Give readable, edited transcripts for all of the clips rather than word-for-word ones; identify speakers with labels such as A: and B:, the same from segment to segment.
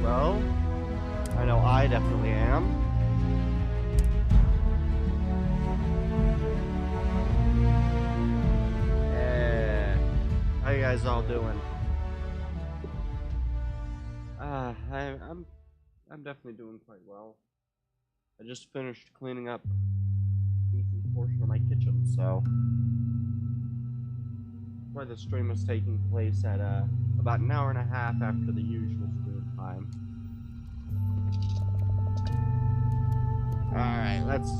A: well. I know I definitely am. How you guys all doing? I'm definitely doing quite well. I just finished cleaning up a decent portion of my kitchen, so why the stream is taking place at about an hour and a half after the usual stream time. Alright, let's...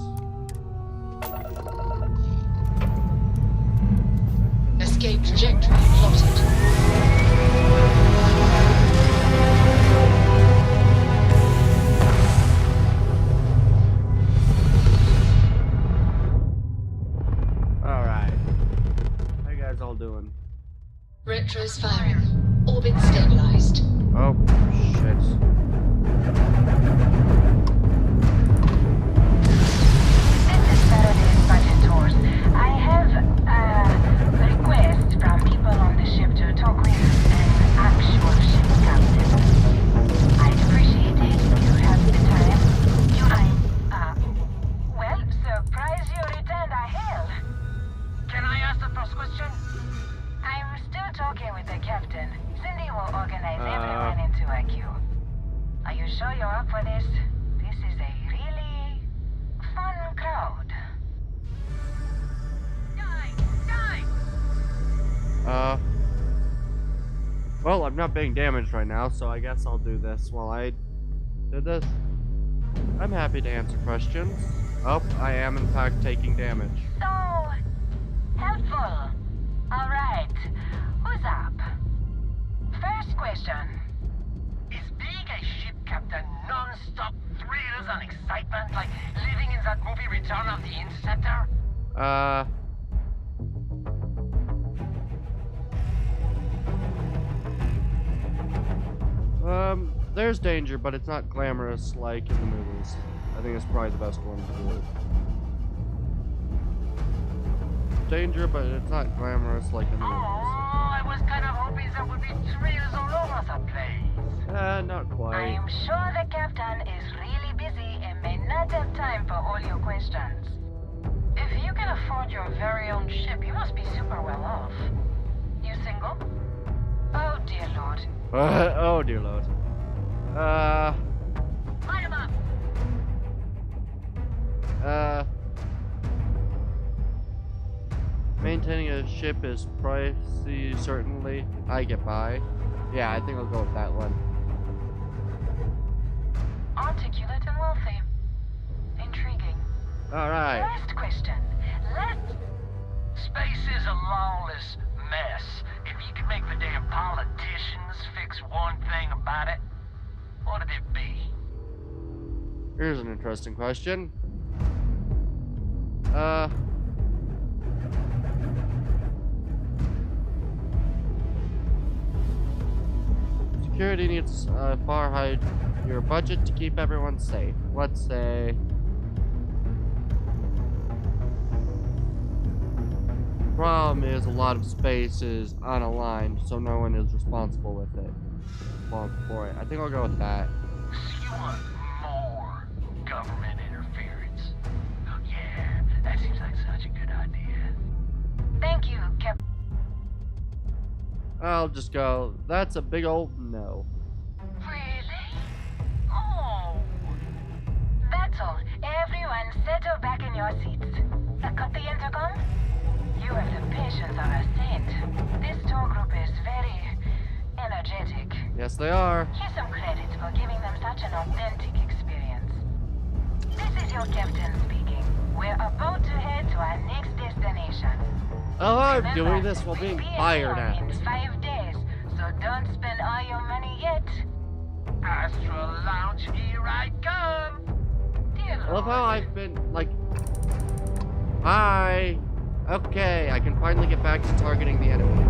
B: Escape trajectory plotted.
A: Doing?
B: Retro's firing. Orbit stabilized.
A: Oh, shit.
C: This is Faraday's budget tours. I have a request from people on the ship to talk with an actual ship captain. I'd appreciate it if you have the time. Well, surprise you returned a hail. Can I ask the first question? I'm still talking with the captain. Cindy will organize everyone into a queue. Are you sure you're up for this? This is a really fun crowd.
A: Well, I'm not being damaged right now, so I guess I'll do this while I do this. I'm happy to answer questions. Oh, I am in fact taking damage.
C: So helpful. Alright, who's up? First question. Is being a ship captain non-stop thrills and excitement like living in that movie Return of the Interceptor?
A: There's danger, but it's not glamorous like in the movies. I think it's probably the best one to do. Danger, but it's not glamorous like in the movies.
C: I was kind of hoping there would be thrills all over the place.
A: Not quite.
C: I'm sure the captain is really busy and may not have time for all your questions. If you can afford your very own ship, you must be super well off. You single? Oh dear lord.
A: Oh dear lord.
C: Light him up.
A: Maintaining a ship is pricey, certainly. I get by. Yeah, I think I'll go with that one.
C: Articulate and wealthy. Intriguing.
A: Alright.
C: Last question. Space is a lawless mess. If you could make the damn politicians fix one thing about it, what'd it be?
A: Here's an interesting question. Security needs far higher budget to keep everyone safe. Let's say... Problem is a lot of space is unaligned, so no one is responsible with it. For it. I think I'll go with that.
C: So you want more government interference? Oh yeah, that seems like such a good idea. Thank you, Captain.
A: I'll just go, that's a big old no.
C: Really? Oh. That's all. Everyone settle back in your seats. Cut the intercom? You have the patience of a saint. This tour group is very energetic.
A: Yes, they are.
C: Here's some credit for giving them such an authentic experience. This is your captain speaking. We're about to head to our next destination.
A: Oh, I'm
C: Remember,
A: doing this while
C: we'll
A: being
C: be
A: fired
C: at
A: at.
C: home in 5 days, so don't spend all your money yet. Astral Lounge, here I come. Dear
A: I love how
C: Lord.
A: I've been, like... Hi! Okay, I can finally get back to targeting the enemy.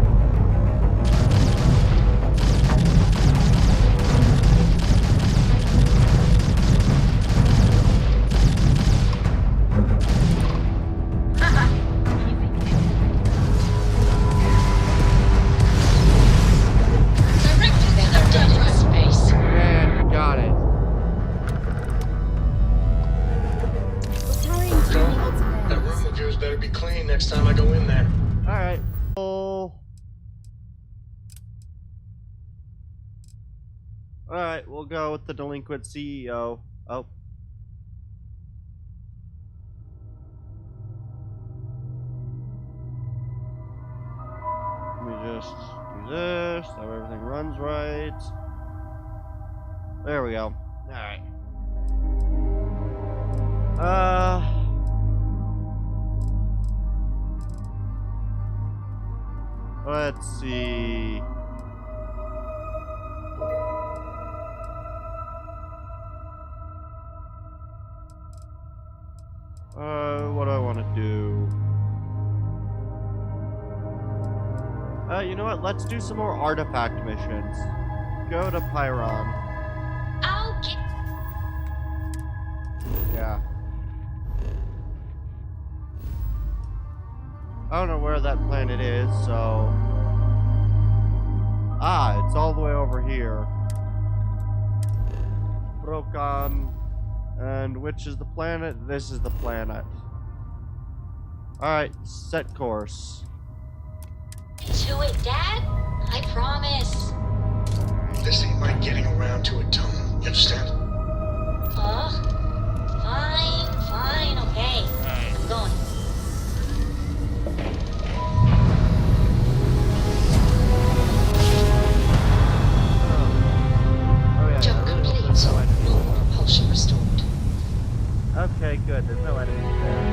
B: Directly then are dead in space.
A: And Alright, we'll go with the delinquent CEO. Oh. Let me just do this, so everything runs right. There we go. Alright. Let's see. What do I want to do? You know what? Let's do some more artifact missions. Go to Pyron.
B: I'll get.
A: Yeah. I don't know where that planet is, so... Ah, it's all the way over here. Brokan. And which is the planet? This is the planet. Alright, set course.
B: To it, Dad? I promise.
D: This ain't like getting around to it, Tom. You understand?
B: Fine, okay. I'm going.
A: Oh yeah.
B: Jump complete. Normal propulsion restored.
A: Okay, good. There's no enemies there.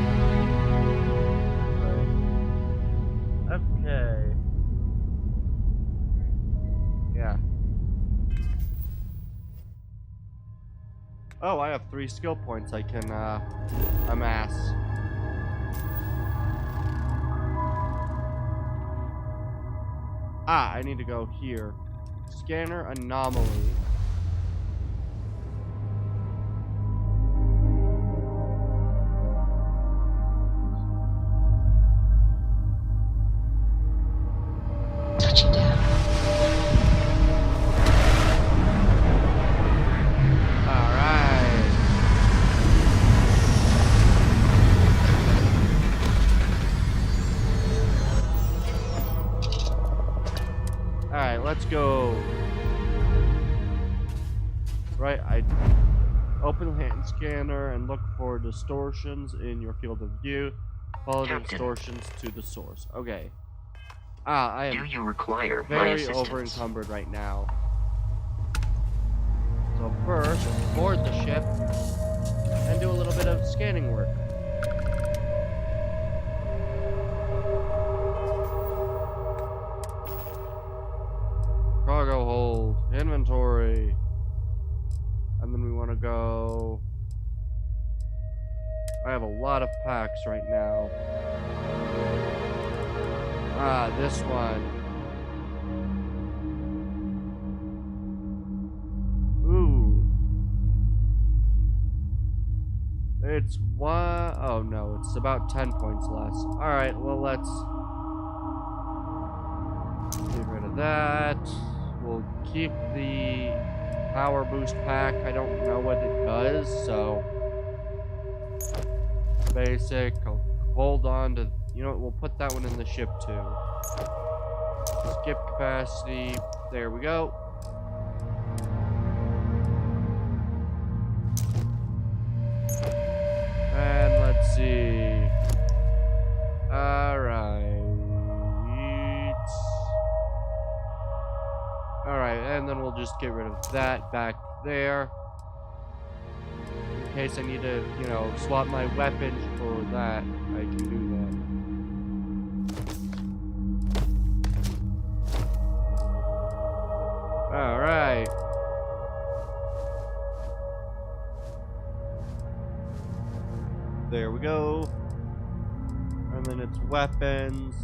A: Right. Okay. Yeah. Oh, I have 3 skill points I can amass. Ah, I need to go here. Scanner anomaly.
B: Touching down.
A: Alright. Alright, let's go. Right, I open the hand scanner and look for distortions in your field of view. Follow the distortions to the source. Okay. Ah, I
E: Do
A: am
E: you require my
A: very
E: assistance?
A: over-encumbered right now. So first, board the ship and do a little bit of scanning work. Cargo hold, inventory. And then we want to go... I have a lot of packs right now. Ah, this one. Ooh. It's one... Oh no, it's about 10 points less. Alright, well let's... get rid of that. We'll keep the power boost pack. I don't know what it does, so... Basic. I'll hold on to... You know what, we'll put that one in the ship too. Skip capacity. There we go. And let's see. Alright, and then we'll just get rid of that back there. In case I need to, you know, swap my weapons for that, I can do that. Alright. There we go. And then it's weapons.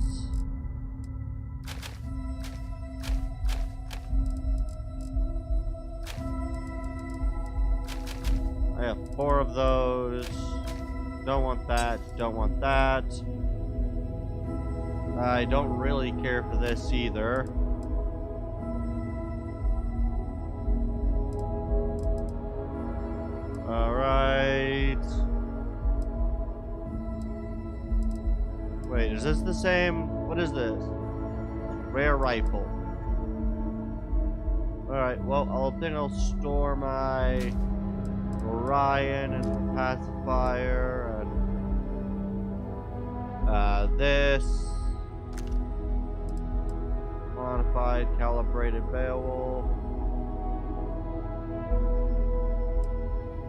A: I have 4 of those. Don't want that. Don't want that. I don't really care for this either. Alright. Wait, is this the same? What is this? Rare rifle. Alright, well, I'll store my Orion and the pacifier and this modified calibrated Beowulf,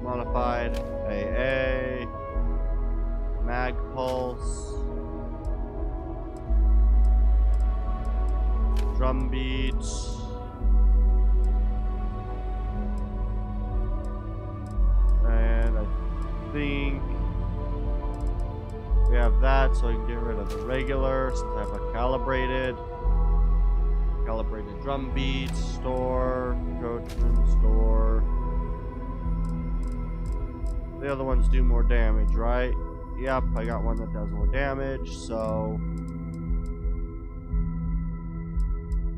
A: modified AA, mag pulse, drum beats. And I think we have that, so I can get rid of the regular, since I have a calibrated drum beat, store, coachman, store. The other ones do more damage, right? Yep, I got one that does more damage, so...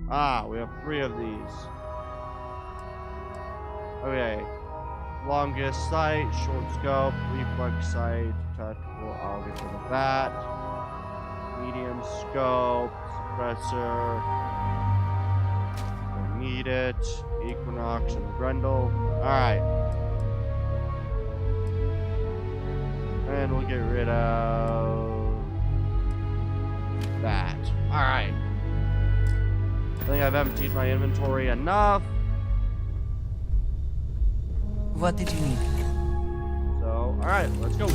A: Ah, we have 3 of these. Okay. Longest sight, short scope, reflex sight, tactical, I'll get rid of that. Medium scope, suppressor, don't need it. Equinox and Grendel. Alright. And we'll get rid of that. Alright. I think I've emptied my inventory enough.
E: What did you need?
A: So, alright, let's go.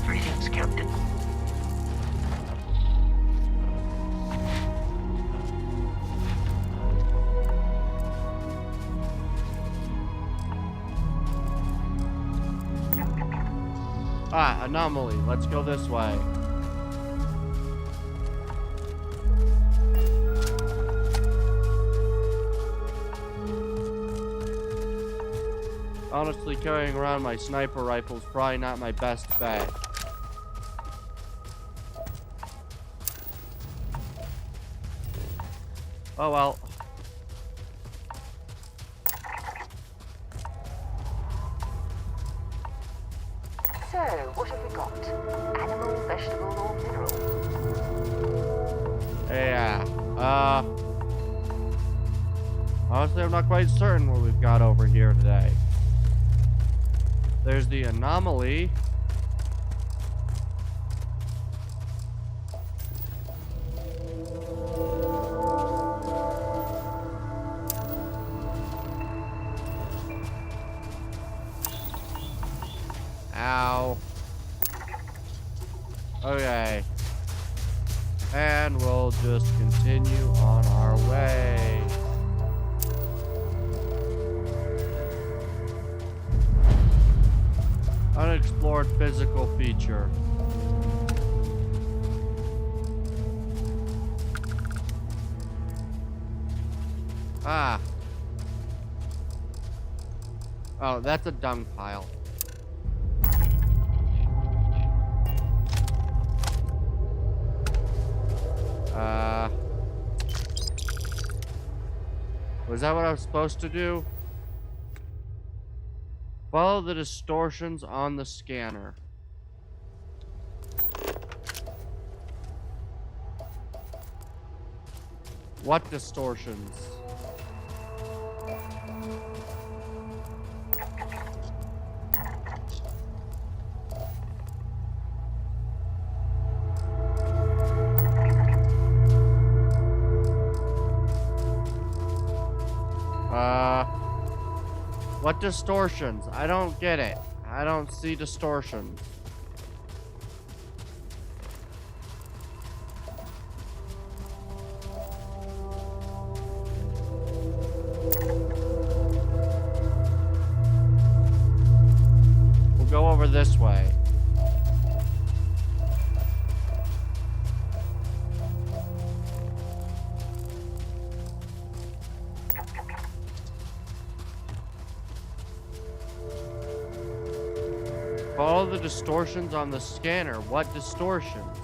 E: Greetings, Captain.
A: Ah, anomaly. Let's go this way. Honestly, carrying around my sniper rifle is probably not my best bet. Oh well.
C: So, what have we got? Animal, vegetable, or mineral?
A: Yeah. Honestly, I'm not quite certain what we've got over here today. There's the anomaly. Ow. Okay. And we'll just continue on our way. Unexplored physical feature. Ah. Oh, that's a dung pile. Was that what I was supposed to do? Follow the distortions on the scanner. What distortions? What distortions? I don't get it. I don't see distortions. We'll go over this way. Follow the distortions on the scanner. What distortions?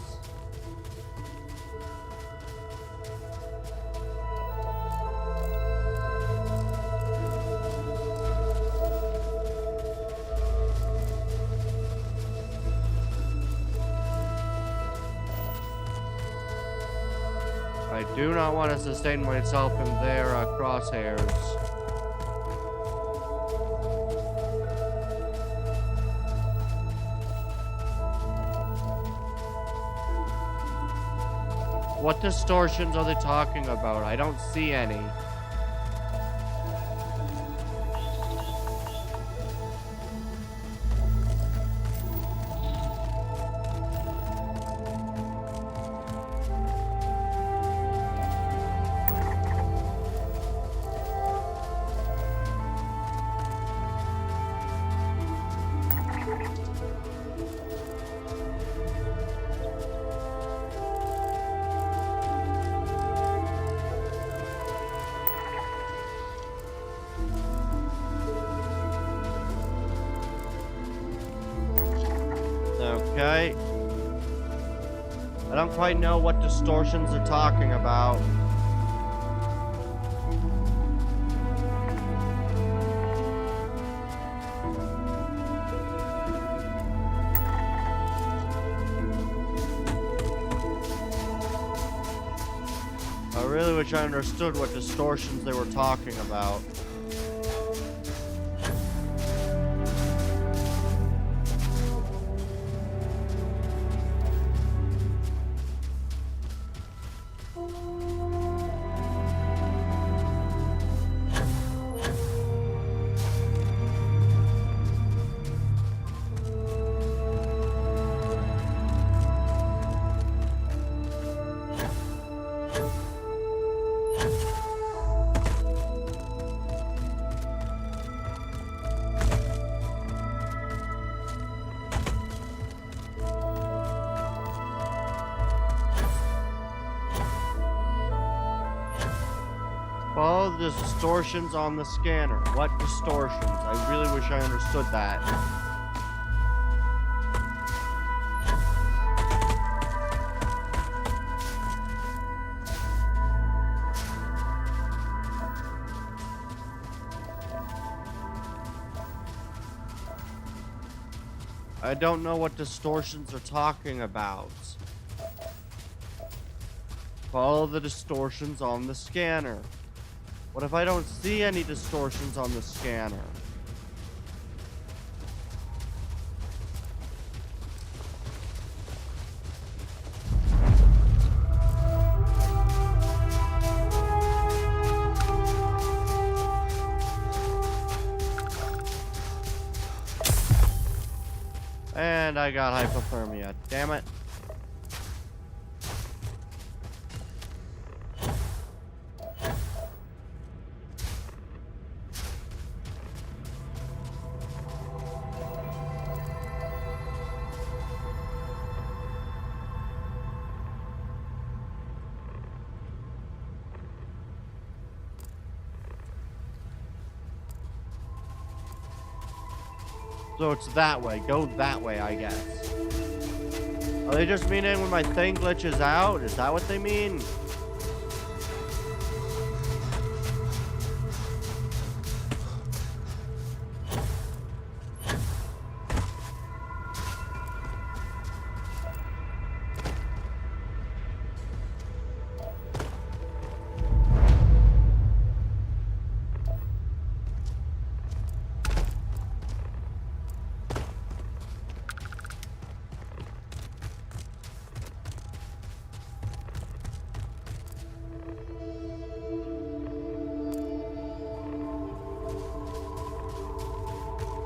A: I do not want to sustain myself in their crosshairs. What distortions are they talking about? I don't see any. Okay. I don't quite know what distortions they're talking about. I really wish I understood what distortions they were talking about. Follow the distortions on the scanner. What distortions? I really wish I understood that. I don't know what distortions they're talking about. Follow the distortions on the scanner. What if I don't see any distortions on the scanner? And I got hypothermia. Damn it. So it's that way. Go that way, I guess. Are they just meaning when my thing glitches out? Is that what they mean?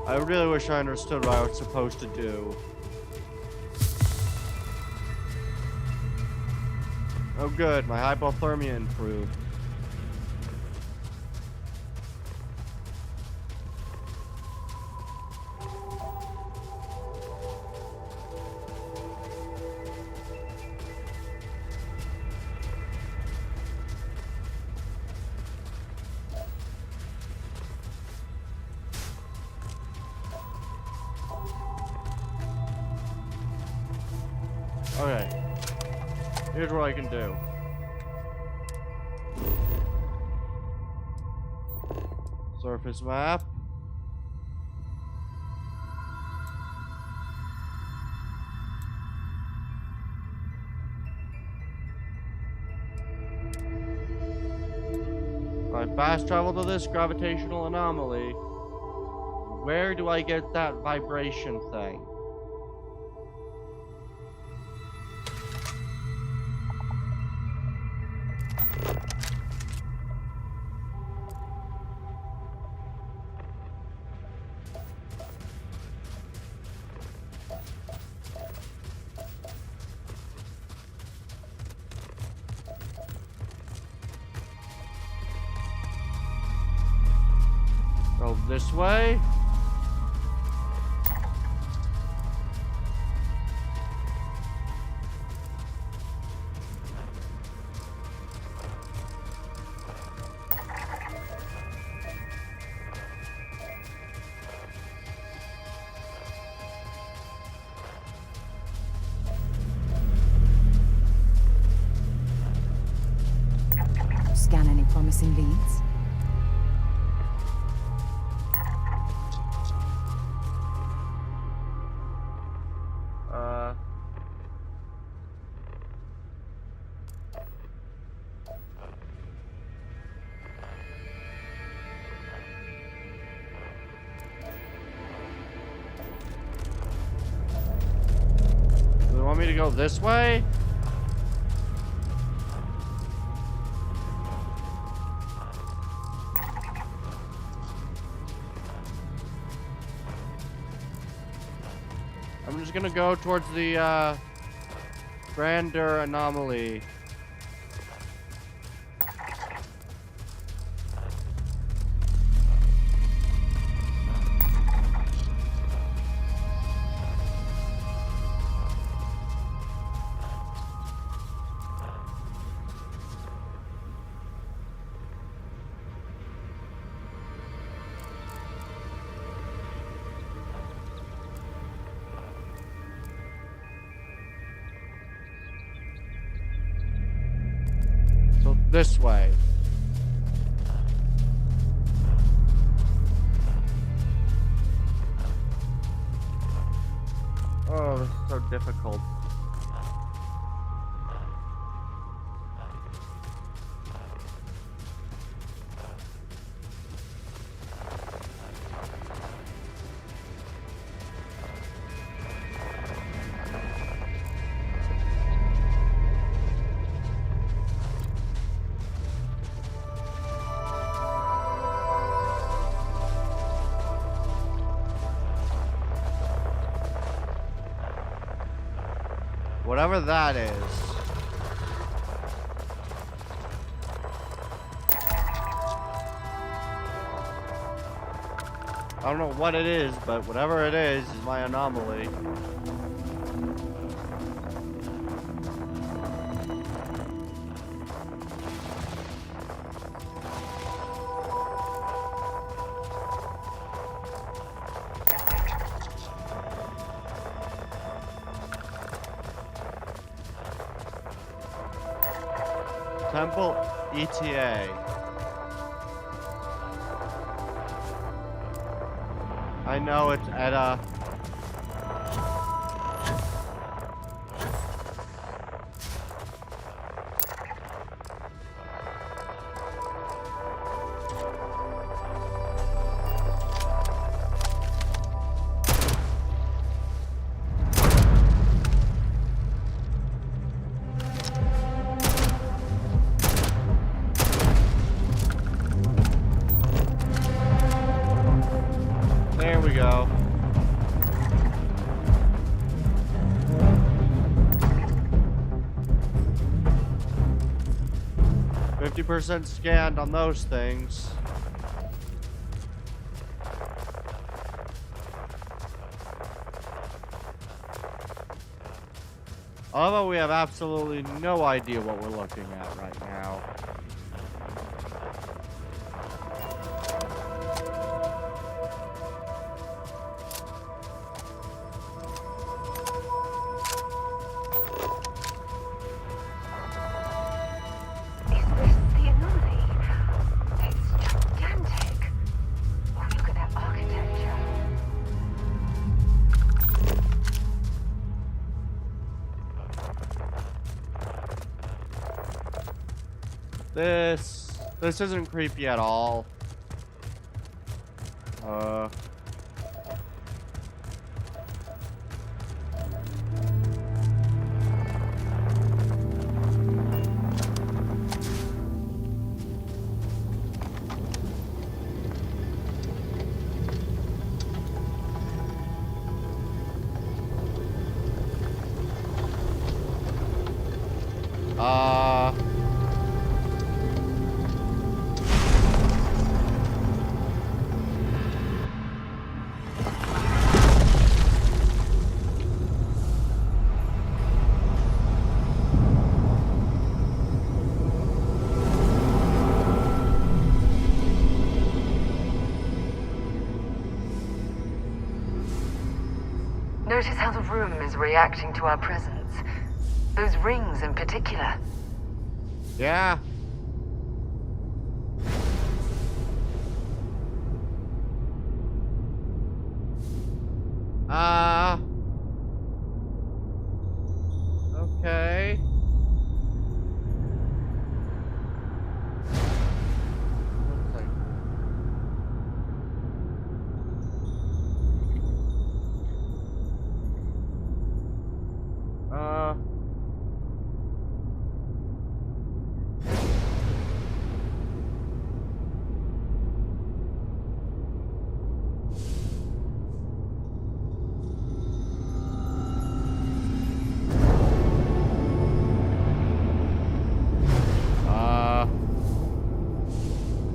A: I really wish I understood what I was supposed to do. Oh good, my hypothermia improved. Okay. Here's what I can do. Surface map. fast travel to this gravitational anomaly. Where do I get that vibration thing? Go this way.
F: Scan any promising leads? Do they want me to go this way? I'm just gonna go towards the grander anomaly. This way. Oh, this is so difficult. Whatever that is. I don't know what it is, but whatever it is my anomaly. Temple ETA. I know it's at a... There we go. %50 scanned on those things. Although we have absolutely no idea what we're looking at right now. This
A: This isn't creepy at all.
G: Notice how the room is reacting to our presence. Those rings in particular.
A: Yeah. Okay. One second.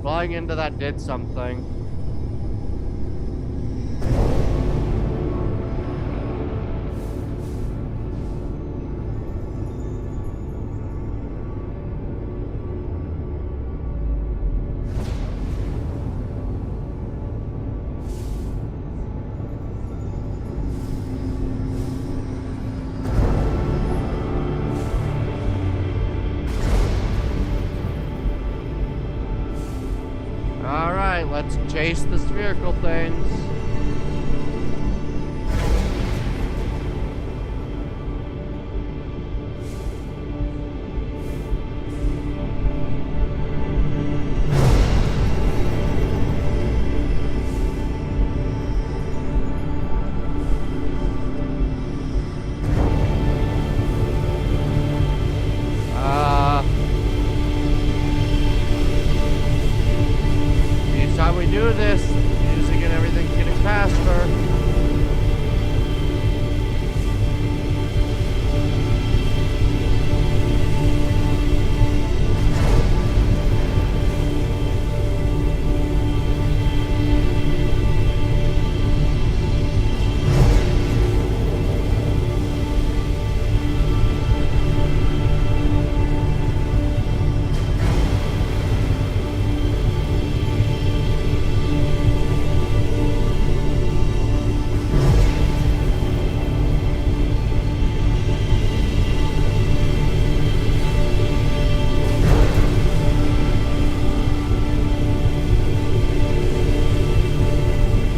A: Flying into that did something. Alright, let's chase the spherical things. Each time we do this, music and everything's getting faster.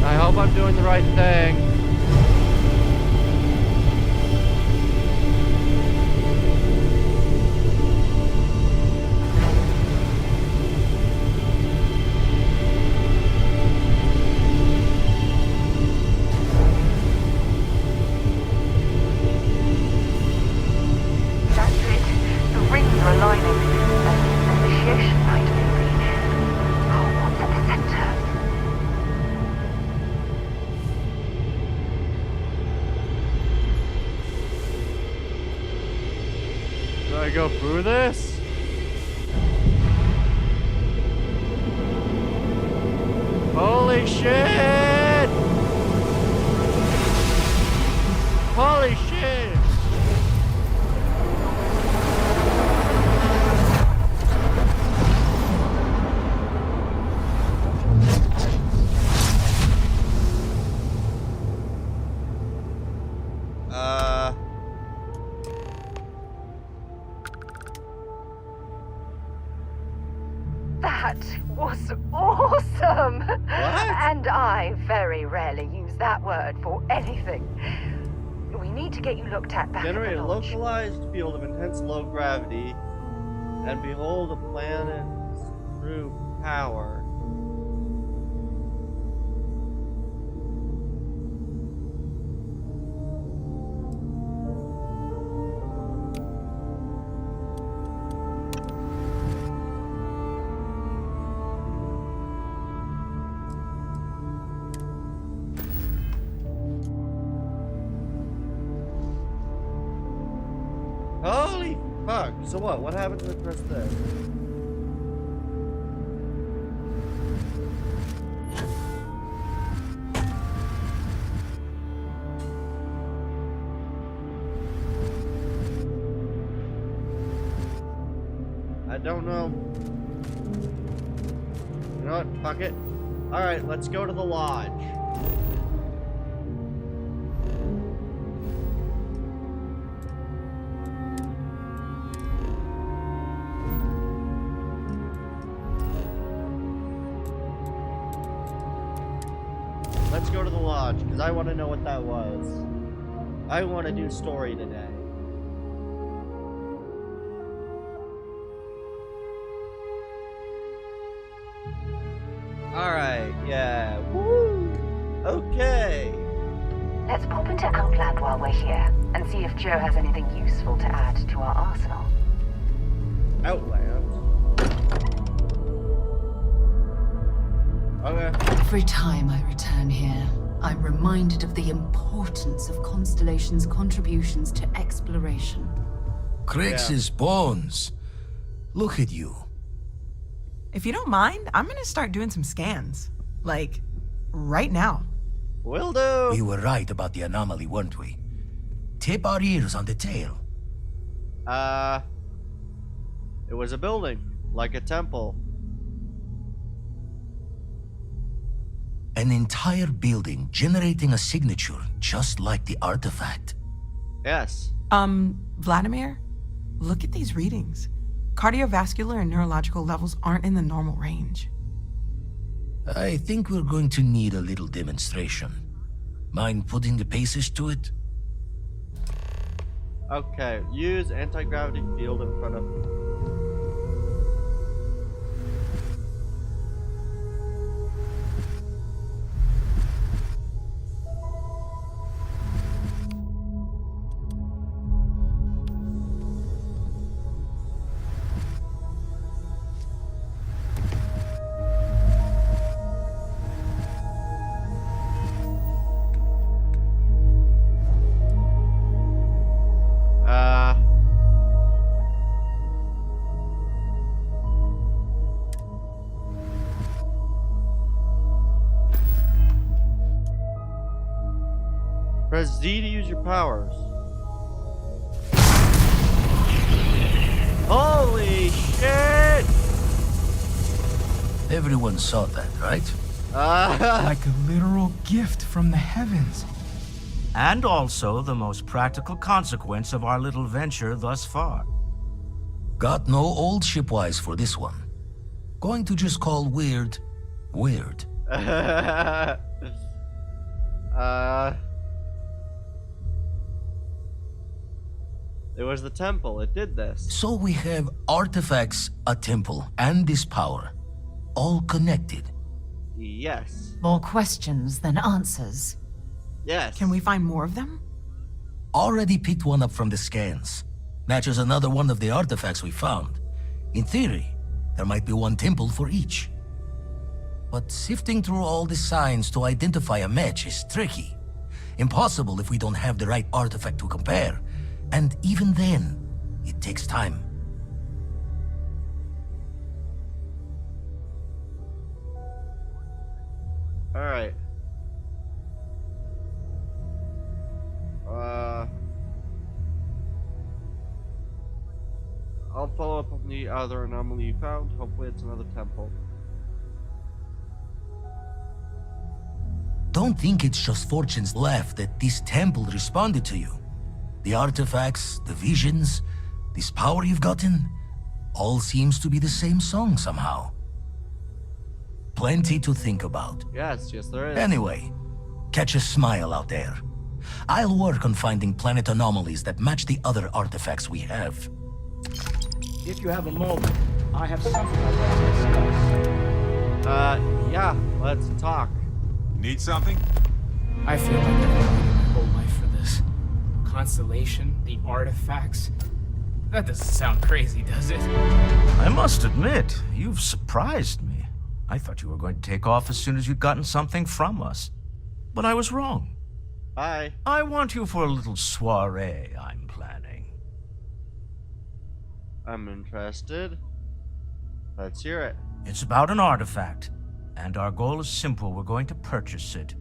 A: I hope I'm doing the right thing.
G: That's it. The rings are aligning. An initiation rite, maybe. Oh, what's at the center?
A: Do I go through this? Holy shit! Holy shit!
G: That was awesome! And I very rarely use that word for anything. We need to get you looked at back
A: Generate
G: at
A: a
G: the lodge.
A: localized field of intense low gravity, and behold a planet's true power. Holy fuck. So what? What happens if I press this? I don't know. You know what? Fuck it. Alright, let's go to the lodge. Let's go to the lodge, because I want to know what that was. I want to do story today. Alright, yeah. Woo! Okay.
G: Let's pop into Outland while we're here and see if Joe has anything useful to add to our arsenal.
A: Outland. Okay.
H: Every time I return here, I'm reminded of the importance of Constellation's contributions to exploration.
I: Crix's bones. Look at you.
E: If you don't mind, I'm gonna start doing some scans. Like, right now.
A: Will do.
I: We were right about the anomaly, weren't we? Tip our ears on the tale.
A: It was a building, like a temple.
I: An entire building generating a signature just like the artifact.
A: Yes.
E: Vladimir, look at these readings. Cardiovascular and neurological levels aren't in the normal range.
I: I think we're going to need a little demonstration. Mind putting the paces to it?
A: Okay, use anti-gravity field in front of... Press Z to use your powers. Holy shit!
I: Everyone saw that, right?
J: Like a literal gift from the heavens.
K: And also the most practical consequence of our little venture thus far.
I: Got no old shipwise for this one. Going to just call weird, weird.
A: It was the temple, it did this.
I: So we have artifacts, a temple, and this power. All connected.
A: Yes.
H: More questions than answers.
A: Yes.
E: Can we find more of them?
I: Already picked one up from the scans. Matches another one of the artifacts we found. In theory, there might be one temple for each. But sifting through all the signs to identify a match is tricky. Impossible if we don't have the right artifact to compare. And even then, it takes time.
A: Alright. I'll follow up on the other anomaly you found. Hopefully it's another temple.
I: Don't think it's just fortunes left that this temple responded to you. The artifacts, the visions, this power you've gotten, all seems to be the same song somehow. Plenty to think about.
A: Yes, there is.
I: Anyway, catch a smile out there. I'll work on finding planet anomalies that match the other artifacts we have.
K: If you have a moment,
J: I have something I'd like to discuss.
A: Yeah, let's talk.
L: Need something?
J: I feel like I've been waiting my whole life for this. Constellation, the artifacts. That doesn't sound crazy, does it?
K: I must admit, you've surprised me. I thought you were going to take off as soon as you'd gotten something from us. But I was wrong.
A: Hi.
K: I want you for a little soiree I'm planning.
A: I'm interested. Let's hear it.
K: It's about an artifact, and our goal is simple. We're going to purchase it.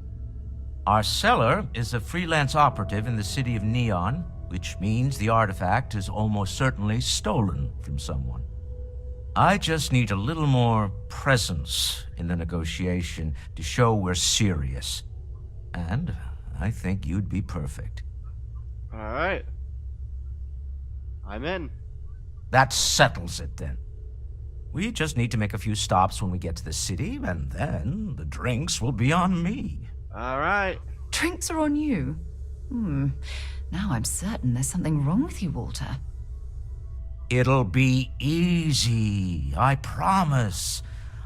K: Our seller is a freelance operative in the city of Neon, which means the artifact is almost certainly stolen from someone. I just need a little more presence in the negotiation to show we're serious. And I think you'd be perfect.
A: Alright. I'm in.
K: That settles it then. We just need to make a few stops when we get to the city, and then the drinks will be on me.
A: Alright.
H: Drinks are on you? Now I'm certain there's something wrong with you, Walter.
K: It'll be easy, I promise.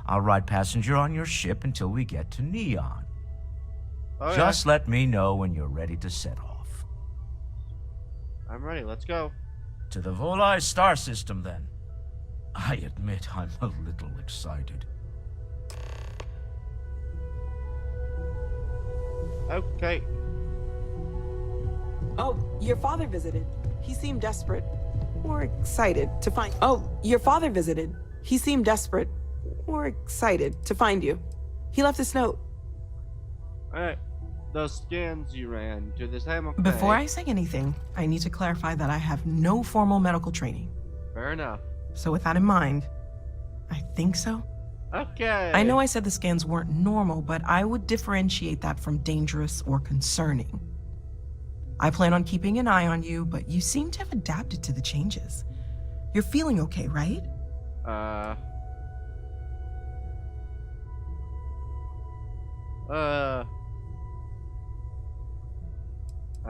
K: I'll ride passenger on your ship until we get to Neon.
A: Okay.
K: Just let me know when you're ready to set off.
A: I'm ready, let's go.
K: To the Volai star system, then. I admit I'm a little excited.
A: Okay.
E: Oh, your father visited. He seemed desperate. Or excited to find... Oh, your father visited. He seemed desperate. Or excited to find you. He left this note.
A: Alright. Those scans you ran, do the same okay?
E: Before I say anything, I need to clarify that I have no formal medical training.
A: Fair enough.
E: So with that in mind, I think so.
A: Okay.
E: I know I said the scans weren't normal, but I would differentiate that from dangerous or concerning. I plan on keeping an eye on you, but you seem to have adapted to the changes. You're feeling okay, right?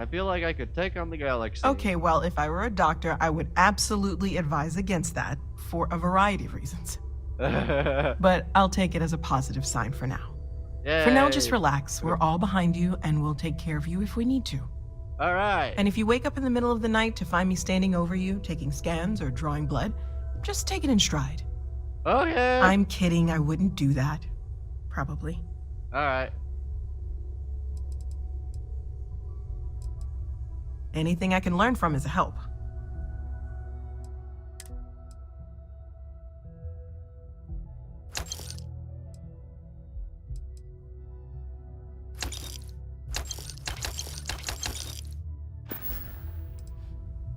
A: I feel like I could take on the galaxy.
E: Okay, well, if I were a doctor, I would absolutely advise against that for a variety of reasons. But I'll take it as a positive sign for now.
A: Yay.
E: For now, just relax. We're all behind you, and we'll take care of you if we need to.
A: All right.
E: And if you wake up in the middle of the night to find me standing over you, taking scans or drawing blood, just take it in stride.
A: Okay.
E: I'm kidding. I wouldn't do that. Probably.
A: All right.
E: Anything I can learn from is a help.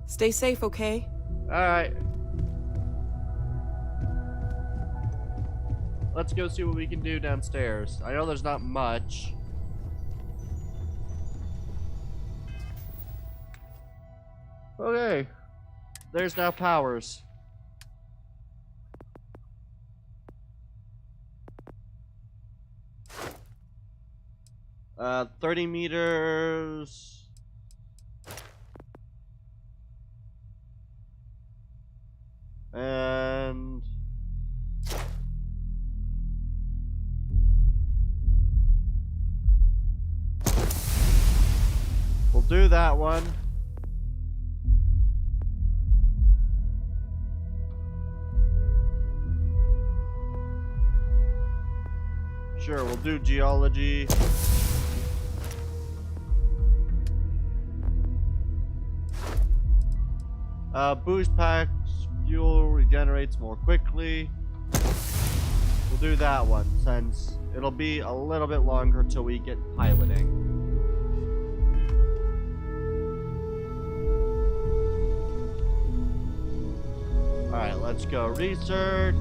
E: Stay safe, okay?
A: All right. Let's go see what we can do downstairs. I know there's not much. Okay. There's now powers. Uh, 30 meters. And we'll do that one. Sure, we'll do geology. Boost packs, fuel regenerates more quickly. We'll do that one since it'll be a little bit longer till we get piloting. Alright, let's go research.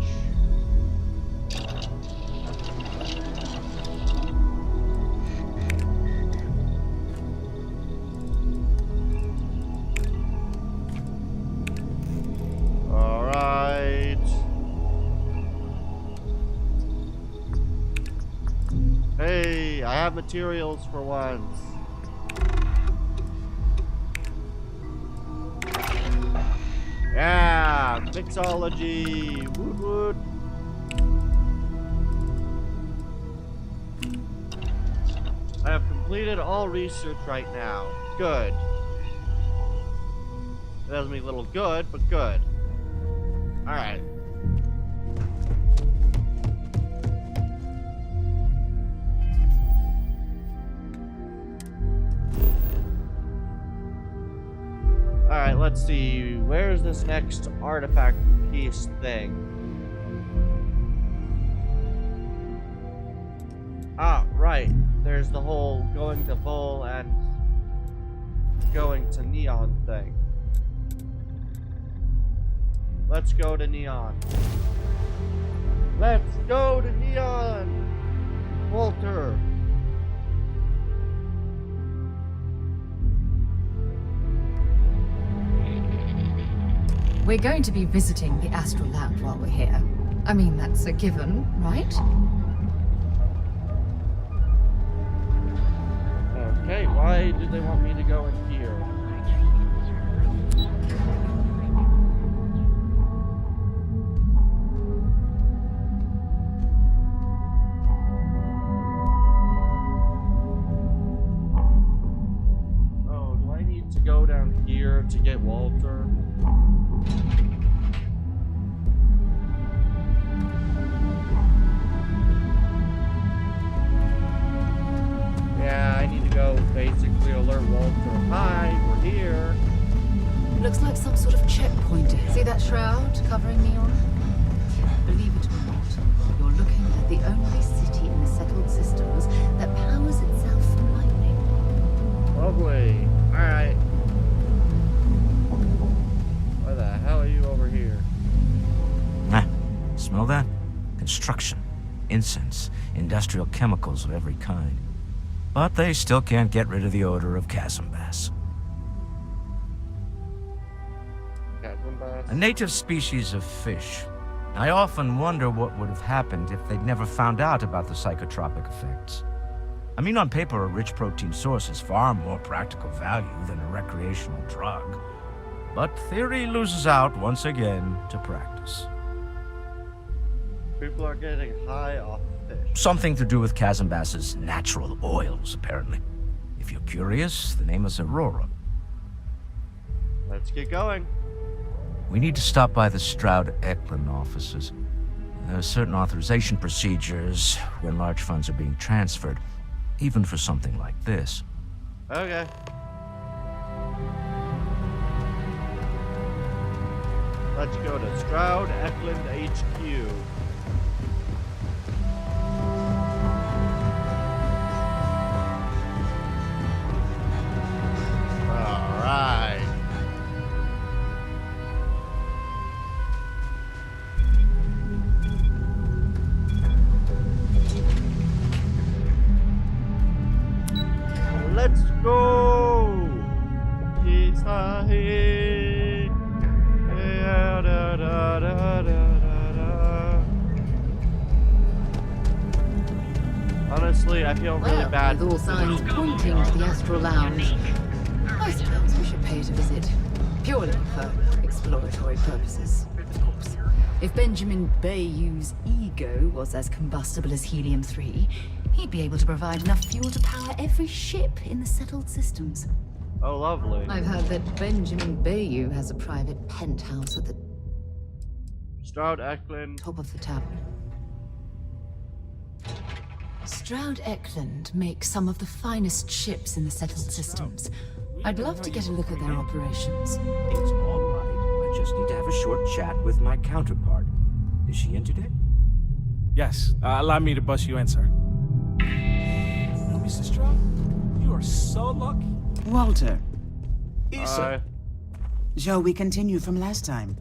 A: Alright. Hey, I have materials for once. Yeah, Mixology! Woot woot! I have completed all research right now. Good. It doesn't mean little good, but good. Alright. Alright, let's see. Where's this next artifact piece thing? Ah, right. There's the whole going to Vol and going to Neon thing. Let's go to Neon. Let's go to Neon! Walter!
H: We're going to be visiting the Astral Lounge while we're here. I mean, that's a given, right?
A: Okay, why do they want me to go in here? Oh, do I need to go down here to get Walter? Yeah, I need to go basically alert Walter. Hi, we're here.
H: Looks like some sort of checkpoint. See that shroud covering Neon? Believe it or not, you're looking at the only city in the settled systems that powers itself from lightning.
A: Lovely. Alright. Why the hell are you over here?
K: Ah, smell that? Construction, incense, industrial chemicals of every kind. But they still can't get rid of the odor of chasm bass. A native species of fish. I often wonder what would have happened if they'd never found out about the psychotropic effects. I mean, on paper, a rich protein source has far more practical value than a recreational drug. But theory loses out once again to practice.
A: People are getting high off fish.
K: Something to do with chasm bass's natural oils, apparently. If you're curious, the name is Aurora.
A: Let's get going.
K: We need to stop by the Stroud-Eklund offices. There are certain authorization procedures when large funds are being transferred, even for something like this.
A: Okay. Let's go to Stroud-Eklund HQ. Alright. Let's go! Yes, I hear. Da, da, da, da, da, da. Honestly, I feel really bad.
H: With all signs pointing to the Astral Lounge, I suppose we should pay it a visit. Purely for exploratory purposes, of course. If Benjamin Bayou's ego was as combustible as helium-3, he'd be able to provide enough fuel to power every ship in the settled systems.
A: Oh, lovely.
H: I've heard that Benjamin Bayou has a private penthouse at the
A: Stroud-Eklund.
H: top of the tower. Stroud-Eklund makes some of the finest ships in the settled systems. I'd love to get a look at their operations.
K: It's all right. I just need to have a short chat with my counterpart. Is she in today?
L: Yes. Allow me to bust you in, sir. No, Mr. Stroud, you are so lucky.
M: Walter.
A: Hi.
M: Shall we continue from last time?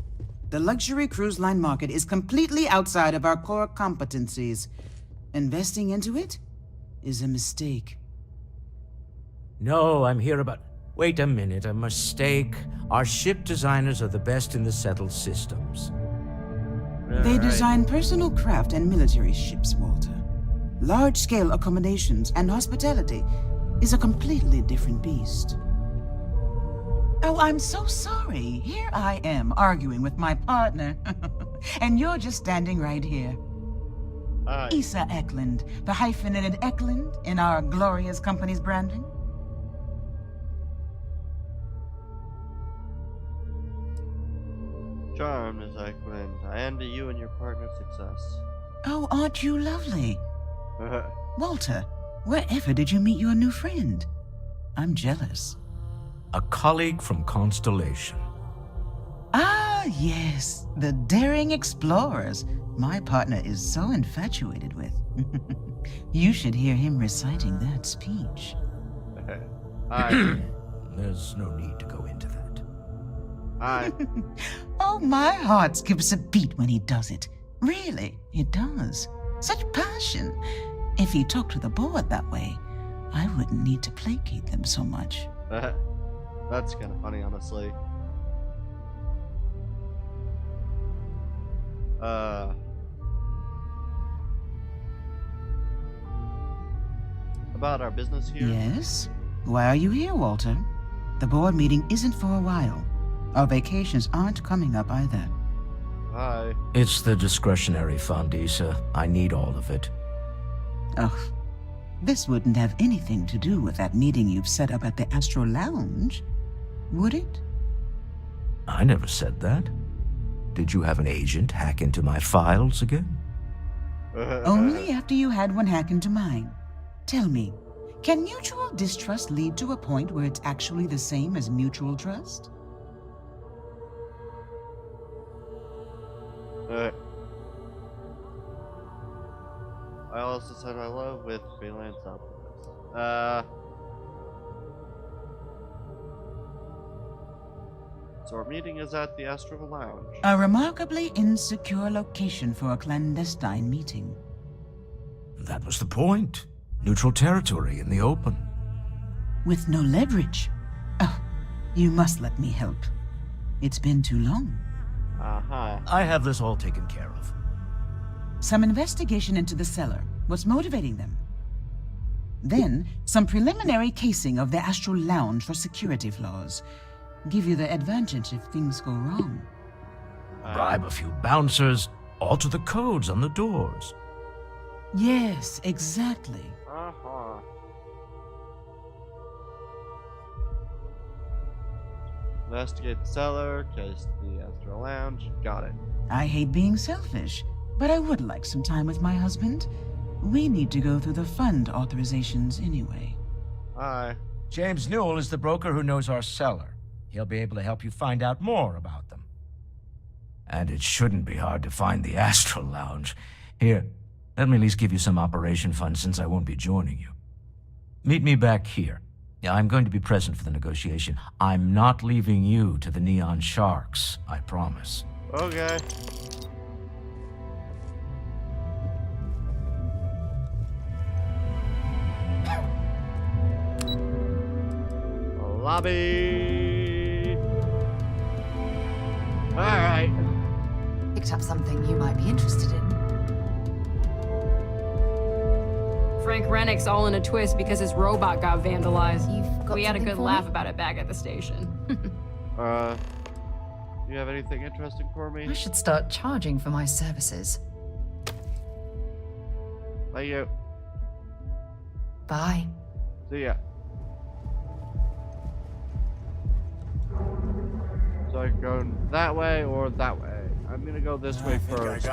M: The luxury cruise line market is completely outside of our core competencies. Investing into it is a mistake.
K: No, I'm here about... Wait a minute, a mistake. Our ship designers are the best in the settled systems.
M: They design personal craft and military ships, Walter. Large-scale accommodations and hospitality is a completely different beast. Oh, I'm so sorry. Here I am arguing with my partner. And you're just standing right here. Issa Eklund, the hyphenated Eklund in our glorious company's branding.
A: Charmed, Ms. Eklund. I envy you and your partner's success.
M: Oh, aren't you lovely? Walter, wherever did you meet your new friend? I'm jealous.
K: A colleague from Constellation.
M: Ah, yes, the daring explorers my partner is so infatuated with. You should hear him reciting that speech.
K: There's no need to go into that.
M: Oh, my heart skips a beat when he does it. Really, it does. Such passion. If he talked to the board that way, I wouldn't need to placate them so much.
A: That's kind of funny, honestly. About our business here?
M: Yes? Why are you here, Walter? The board meeting isn't for a while. Our vacations aren't coming up either.
A: Hi.
K: It's the discretionary fund, Issa. I need all of it.
M: Oh, this wouldn't have anything to do with that meeting you've set up at the Astro Lounge, would it?
K: I never said that. Did you have an agent hack into my files again?
M: Only after you had one hack into mine. Tell me, can mutual distrust lead to a point where it's actually the same as mutual trust?
A: I also said hello with freelance optimist. So our meeting is at the Astral Lounge.
M: A remarkably insecure location for a clandestine meeting.
K: That was the point. Neutral territory in the open.
M: With no leverage. Oh, you must let me help. It's been too long.
K: I have this all taken care of.
M: Some investigation into the cellar. What's motivating them? Then, some preliminary casing of the Astral Lounge for security flaws. Give you the advantage if things go wrong.
K: Bribe a few bouncers, alter the codes on the doors.
M: Yes, exactly.
A: Investigate the cellar, case the Astral Lounge. Got it.
M: I hate being selfish, but I would like some time with my husband. We need to go through the fund authorizations anyway.
A: Hi.
K: James Newell is the broker who knows our cellar. He'll be able to help you find out more about them. And it shouldn't be hard to find the Astral Lounge. Here, let me at least give you some operation funds since I won't be joining you. Meet me back here. Yeah, I'm going to be present for the negotiation. I'm not leaving you to the Neon Sharks, I promise.
A: Okay. Lobby. All right.
H: Picked up something you might be interested in.
N: Frank Rennick's all in a twist because his robot got vandalized.
H: We
N: had a good laugh about it back at the station.
A: Do you have anything interesting for me?
H: I should start charging for my services.
A: Thank you.
H: Bye.
A: See ya. So I can go that way or that way. I'm gonna go this way first.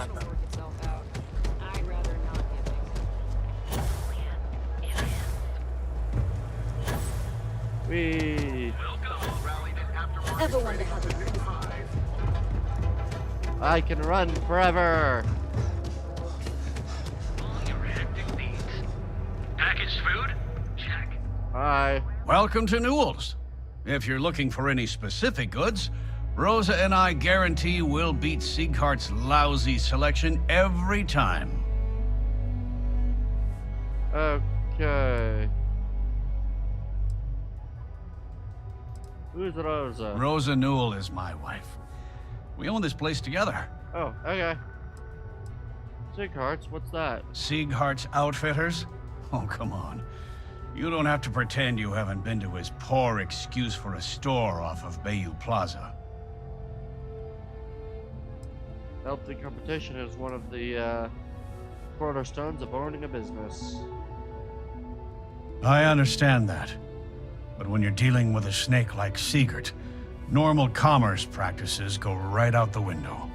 A: Wee. I can run forever.
O: Packaged food? Check.
A: Hi.
P: Welcome to Newell's. If you're looking for any specific goods, Rosa and I guarantee we'll beat Sieghart's lousy selection every time.
A: Okay. Who's Rosa?
P: Rosa Newell is my wife. We own this place together.
A: Oh, okay. Sieghart's, what's that?
P: Sieghart's Outfitters? Oh, come on. You don't have to pretend you haven't been to his poor excuse for a store off of Bayou Plaza.
A: Healthy competition is one of the cornerstones of owning a business.
P: I understand that. But when you're dealing with a snake like Siegert, normal commerce practices go right out the window.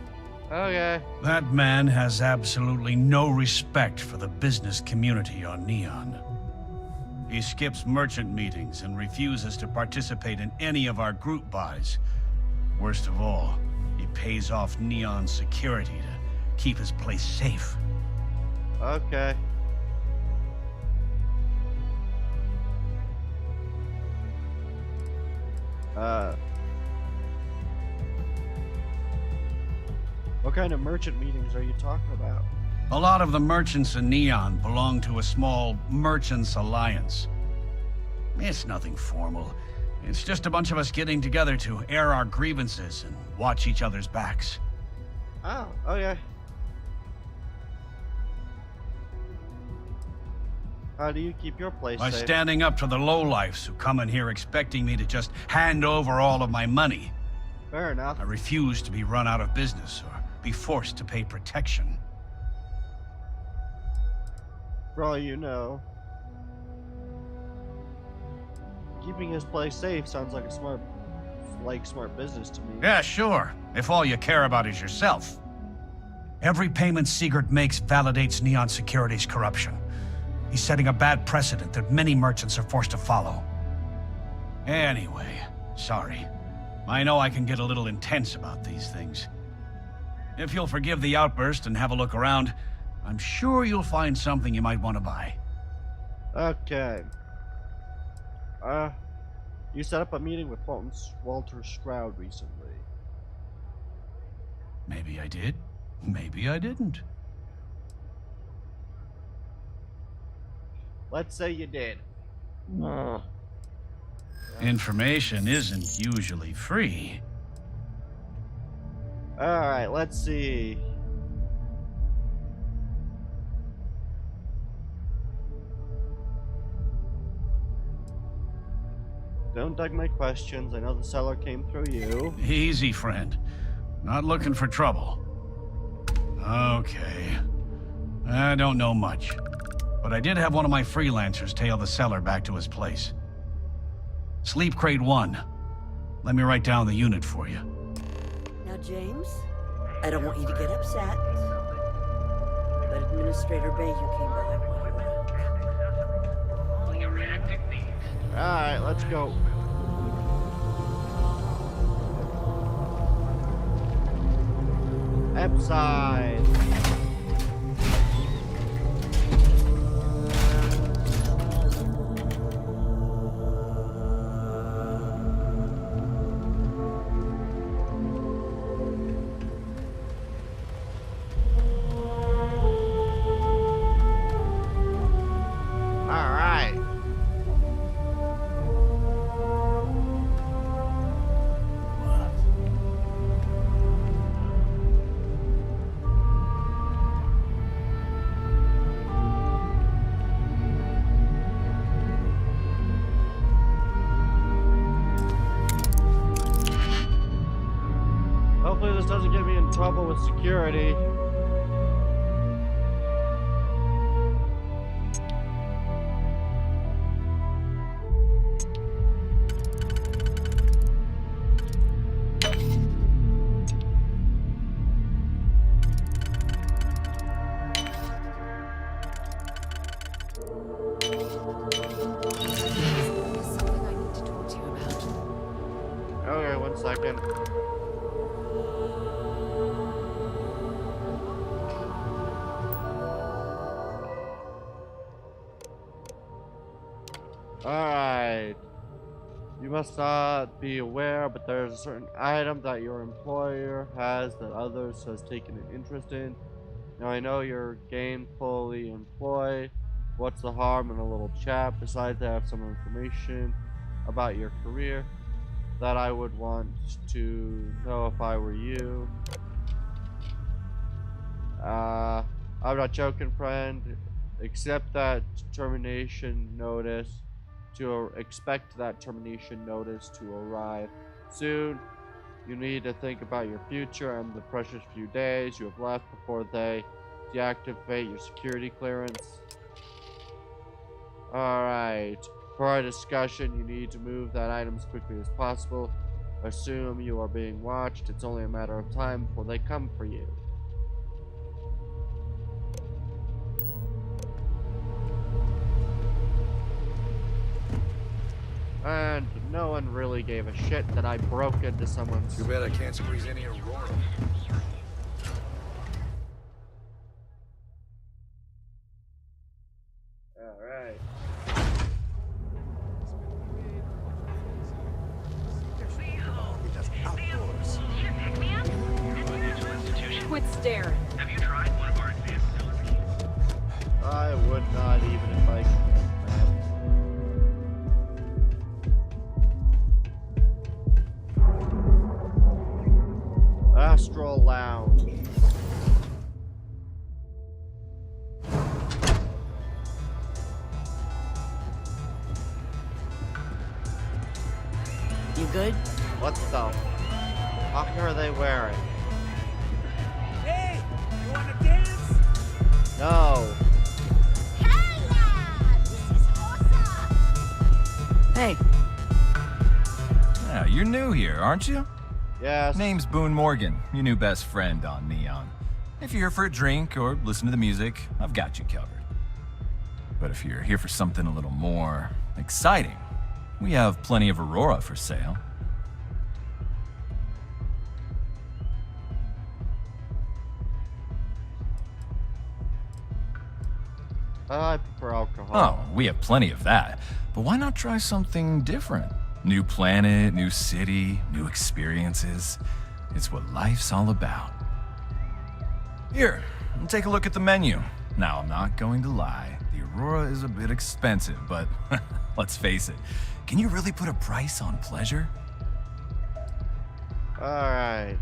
A: Okay.
P: That man has absolutely no respect for the business community on Neon. He skips merchant meetings and refuses to participate in any of our group buys. Worst of all, he pays off Neon security to keep his place safe.
A: Okay. What kind of merchant meetings are you talking about?
P: A lot of the merchants in Neon belong to a small merchants alliance. It's nothing formal. It's just a bunch of us getting together to air our grievances and watch each other's backs.
A: Oh, okay. How do you keep your place
P: By
A: safe?
P: standing up to the lowlifes who come in here expecting me to just hand over all of my money.
A: Fair enough.
P: I refuse to be run out of business or be forced to pay protection.
A: For all you know, keeping his place safe sounds like a smart business to me.
P: Yeah, sure. If all you care about is yourself. Every payment Siegert makes validates Neon Security's corruption. He's setting a bad precedent that many merchants are forced to follow. Anyway, sorry. I know I can get a little intense about these things. If you'll forgive the outburst and have a look around, I'm sure you'll find something you might want to buy.
A: Okay. You set up a meeting with Walter Stroud recently.
P: Maybe I did. Maybe I didn't.
A: Let's say you did.
P: Information isn't usually free.
A: Alright, let's see. Don't dug my questions. I know the seller came through you.
P: Easy, friend. Not looking for trouble. Okay. I don't know much. But I did have one of my freelancers tail the seller back to his place. Sleep Crate 1. Let me write down the unit for you.
Q: Now, James, I don't want you to get upset, but Administrator Bayou came by while you were out.
A: Alright, let's go. Upside. Hopefully this doesn't get me in trouble with security. Okay, 1 second. Alright. You must not be aware, but there's a certain item that your employer has that others has taken an interest in. Now I know you're gainfully employed. What's the harm in a little chat? Besides, I have some information about your career that I would want to know if I were you. I'm not joking, friend. Accept that termination notice to expect that termination notice to arrive soon. You need to think about your future and the precious few days you have left before they deactivate your security clearance. Alright. For our discussion, you need to move that item as quickly as possible. Assume you are being watched. It's only a matter of time before they come for you. And no one really gave a shit that I broke into someone's...
R: Too bad I can't squeeze any Aurora.
A: Alright.
N: Quit staring.
O: Have you tried one of our advanced televisions?
A: I would not even if I could. Astral Lounge.
Q: You good?
A: What the fuck are they wearing?
L: Hey, you wanna dance?
A: No.
Q: Hey.
S: Yeah, you're new here, aren't you?
A: Yes.
S: Name's Boone Morgan, your new best friend on Neon. If you're here for a drink or listen to the music, I've got you covered. But if you're here for something a little more exciting, we have plenty of Aurora for sale.
A: I prefer alcohol.
S: Oh, we have plenty of that. But why not try something different? New planet, new city, new experiences. It's what life's all about. Here, take a look at the menu. Now, I'm not going to lie. The Aurora is a bit expensive, but let's face it. Can you really put a price on pleasure?
A: Alright.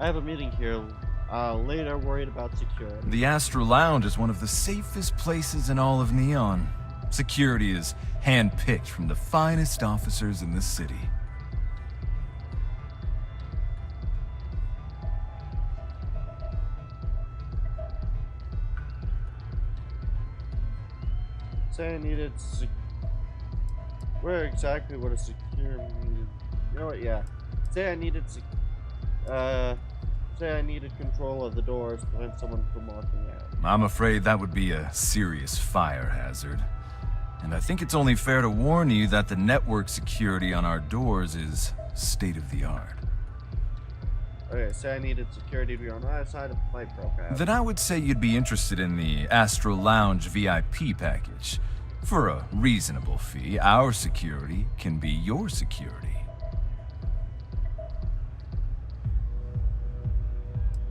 A: I have a meeting here later, worried about security.
S: The Astral Lounge is one of the safest places in all of Neon. Security is handpicked from the finest officers in the city.
A: Say I needed where exactly would a secure needed? You know what? Yeah. Say I needed say I needed control of the doors to prevent someone from walking out.
S: I'm afraid that would be a serious fire hazard. And I think it's only fair to warn you that the network security on our doors is state-of-the-art.
A: Okay, say I needed security to be on the other side of the fight broke out.
S: Then I would say you'd be interested in the Astral Lounge VIP package. For a reasonable fee, our security can be your security.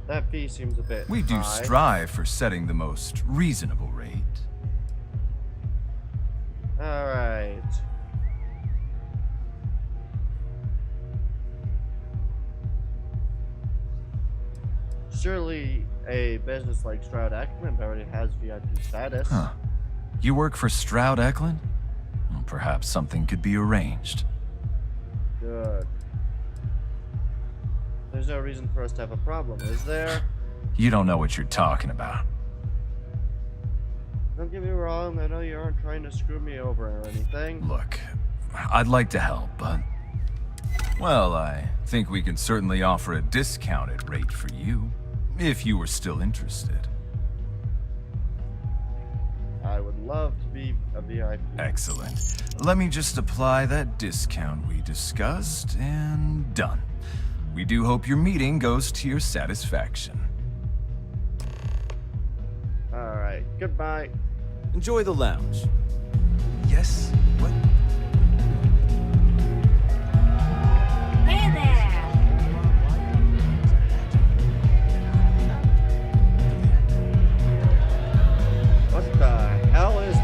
A: That fee seems a bit
S: We do
A: high.
S: strive for setting the most reasonable rate.
A: Alright. Surely a business like Stroud Ekman already has VIP status.
S: Huh. You work for Stroud Eklund? Well, perhaps something could be arranged.
A: Good. There's no reason for us to have a problem, is there?
S: You don't know what you're talking about.
A: Don't get me wrong, I know you aren't trying to screw me over or anything.
S: Look, I'd like to help, but... well, I think we can certainly offer a discounted rate for you, if you were still interested.
A: I would love to be a VIP.
S: Excellent. Let me just apply that discount we discussed, and done. We do hope your meeting goes to your satisfaction.
A: Alright, goodbye.
S: Enjoy the lounge. Yes? What?
C: Hey there!
A: What the hell is this?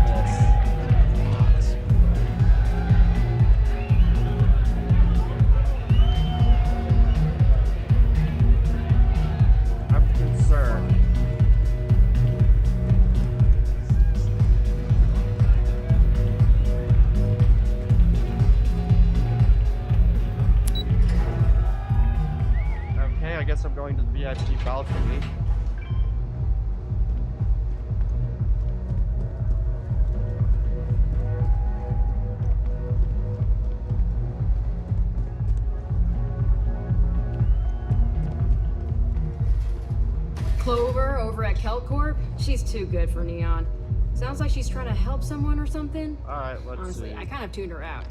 N: her over at Kelcorp? She's too good for Neon. Sounds like she's trying to help someone or something.
A: Alright, let's
N: Honestly,
A: see.
N: I kind of tuned her out.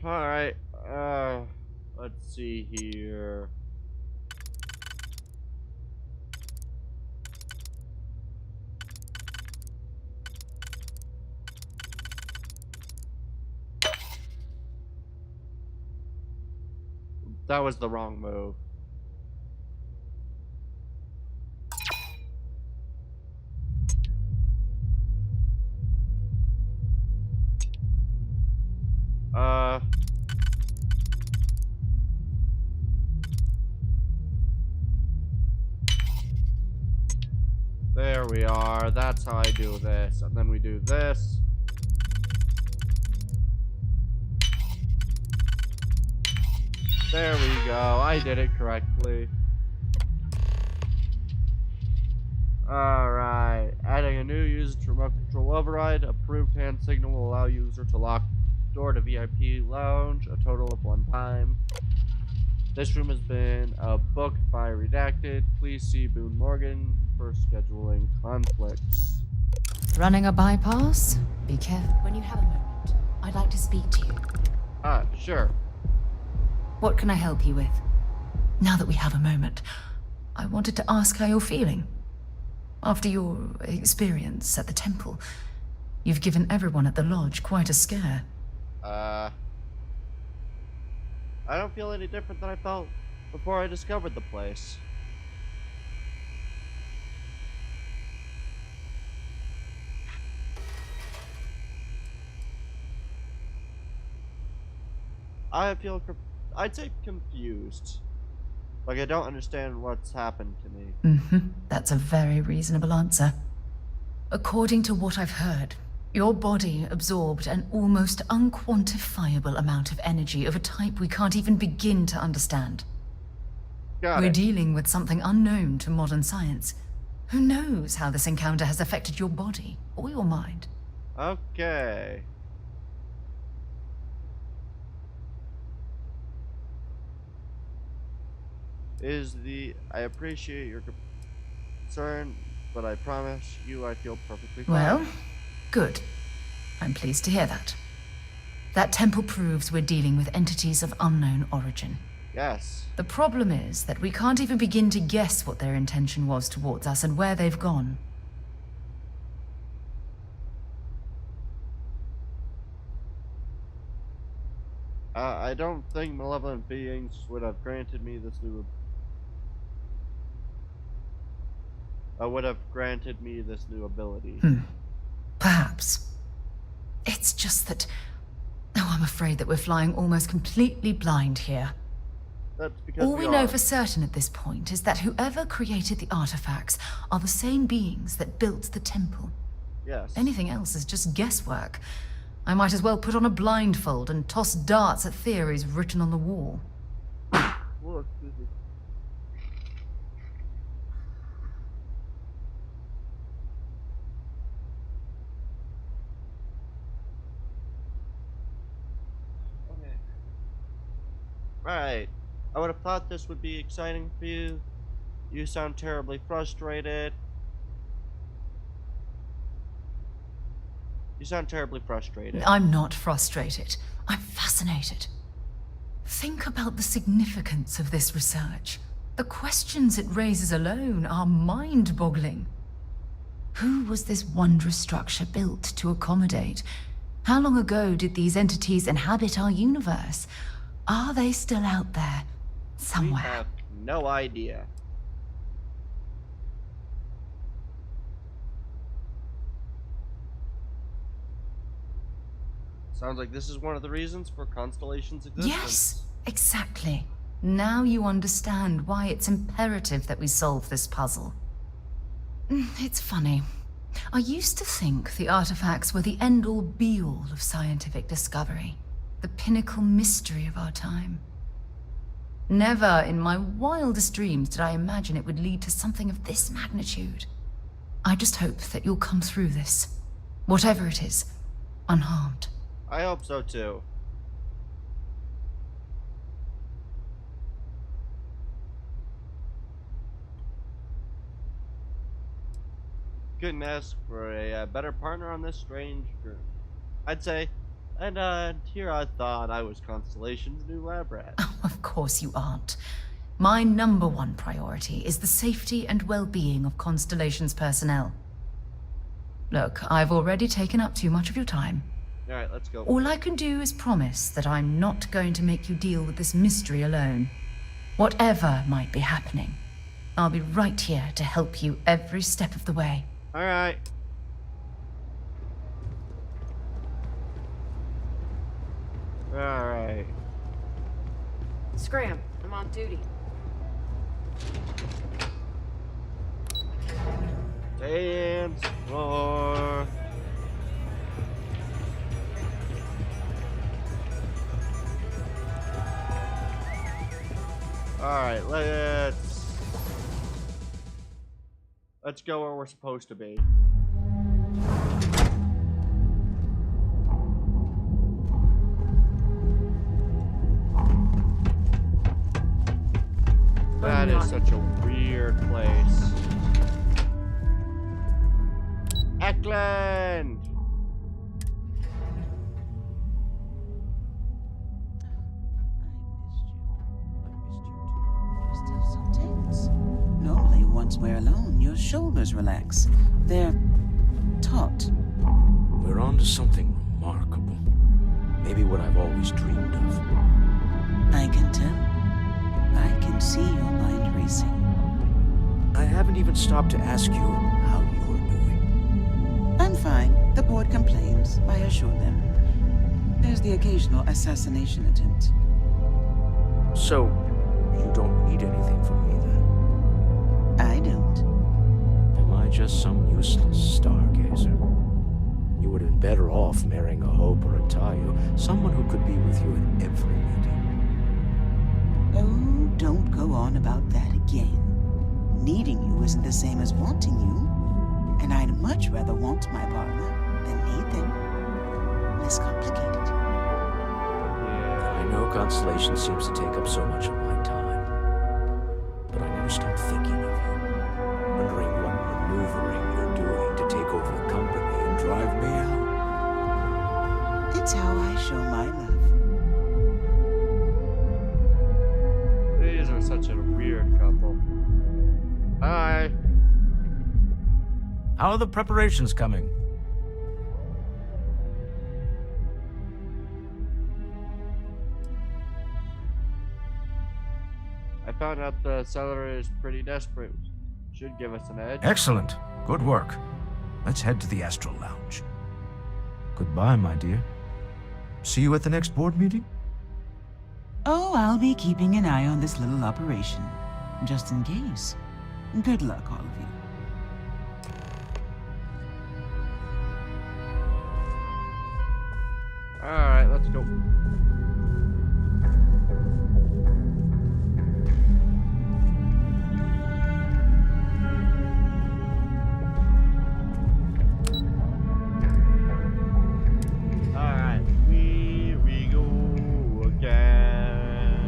A: Alright, let's see here. That was the wrong move. There we are. That's how I do this. And then we do this. There we go. I did it correctly. Alright. Adding a new user to remote control override. Approved hand signal will allow user to lock door to VIP lounge a total of 1 time. This room has been booked by Redacted. Please see Boone Morgan for scheduling conflicts.
H: Running a bypass? Be careful. When you have a moment, I'd like to speak to you.
A: Sure.
H: What can I help you with? Now that we have a moment, I wanted to ask how you're feeling. After your experience at the temple, you've given everyone at the lodge quite a scare.
A: I don't feel any different than I felt before I discovered the place. I'd say confused. Like I don't understand what's happened to me.
H: That's a very reasonable answer. According to what I've heard, your body absorbed an almost unquantifiable amount of energy of a type we can't even begin to understand. We're dealing with something unknown to modern science. Who knows how this encounter has affected your body or your mind?
A: Okay. I appreciate your concern, but I promise you I feel perfectly fine.
H: Well, good. I'm pleased to hear that. That temple proves we're dealing with entities of unknown origin.
A: Yes.
H: The problem is that we can't even begin to guess what their intention was towards us and where they've gone.
A: I don't think malevolent beings would have granted me this new ability.
H: Perhaps. It's just that... Oh, I'm afraid that we're flying almost completely blind here.
A: That's because
H: all we know for certain at this point is that whoever created the artifacts are the same beings that built the temple.
A: Yes.
H: Anything else is just guesswork. I might as well put on a blindfold and toss darts at theories written on the wall.
A: Whoa, excuse me. Okay. Right. I would have thought this would be exciting for you. You sound terribly frustrated.
H: I'm not frustrated. I'm fascinated. Think about the significance of this research. The questions it raises alone are mind-boggling. Who was this wondrous structure built to accommodate? How long ago did these entities inhabit our universe? Are they still out there, somewhere?
A: We have no idea. Sounds like this is one of the reasons for Constellation's existence.
H: Yes, exactly. Now you understand why it's imperative that we solve this puzzle. It's funny. I used to think the artifacts were the end-all be-all of scientific discovery, the pinnacle mystery of our time. Never in my wildest dreams did I imagine it would lead to something of this magnitude. I just hope that you'll come through this, whatever it is, unharmed.
A: I hope so too. couldn't ask for a better partner on this strange journey, I'd say. And here I thought I was Constellation's new lab rat.
H: Of course you aren't. My number one priority is the safety and well-being of Constellation's personnel. Look, I've already taken up too much of your time.
A: Alright, let's go.
H: All I can do is promise that I'm not going to make you deal with this mystery alone. Whatever might be happening, I'll be right here to help you every step of the way.
A: Alright. Alright.
N: Scram, I'm on duty.
A: Dance floor. Alright, let's go where we're supposed to be. That is such a weird place. Eklund!
M: Still so tense. Normally, once we're alone, your shoulders relax. They're taut.
K: We're on to something remarkable. Maybe what I've always dreamed of.
M: I can tell. I can see your mind racing.
K: I haven't even stopped to ask you how you're doing.
M: I'm fine. The board complains. I assure them. There's the occasional assassination attempt.
K: So, you don't need anything from me then?
M: I don't.
K: Am I just some useless stargazer? You would have been better off marrying a Hope or a Tayo, someone who could be with you at every meeting.
M: Oh, don't go on about that again. Needing you isn't the same as wanting you. And I'd much rather want my partner than need them. Less complicated.
K: I know Constellation seems to take up so much of my time. But I never stop thinking of you. Wondering what maneuvering you're doing to take over the company and drive me out.
M: It's how I show my love.
A: These are such a weird couple. Hi.
K: How are the preparations coming?
A: I found out the seller is pretty desperate. Should give us an edge.
K: Excellent. Good work. Let's head to the Astral Lounge. Goodbye, my dear. See you at the next board meeting?
M: Oh, I'll be keeping an eye on this little operation. Just in case. Good luck, all of you.
A: Alright, let's go. Alright, here we go again.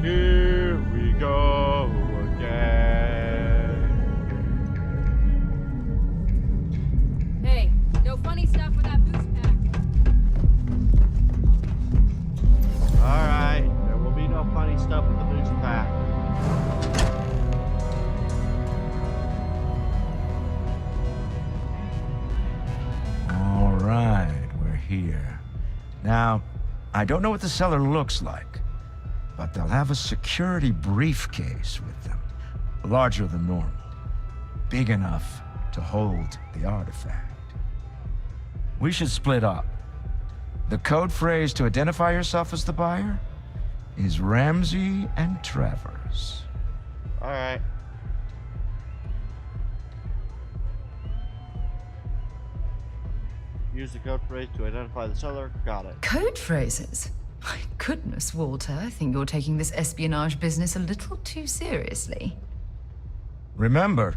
A: Here we go again.
N: Hey, no funny stuff with that boost pack.
A: Alright, there will be no funny stuff with the boost pack.
K: All right, we're here. Now, I don't know what the cellar looks like, but they'll have a security briefcase with them, larger than normal, big enough to hold the artifact. We should split up. The code phrase to identify yourself as the buyer is Ramsey and Travers.
A: Alright. Use the code phrase to identify the seller. Got it.
H: Code phrases? My goodness, Walter, I think you're taking this espionage business a little too seriously.
K: Remember,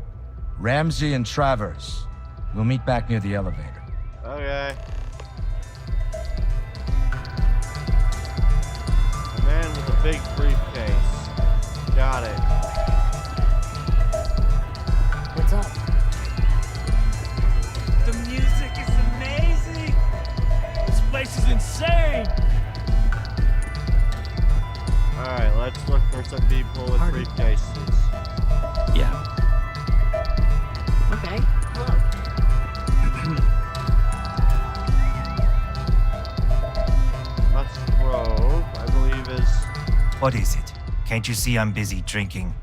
K: Ramsey and Travers. We'll meet back near the elevator.
A: Okay. The man with the big briefcase. Got it.
Q: What's up?
A: Let's look for some people with briefcases.
K: Yeah.
N: Okay.
A: Grove, I believe is...
T: What is it? Can't you see I'm busy drinking?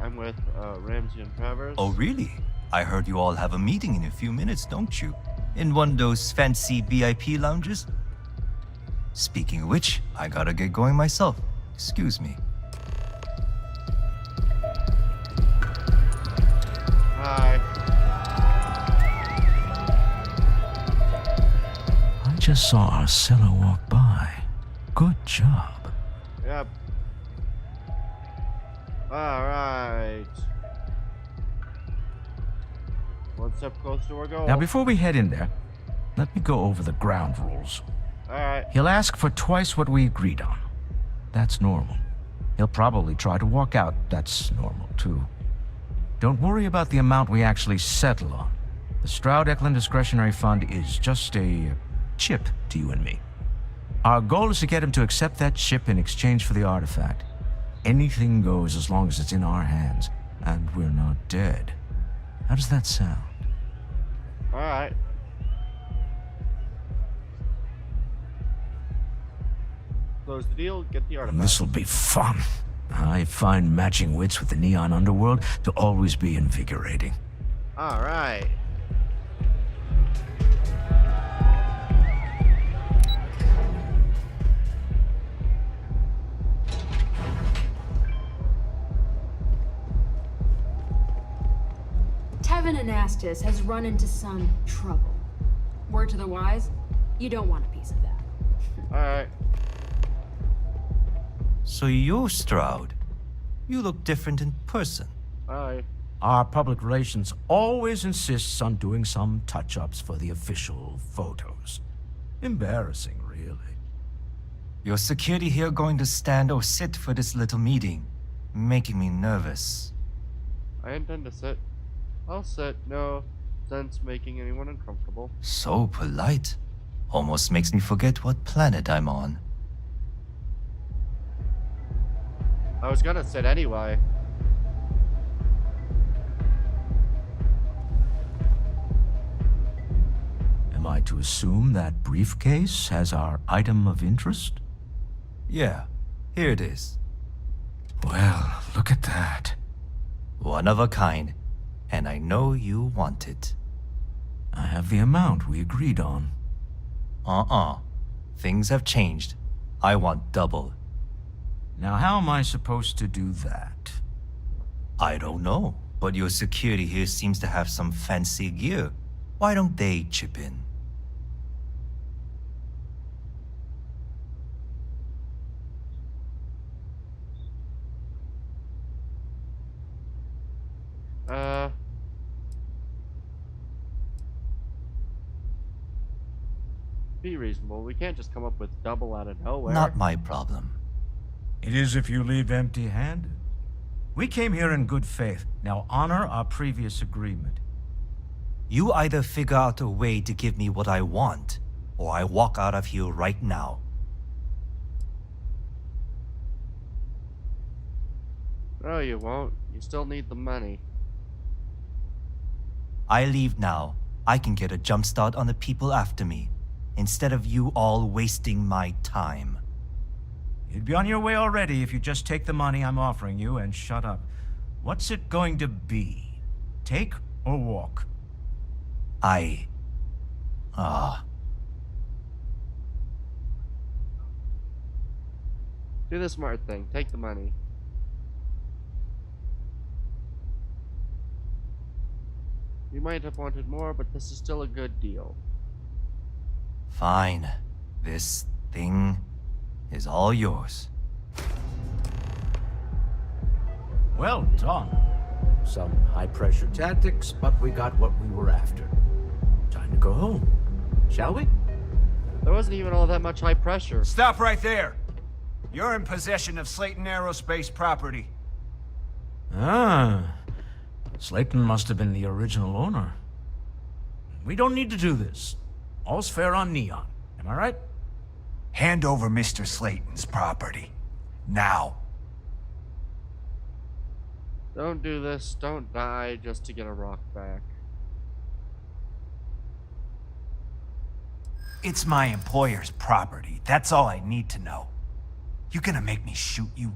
A: I'm with Ramsey and Travers.
T: Oh, really? I heard you all have a meeting in a few minutes, don't you? In one of those fancy VIP lounges? Speaking of which, I gotta get going myself. Excuse me.
A: Hi.
K: I just saw our seller walk by. Good job.
A: Yep. Alright. One step closer to our goal.
K: Now, before we head in there, let me go over the ground rules.
A: Alright.
K: He'll ask for twice what we agreed on. That's normal. He'll probably try to walk out. That's normal, too. Don't worry about the amount we actually settle on. The Stroud-Eklund Discretionary Fund is just a chip to you and me. Our goal is to get him to accept that chip in exchange for the artifact. Anything goes as long as it's in our hands, and we're not dead. How does that sound?
A: Alright. Close the deal, get the artifact.
K: This'll be fun. I find matching wits with the neon underworld to always be invigorating.
A: Alright.
N: Tevin Anastas has run into some trouble. Word to the wise, you don't want a piece of that.
A: Alright.
T: So you're Stroud. You look different in person.
A: Hi.
K: Our public relations always insists on doing some touch-ups for the official photos. Embarrassing, really.
T: Your security here going to stand or sit for this little meeting, making me nervous.
A: I intend to sit. I'll sit. No sense making anyone uncomfortable.
T: So polite. Almost makes me forget what planet I'm on.
A: I was gonna sit anyway.
K: Am I to assume that briefcase has our item of interest?
T: Yeah, here it is.
K: Well, look at that.
T: One of a kind, and I know you want it.
K: I have the amount we agreed on.
T: Things have changed. I want double.
K: Now, how am I supposed to do that?
T: I don't know, but your security here seems to have some fancy gear. Why don't they chip in?
A: Be reasonable. We can't just come up with double out of nowhere.
T: Not my problem.
K: It is if you leave empty-handed. We came here in good faith. Now honor our previous agreement.
T: You either figure out a way to give me what I want, or I walk out of here right now.
A: No, you won't. You still need the money.
T: I leave now. I can get a jump start on the people after me, instead of you all wasting my time.
K: You'd be on your way already if you just take the money I'm offering you and shut up. What's it going to be? Take or walk?
A: Do the smart thing. Take the money. You might have wanted more, but this is still a good deal.
T: Fine. This thing is all yours.
K: Well done. Some high-pressure tactics, but we got what we were after. Time to go home, shall we?
A: There wasn't even all that much high pressure.
U: Stop right there! You're in possession of Slayton Aerospace property.
K: Ah, Slayton must have been the original owner. We don't need to do this. All's fair on Neon, am I right?
U: Hand over Mr. Slayton's property. Now.
A: Don't do this. Don't die just to get a rock back.
U: It's my employer's property. That's all I need to know. You gonna make me shoot you?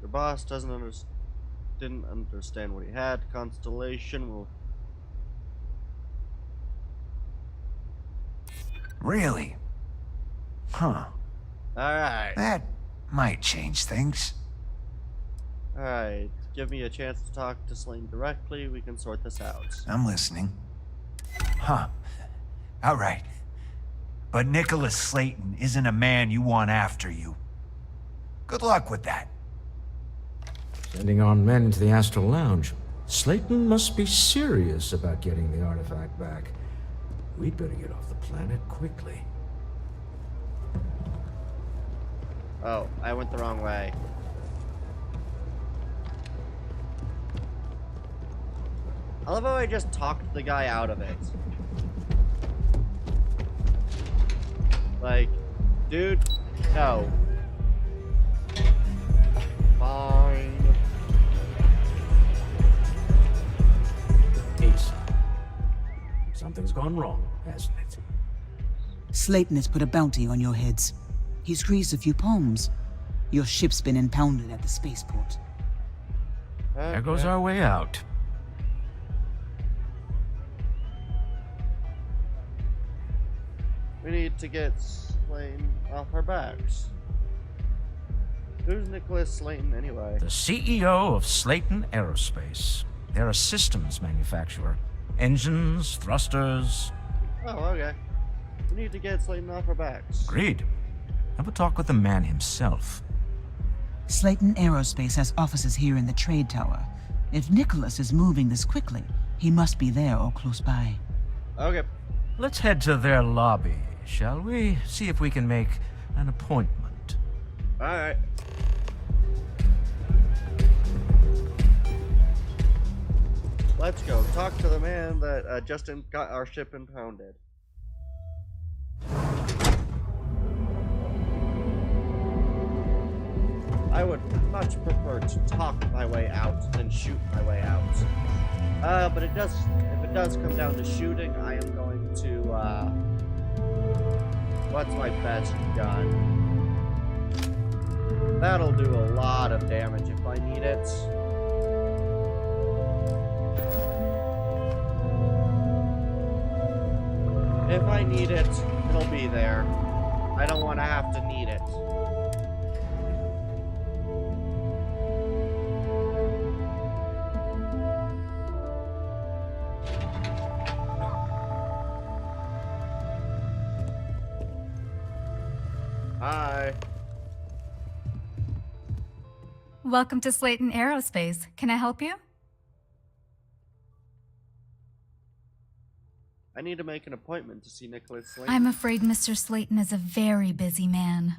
A: Your boss didn't understand what he had. Constellation will...
U: Really? Huh.
A: Alright.
U: That might change things.
A: Alright. Give me a chance to talk to Slayton directly. We can sort this out.
U: I'm listening. Huh. Alright. But Nicholas Slayton isn't a man you want after you. Good luck with that.
K: Sending on men into the Astral Lounge. Slayton must be serious about getting the artifact back. We'd better get off the planet quickly.
A: Oh, I went the wrong way. I love how I just talked the guy out of it. Like, dude, no. Fine.
K: Ace. Something's gone wrong, hasn't it?
M: Slayton has put a bounty on your heads. He's greased a few palms. Your ship's been impounded at the spaceport.
K: There goes our way out.
A: We need to get Slayton off our backs. Who's Nicholas Slayton anyway?
K: The CEO of Slayton Aerospace. They're a systems manufacturer. Engines, thrusters.
A: Oh, okay. We need to get Slayton off our backs.
K: Agreed. Have a talk with the man himself.
M: Slayton Aerospace has offices here in the trade tower. If Nicholas is moving this quickly, he must be there or close by.
A: Okay.
K: Let's head to their lobby, shall we? See if we can make an appointment.
A: Alright. Let's go talk to the man that just got our ship impounded. I would much prefer to talk my way out than shoot my way out. But if it does come down to shooting, I am going to, what's my best gun? That'll do a lot of damage if I need it. If I need it, it'll be there. I don't want to have to need it. Hi.
D: Welcome to Slayton Aerospace. Can I help you?
A: I need to make an appointment to see Nicholas Slayton.
D: I'm afraid Mr. Slayton is a very busy man.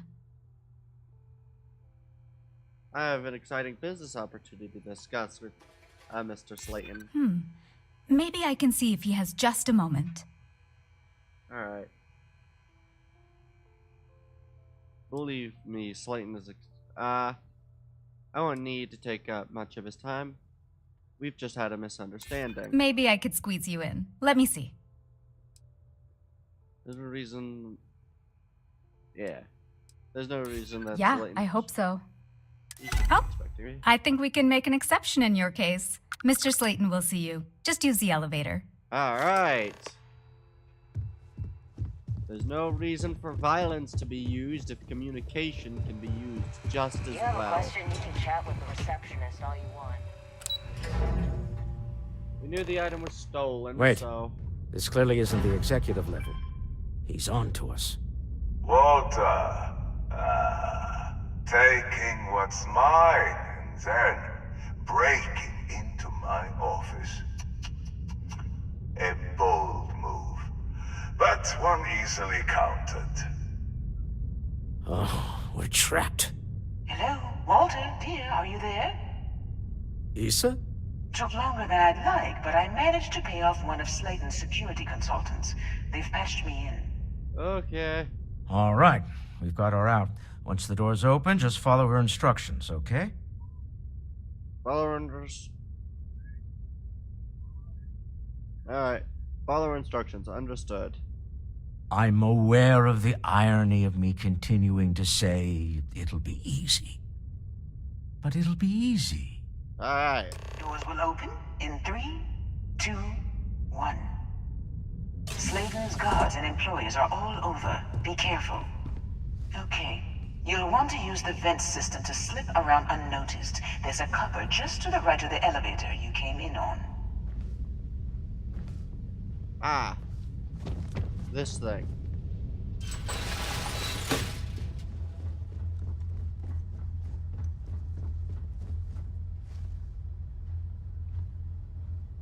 A: I have an exciting business opportunity to discuss with Mr. Slayton.
D: Maybe I can see if he has just a moment.
A: Alright. Believe me, Slayton is I won't need to take up much of his time. We've just had a misunderstanding.
D: Maybe I could squeeze you in. Let me see.
A: There's no reason... Yeah. There's no reason that
D: Yeah,
A: Slayton...
D: I hope so.
A: You should be
D: Oh,
A: expecting me.
D: I think we can make an exception in your case. Mr. Slayton will see you. Just use the elevator.
A: Alright. There's no reason for violence to be used if communication can be used just as
G: If you have
A: well.
G: a question, you can chat with the receptionist all you want.
A: We knew the item was stolen,
K: Wait.
A: so...
K: This clearly isn't the executive level. He's on to us.
V: Walter, taking what's mine and then breaking into my office. A bold move, but one easily countered.
K: Oh, we're trapped.
W: Hello, Walter, dear, are you there?
K: Issa?
W: Took longer than I'd like, but I managed to pay off one of Slayton's security consultants. They've patched me in.
A: Okay.
K: All right, we've got her out. Once the door's open, just follow her instructions, okay?
A: Follow orders. Alright. Follow instructions. Understood.
K: I'm aware of the irony of me continuing to say it'll be easy. But it'll be easy.
A: Alright.
W: Doors will open in 3, 2, 1. Slayton's guards and employees are all over. Be careful. Okay. You'll want to use the vent system to slip around unnoticed. There's a cupboard just to the right of the elevator you came in on.
A: Ah. This thing.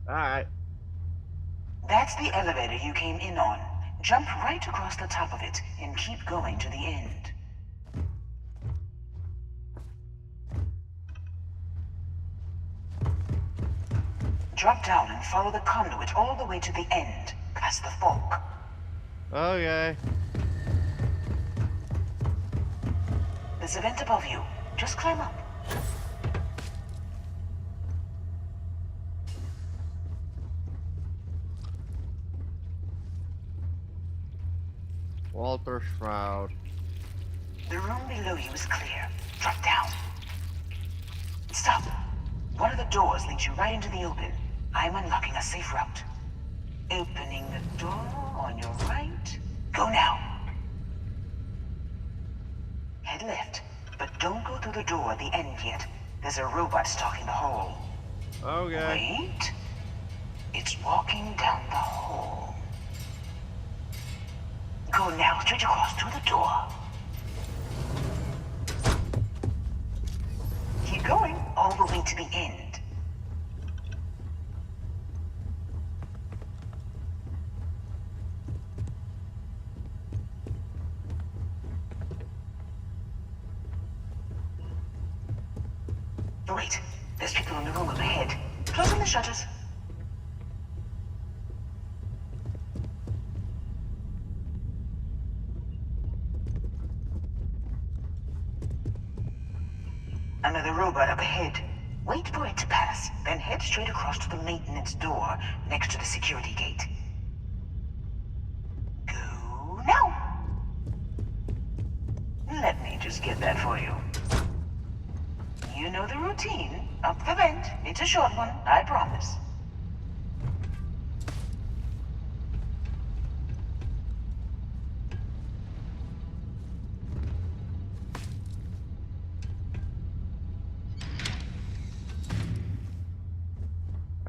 A: Alright.
W: That's the elevator you came in on. Jump right across the top of it and keep going to the end. Drop down and follow the conduit all the way to the end, past the fork.
A: Okay.
W: There's a vent above you. Just climb up.
A: Walter Shroud.
W: The room below you is clear. Drop down. Stop. One of the doors leads you right into the open. I'm unlocking a safe route. Opening the door on your right. Go now. Head left, but don't go through the door at the end yet. There's a robot stalking the hall.
A: Okay.
W: Wait. It's walking down the hall. Go now, straight across to the door. Keep going, all the way to the end. Wait, there's people in the room up ahead. Closing the shutters. Another robot up ahead. Wait for it to pass, then head straight across to the maintenance door next to the security gate. Go now! Let me just get that for you. You know the routine. Up the vent. It's a short one, I promise.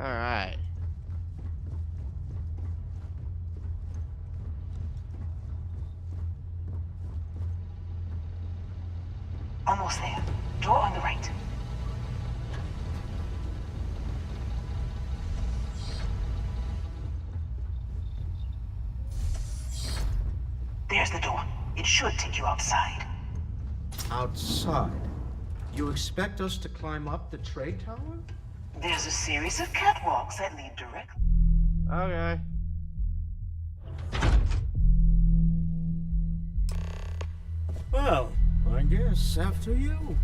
A: Alright.
W: Almost there. Door on the right. There's the door. It should take you outside.
K: Outside? You expect us to climb up the trade tower?
W: There's a series of catwalks that lead directly.
A: Okay.
K: Well, I guess after you.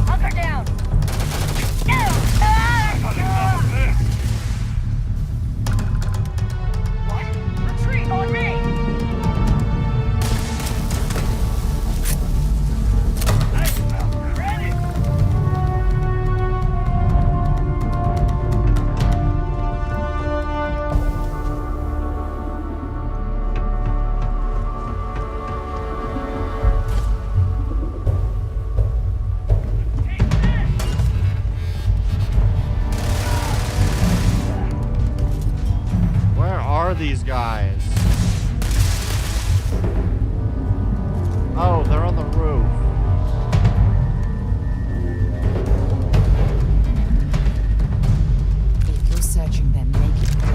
C: Hunker down! What? Retreat on me!
A: Where are these guys? Oh, they're on the roof.
H: If you're searching, then make it quick.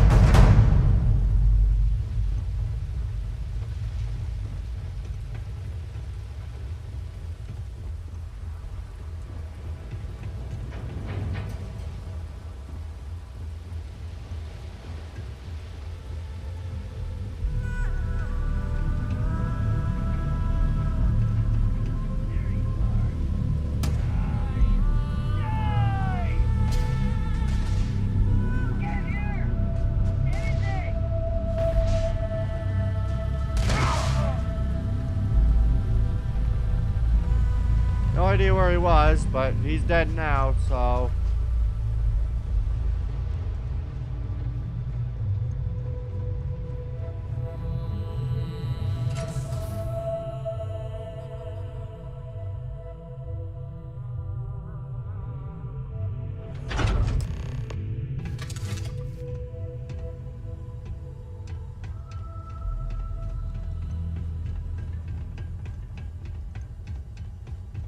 A: idea where he was, but he's dead now, so...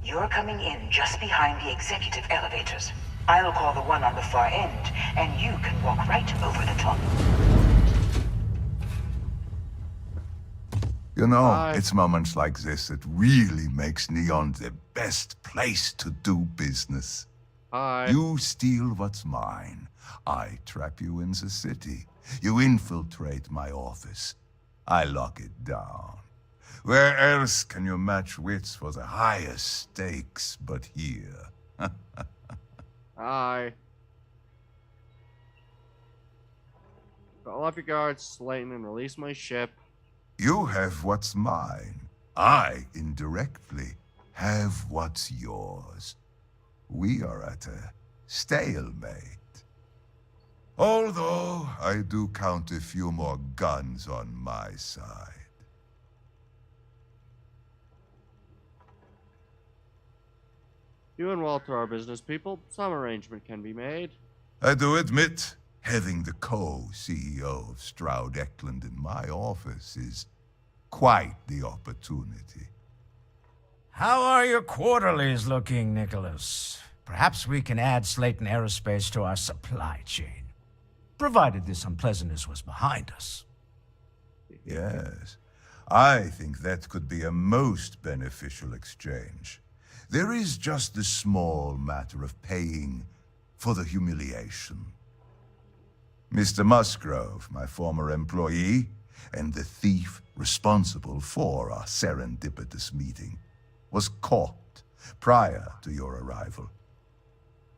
W: You're coming in just behind the executive elevators. I'll call the one on the far end, and you can walk right over the top.
V: You know, it's moments like this that really makes Neon the best place to do business. You steal what's mine. I trap you in the city. You infiltrate my office. I lock it down. Where else can you match wits for the highest stakes but here?
A: Aye. Call off your guards, Slayton, and release my ship.
V: You have what's mine. I, indirectly, have what's yours. We are at a stalemate. Although, I do count a few more guns on my side.
A: You and Walter are business people. Some arrangement can be made.
V: I do admit, having the co-CEO of Stroud Eklund in my office is quite the opportunity.
K: How are your quarterlies looking, Nicholas? Perhaps we can add Slayton Aerospace to our supply chain, provided this unpleasantness was behind us.
V: Yes, I think that could be a most beneficial exchange. There is just the small matter of paying for the humiliation. Mr. Musgrove, my former employee, and the thief responsible for our serendipitous meeting, was caught prior to your arrival.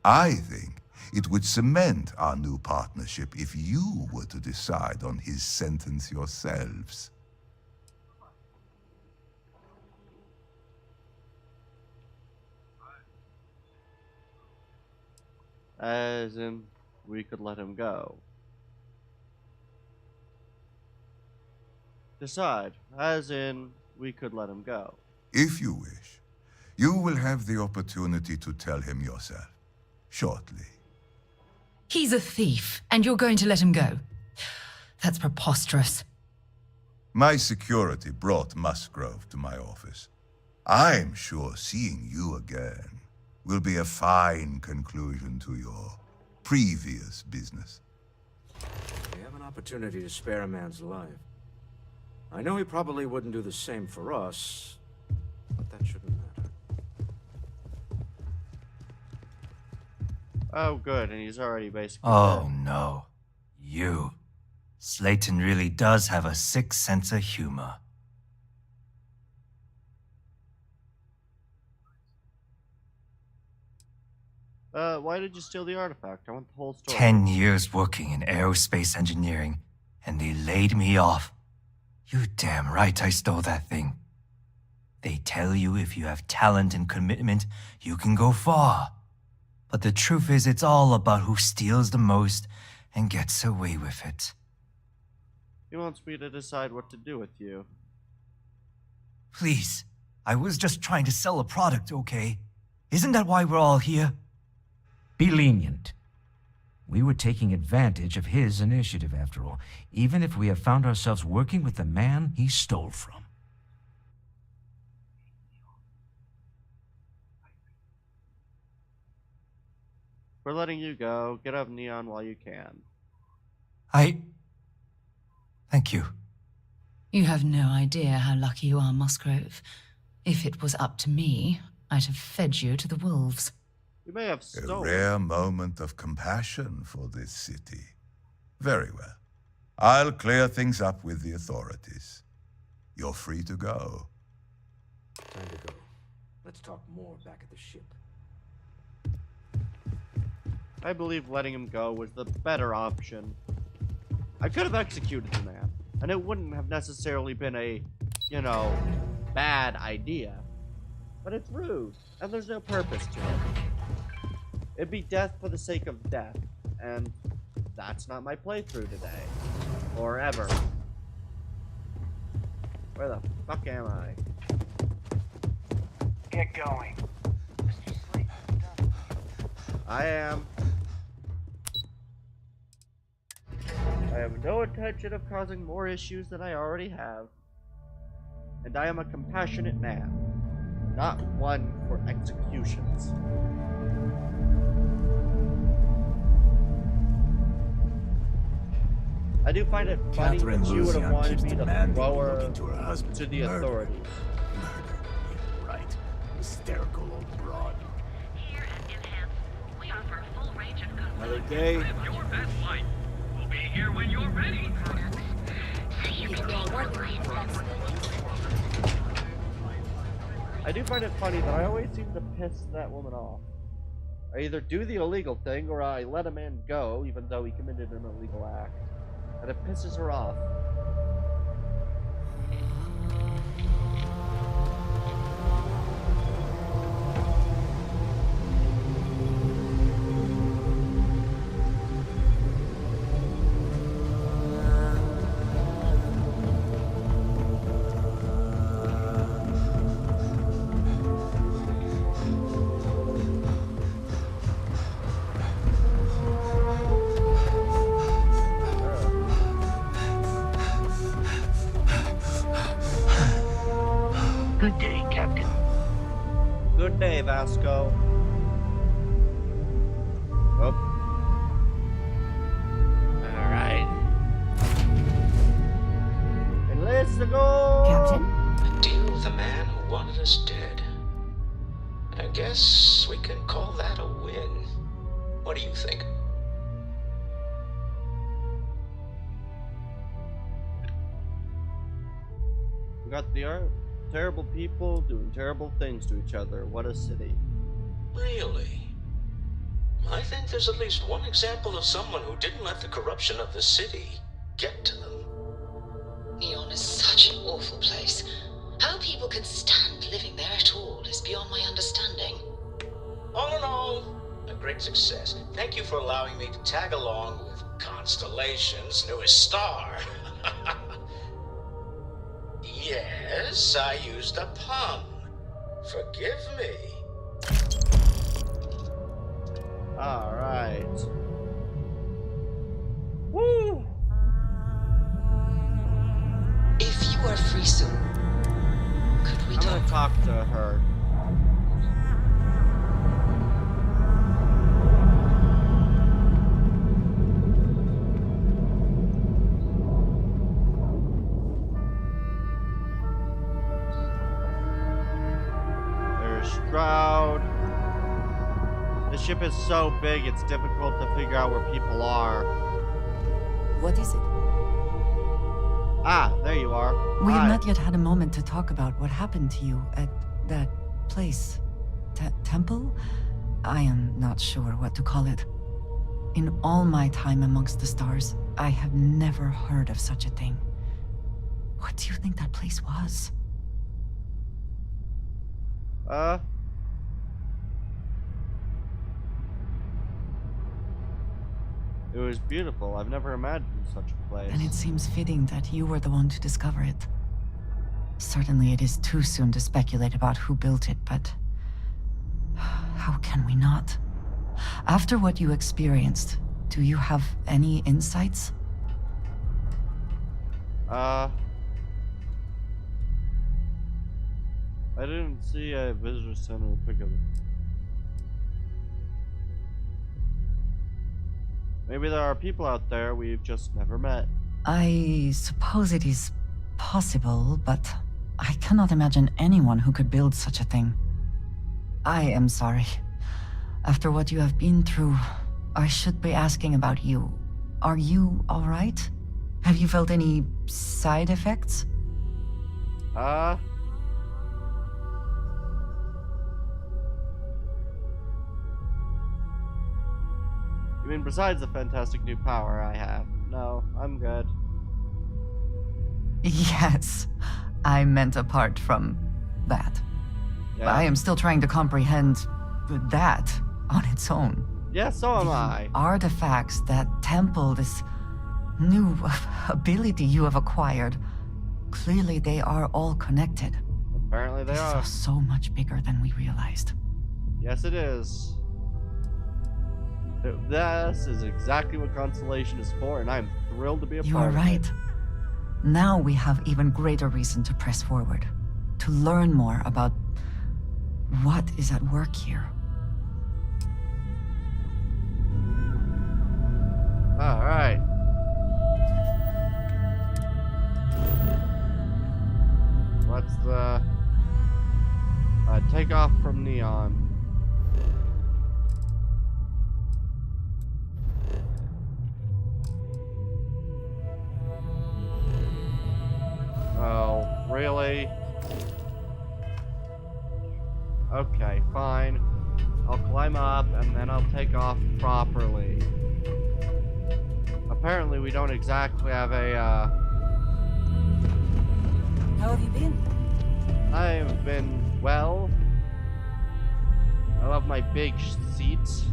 V: I think it would cement our new partnership if you were to decide on his sentence yourselves.
A: As in, we could let him go. Decide, as in, we could let him go.
V: If you wish, you will have the opportunity to tell him yourself, shortly.
H: He's a thief, and you're going to let him go? That's preposterous.
V: My security brought Musgrove to my office. I'm sure seeing you again will be a fine conclusion to your previous business.
K: We have an opportunity to spare a man's life. I know he probably wouldn't do the same for us, but that shouldn't matter.
A: Oh, good, and he's already basically
T: Oh,
A: dead.
T: no. You. Slayton really does have a sick sense of humor.
A: Why did you steal the artifact? I want the whole story.
T: 10 years working in aerospace engineering, and they laid me off. You damn right I stole that thing. They tell you if you have talent and commitment, you can go far. But the truth is, it's all about who steals the most and gets away with it.
A: He wants me to decide what to do with you.
T: Please, I was just trying to sell a product, okay? Isn't that why we're all here?
K: Be lenient. We were taking advantage of his initiative, after all, even if we have found ourselves working with the man he stole from.
A: We're letting you go. Get up, Neon, while you can.
T: Thank you.
H: You have no idea how lucky you are, Musgrove. If it was up to me, I'd have fed you to the wolves.
A: You may have
V: A
A: stolen.
V: rare moment of compassion for this city. Very well. I'll clear things up with the authorities. You're free to go.
K: Time to go. Let's talk more back at the ship.
A: I believe letting him go was the better option. I could have executed the man, and it wouldn't have necessarily been a, bad idea. but it's rude, and there's no purpose to it. It'd be death for the sake of death, and that's not my playthrough today. Or ever. Where the fuck am I?
B: Get going. Mr. Slayton,
A: I am. I have no intention of causing more issues than I already have. And I am a compassionate man, not one for executions. I do find it funny
U: Catherine
A: that you would have
U: Lucian
A: wanted
U: keeps
A: me to
U: demanding
A: throw
U: we look
A: her
U: into her husband's
A: to the
U: murder.
A: authorities.
U: Right. Hysterical old broad.
C: Here at Enhance, we offer a full range of good
A: Another day.
O: Live your best life. We'll be here when you're ready.
A: I do find it funny that I always seem to piss that woman off. I either do the illegal thing or I let a man go even though he committed an illegal act. And it pisses her off.
B: Good day, Captain.
A: Good day, Vasco. Oh. Alright. And let's go!
K: Captain? A deal with the man who wanted us dead. I guess we can call that a win. What do you think?
A: We got the terrible people doing terrible things to each other. What a city.
K: Really? I think there's at least one example of someone who didn't let the corruption of the city get to them.
H: Neon is such an awful place. How people can stand living there at all is beyond my understanding.
K: All in all, a great success. Thank you for allowing me to tag along with Constellation's newest star. Yes, I used a pun. Forgive me.
A: Alright. Woo!
H: If you are free soon, could we
A: I'm gonna talk to her. Shroud. The ship is so big, it's difficult to figure out where people are.
F: What is it?
A: Ah, there you are.
F: We have
A: Hi.
F: not yet had a moment to talk about what happened to you at that place. Temple? I am not sure what to call it. In all my time amongst the stars, I have never heard of such a thing. What do you think that place was?
A: It was beautiful. I've never imagined such a place.
F: And it seems fitting that you were the one to discover it. Certainly it is too soon to speculate about who built it, but how can we not? After what you experienced, do you have any insights?
A: I didn't see a visitor center pick up. Maybe there are people out there we've just never met.
F: I suppose it is possible, but I cannot imagine anyone who could build such a thing. I am sorry. After what you have been through, I should be asking about you. Are you all right? Have you felt any side effects?
A: You mean besides the fantastic new power I have? No, I'm good.
F: Yes, I meant apart from that.
A: Yeah.
F: I am still trying to comprehend that on its own.
A: Yeah, so am I.
F: Artifacts that temple this new ability you have acquired. Clearly, they are all connected.
A: Apparently they
F: This is
A: are.
F: all so much bigger than we realized.
A: Yes, it is. This is exactly what Constellation is for, and I'm thrilled to be a
F: You
A: part
F: are
A: of
F: right.
A: it.
F: Now we have even greater reason to press forward, to learn more about what is at work here.
A: All right. What's the take off from Neon? Oh, really? Okay, fine. I'll climb up and then I'll take off properly. Apparently we don't exactly have a,
Q: How have you been?
A: I've been well. I love my big seats.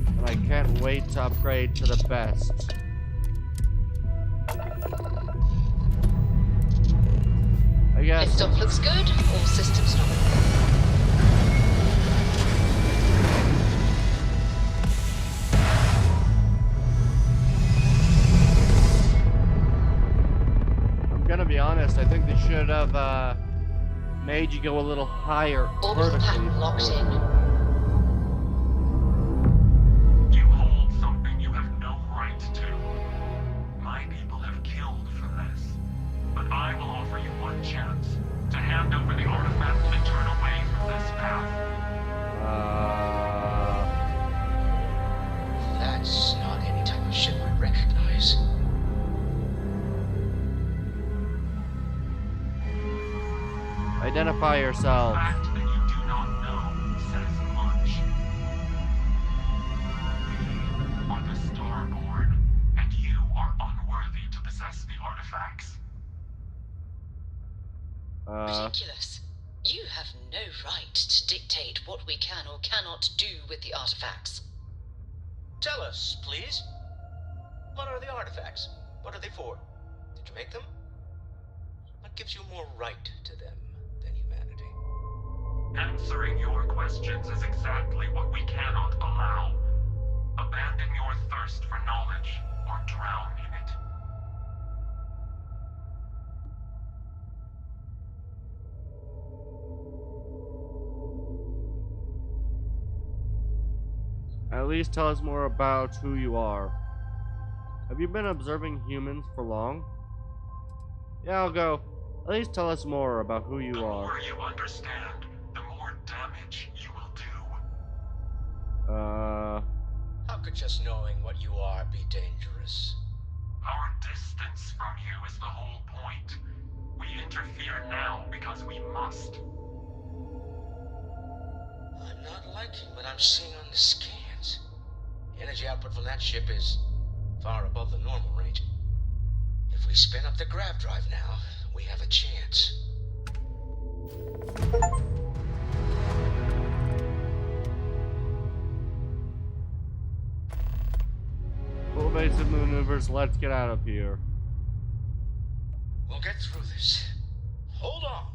A: And I can't wait to upgrade to the best. I guess.
E: Lift off looks good. All systems nominal.
A: I'm gonna be honest, I think they should have made you go a little higher
E: Orbital
A: vertically.
E: pattern locked in.
O: You hold something you have no right to. My people have killed for this. But I will offer you one chance to hand over the artifact and turn away from this path.
E: That's not any type of ship I recognize.
A: Identify yourself.
O: The fact that you do not know says much. You are the Starborn, and you are unworthy to possess the artifacts.
E: Ridiculous. You have no right to dictate what we can or cannot do with the artifacts.
K: Tell us, please. What are the artifacts? What are they for? Did you make them? What gives you more right to them than humanity?
O: Answering your questions is exactly what we cannot allow. Abandon your thirst for knowledge, or drown in it.
A: At least tell us more about who you are. Have you been observing humans for long? Yeah, I'll go. At least tell us more about who you are.
O: The more you understand, the more damage you will do.
K: How could just knowing what you are be dangerous?
O: Our distance from you is the whole point. We interfere now because we must.
K: I'm not liking what I'm seeing on the scans. The energy output from that ship is far above the normal range. If we spin up the grav drive now, we have a chance.
A: Full basic maneuvers, let's get out of here.
K: We'll get through this. Hold on.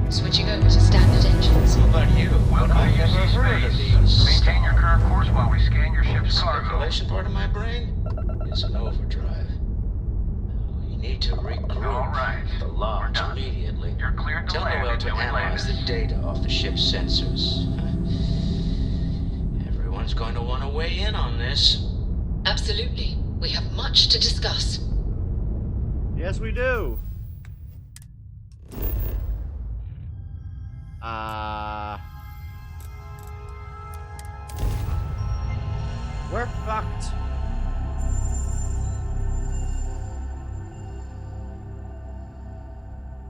E: Switching over to standard engines.
K: What about you?
O: Welcome
K: I
O: to
K: ever heard of these?
O: Maintain your current course while we scan your ship's
K: The
O: cargo.
K: circulation part of my brain is an overdrive. We need to regroup.
O: All right.
K: The launch immediately.
O: You're cleared to
K: Tell
O: land
K: Noel
O: at
K: to
O: New
K: analyze the
O: Atlantis.
K: data off the ship's sensors. Everyone's going to want to weigh in on this.
E: Absolutely. We have much to discuss.
A: Yes, we do. We're fucked.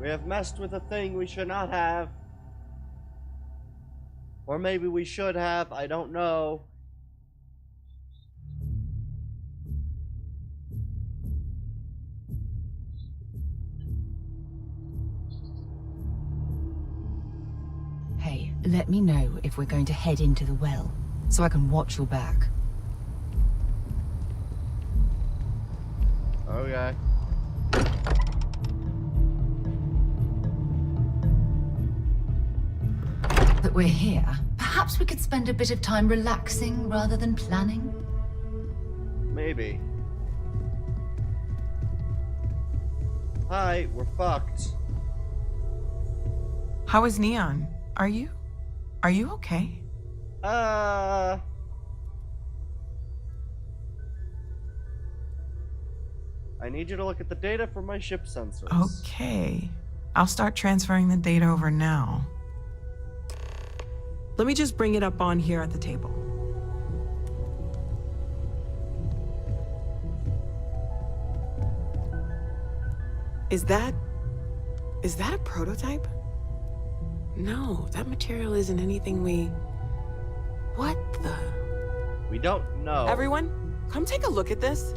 A: We have messed with a thing we should not have. Or maybe we should have, I don't know.
I: Hey, let me know if we're going to head into the well, so I can watch your back.
A: Okay.
I: That we're here, perhaps we could spend a bit of time relaxing rather than planning?
A: Maybe. Hi, we're fucked.
J: How is Neon? Are you okay?
A: I need you to look at the data from my ship sensors.
J: Okay. I'll start transferring the data over now. Let me just bring it up on here at the table. Is that a prototype? No, that material isn't anything we... What the...
A: We don't know.
J: Everyone, come take a look at this.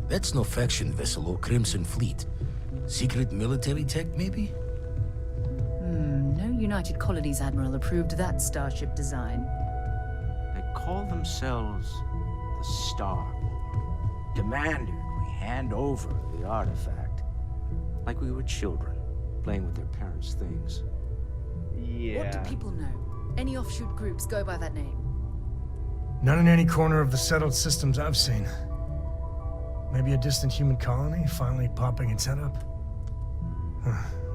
P: That's no faction vessel or Crimson Fleet. Secret military tech, maybe?
I: No United Colonies Admiral approved that starship design.
K: They call themselves the Star. Demanded we hand over the artifact. Like we were children, playing with their parents' things.
A: Yeah.
I: What do people know? Any offshoot groups go by that name?
X: None in any corner of the settled systems I've seen. Maybe a distant human colony finally popping its head up?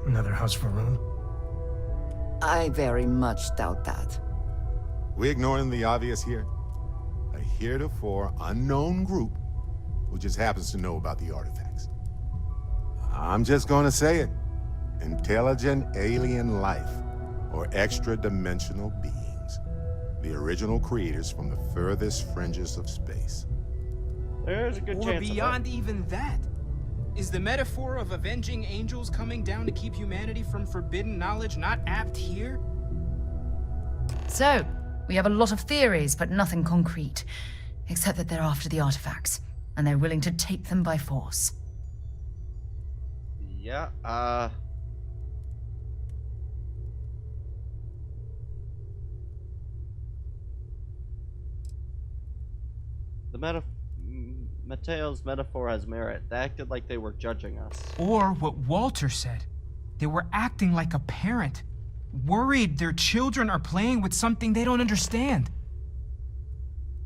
X: Another house for Rune?
F: I very much doubt that.
R: We ignoring the obvious here? A heretofore unknown group who just happens to know about the artifacts. I'm just gonna say it. Intelligent alien life, or extra-dimensional beings. The original creators from the furthest fringes of space.
A: There's a good chance
Y: Or beyond even that. Is the metaphor of avenging angels coming down to keep humanity from forbidden knowledge not apt here?
I: So, we have a lot of theories, but nothing concrete. Except that they're after the artifacts, and they're willing to take them by force.
A: Yeah, Mateo's metaphor has merit. They acted like they were judging us.
Y: Or what Walter said. They were acting like a parent. Worried their children are playing with something they don't understand.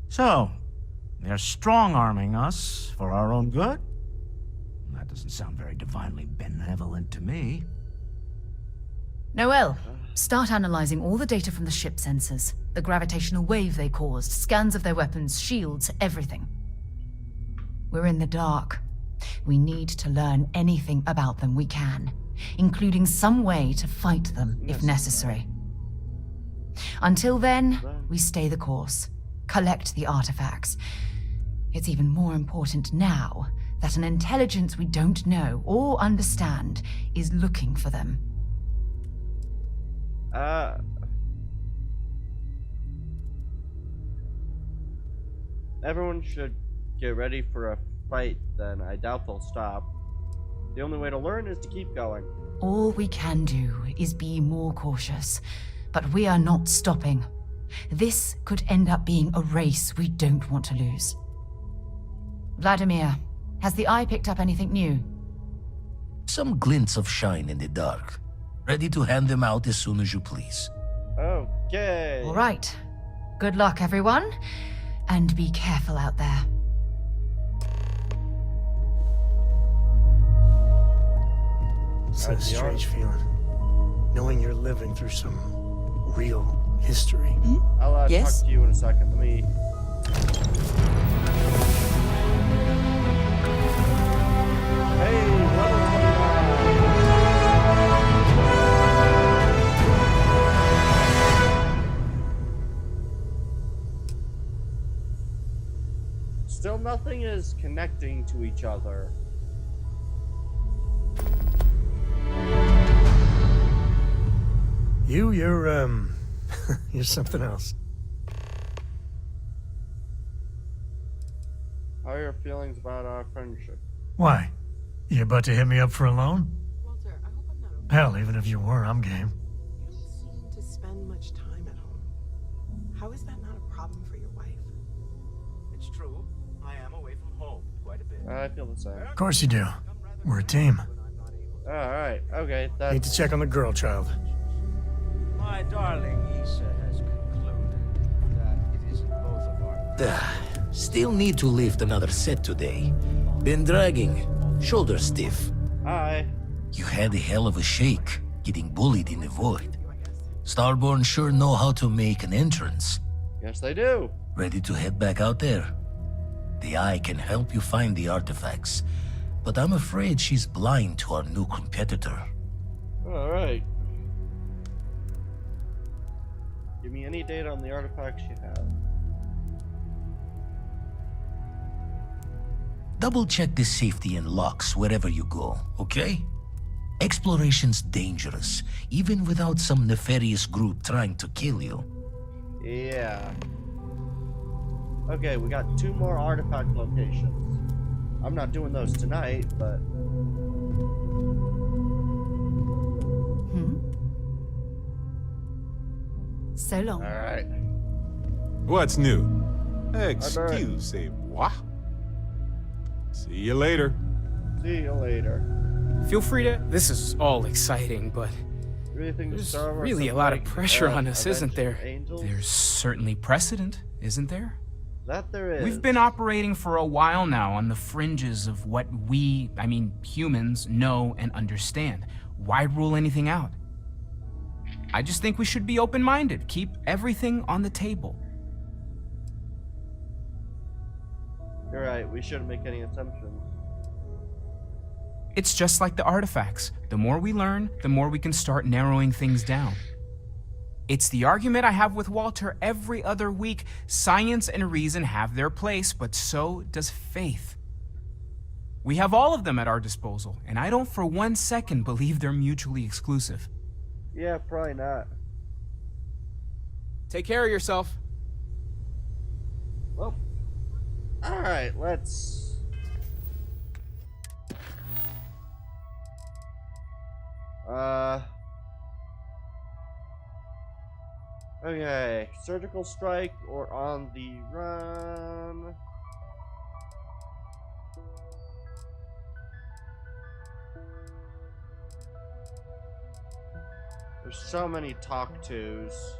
K: So, they're strong-arming us for our own good? That doesn't sound very divinely benevolent to me.
I: Noel, start analyzing all the data from the ship sensors. The gravitational wave they caused, scans of their weapons, shields, everything. We're in the dark. We need to learn anything about them we can, including some way to fight them if necessary. Until then, we stay the course, collect the artifacts. It's even more important now that an intelligence we don't know or understand is looking for them.
A: Everyone should get ready for a fight, then. I doubt they'll stop. The only way to learn is to keep going.
I: All we can do is be more cautious, but we are not stopping. This could end up being a race we don't want to lose. Vladimir, has the Eye picked up anything new?
P: Some glints of shine in the dark. Ready to hand them out as soon as you please.
A: Okay.
I: All right. Good luck, everyone. And be careful out there.
X: It's a strange feeling. Knowing you're living through some real history.
A: I'll
Q: Yes?
A: talk to you in a second. Let me... Hey, level 29. Still nothing is connecting to each other.
X: You're, you're something else.
A: How are your feelings about our friendship?
X: Why? You about to hit me up for a loan? Walter, I hope I'm not okay. Hell, even if you were, I'm game.
J: You don't seem to spend much time at home. How is that not a problem for your wife?
K: It's true. I am away from home quite a bit.
A: I feel the same.
X: Of course you do. We're a team.
A: Alright, okay, that's...
X: Need to check on the girl child.
K: My darling Issa has concluded that it isn't both of our...
P: Still need to lift another set today. Been dragging. Shoulder stiff.
A: Hi.
P: You had a hell of a shake, getting bullied in the void. Starborn sure know how to make an entrance.
A: Yes, they do.
P: Ready to head back out there? The Eye can help you find the artifacts, but I'm afraid she's blind to our new competitor.
A: Alright. Give me any data on the artifacts you have.
P: Double check the safety and locks wherever you go, okay? Exploration's dangerous, even without some nefarious group trying to kill you.
A: Yeah. Okay, we got 2 more artifact locations. I'm not doing those tonight, but...
I: So long.
A: Alright.
R: What's new? Excusez-moi. See you later.
A: See you later.
Y: Feel free to... This is all exciting, but...
A: Really think
Y: There's
A: Star Wars
Y: really a
A: is
Y: lot
A: like,
Y: of pressure on us, isn't there?
A: Angels?
Y: There's certainly precedent, isn't there?
A: That there is.
Y: We've been operating for a while now on the fringes of what we, humans, know and understand. Why rule anything out? I just think we should be open-minded, keep everything on the table.
A: You're right, we shouldn't make any assumptions.
Y: It's just like the artifacts. The more we learn, the more we can start narrowing things down. It's the argument I have with Walter every other week. Science and reason have their place, but so does faith. We have all of them at our disposal, and I don't for 1 second believe they're mutually exclusive.
A: Yeah, probably not.
Y: Take care of yourself.
A: Well, alright, let's... Okay, surgical strike or on the run. There's so many talk tos.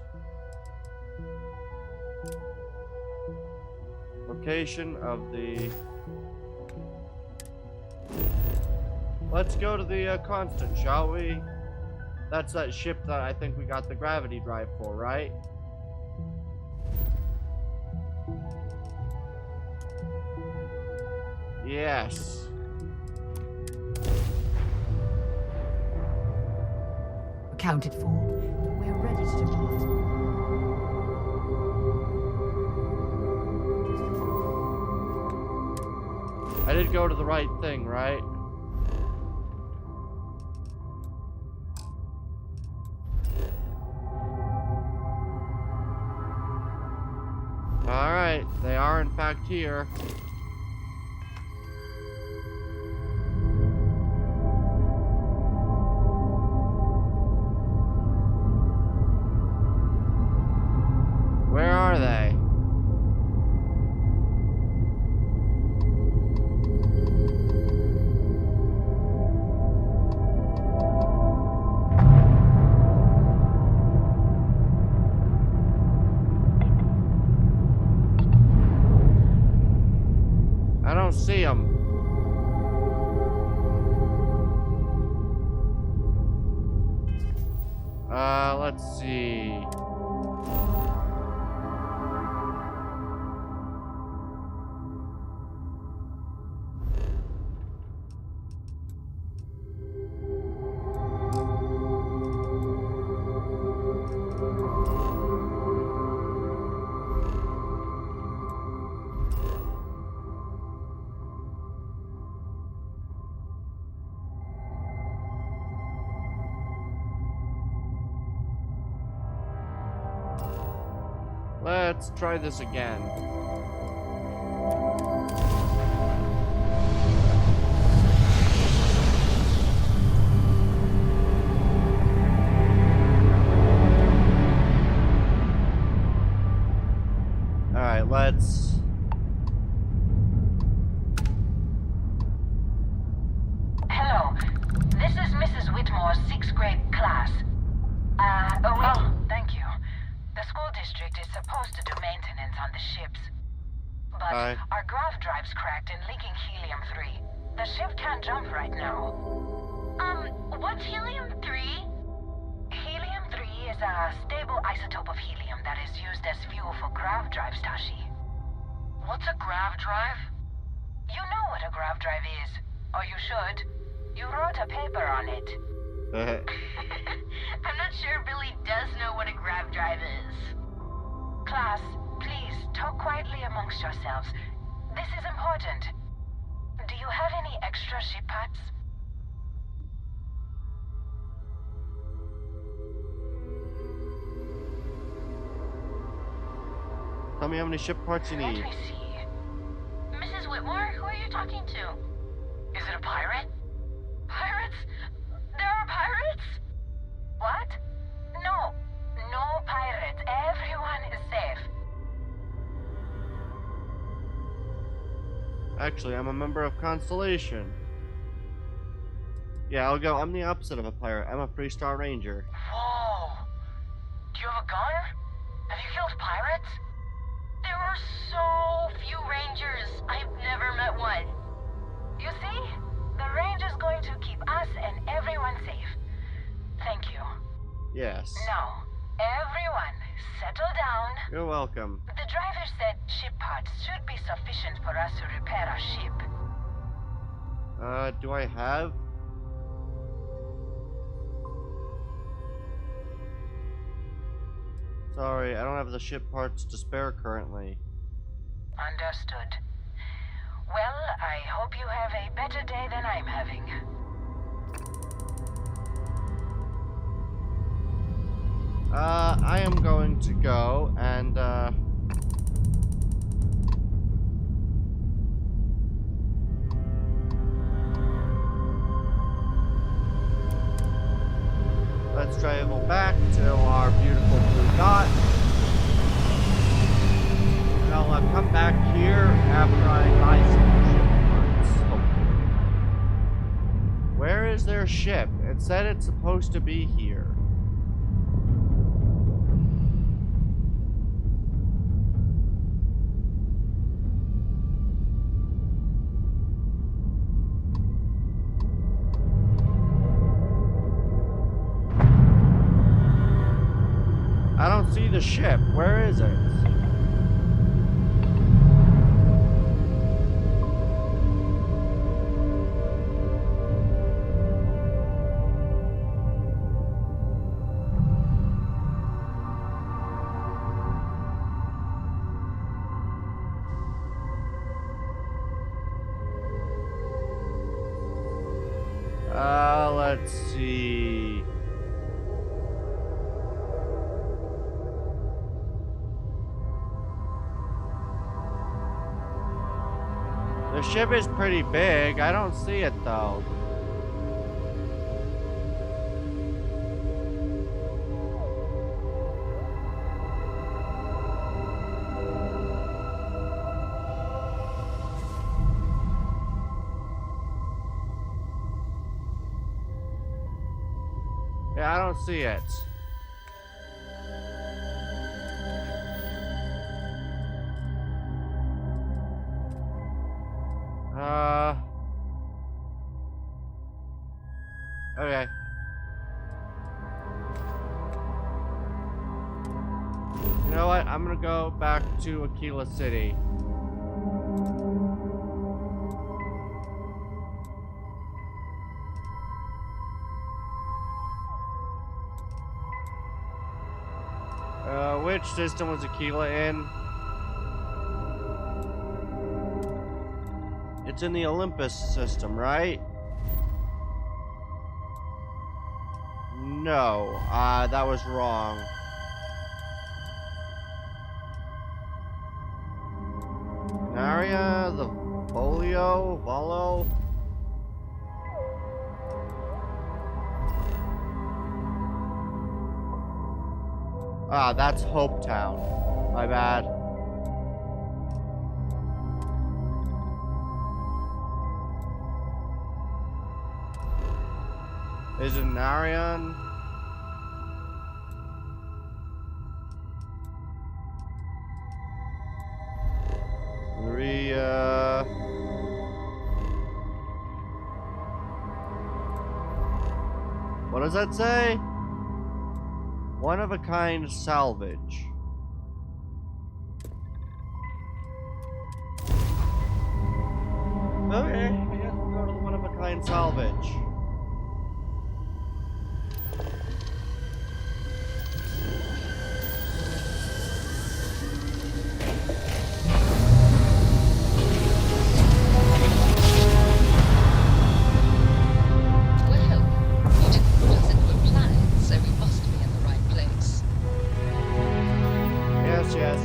A: Location of the... Let's go to the Constant, shall we? That's that ship that I think we got the gravity drive for, right? Yes.
H: Accounted for. We're ready to depart.
A: I did go to the right thing, right? Alright, they are in fact here. Where are they? I don't see them. Let's see. Let's try this again. Alright, let's...
C: Hello. This is Mrs. Whitmore's 6th grade class. Oh, thank you. The school district is supposed to do maintenance on the ships. But our grav drive's cracked and leaking helium-3. The ship can't jump right now. What's helium-3? Helium-3 is a stable isotope of helium that is used as fuel for grav drives, Tashi. What's a grav drive? You know what a grav drive is. Or you should. You wrote a paper on it. I'm not sure Billy does know what a grav drive is. Class, please talk quietly amongst yourselves. This is important. Do you have any extra ship parts?
A: Tell me how many ship parts you need.
C: Let me see. Mrs. Whitmore, who are you talking to? Is it a pirate? Pirates? There are pirates? What? No. No pirates. Everyone is safe.
A: Actually, I'm a member of Constellation. Yeah, I'll go. I'm the opposite of a pirate. I'm a Freestar Ranger.
C: Whoa. Do you have a gun? Have you killed pirates? There are so few rangers. I've never met one. You see? The ranger's going to keep us and everyone safe. Thank you.
A: Yes.
C: Now, everyone, settle down.
A: You're welcome.
C: The driver said ship parts should be sufficient for us to repair our ship.
A: Do I have? Sorry, I don't have the ship parts to spare currently.
C: Understood. Well, I hope you have a better day than I'm having.
A: I am going to go and, let's travel back to our beautiful blue dot. And I'll come back here after I buy some ship parts, hopefully. Where is their ship? It said it's supposed to be here. I don't see the ship. Where is it? Let's see. The ship is pretty big. I don't see it though. Yeah, I don't see it. Okay. what? I'm gonna go back to Aquila City. Which system was Aquila in? It's in the Olympus system, right? No, that was wrong. Naria, the Volo? Ah, that's Hope Town. My bad. Is it Narian? Maria. What does that say? One of a kind salvage. Okay, I guess we'll go to the one of a kind salvage.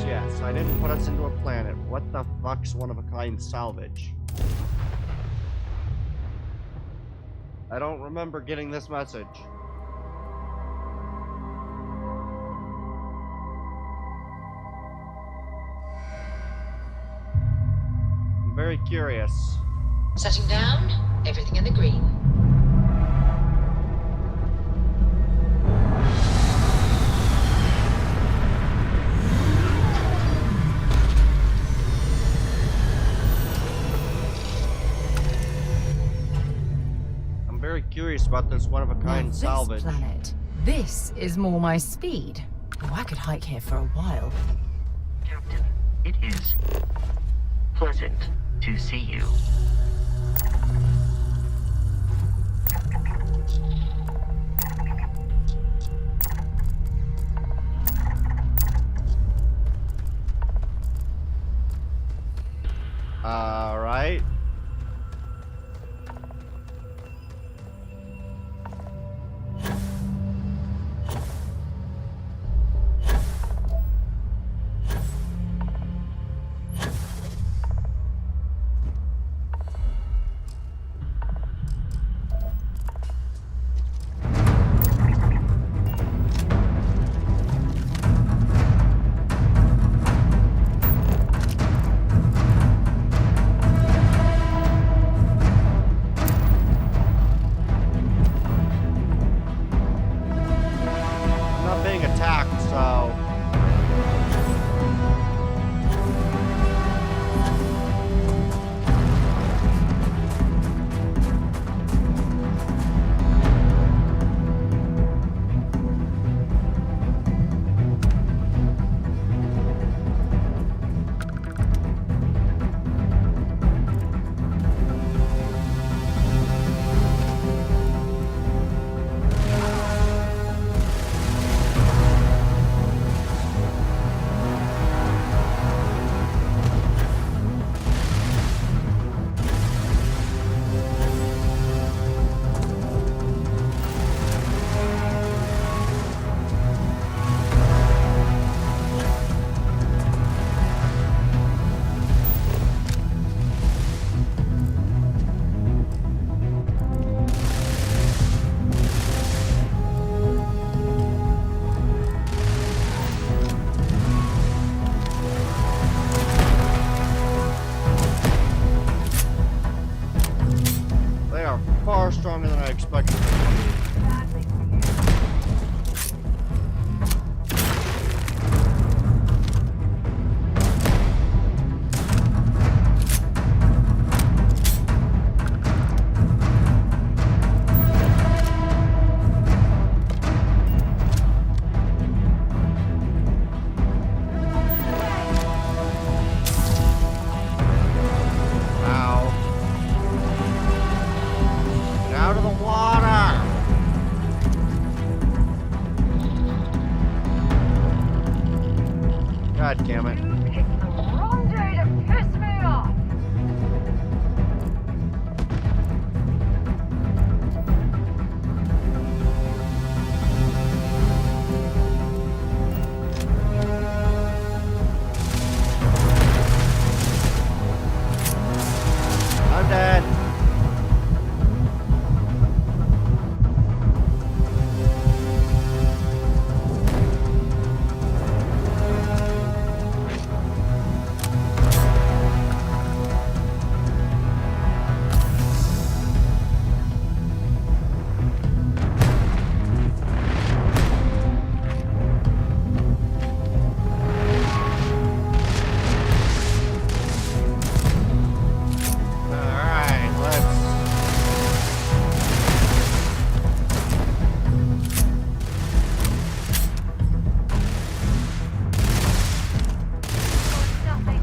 A: Yes. I didn't put us into a planet. What the fuck's one-of-a-kind salvage? I don't remember getting this message. I'm very curious.
E: Setting down, everything in the green.
A: Curious about this one-of-a-kind salvage.
I: Planet. This is more my speed. Oh, I could hike here for a while.
B: Captain, it is pleasant to see you.
A: All right. Far stronger than I expected. God damn it.
G: Picked the wrong day to piss me off.
A: I'm dead. Alright, let's...
G: Nothing.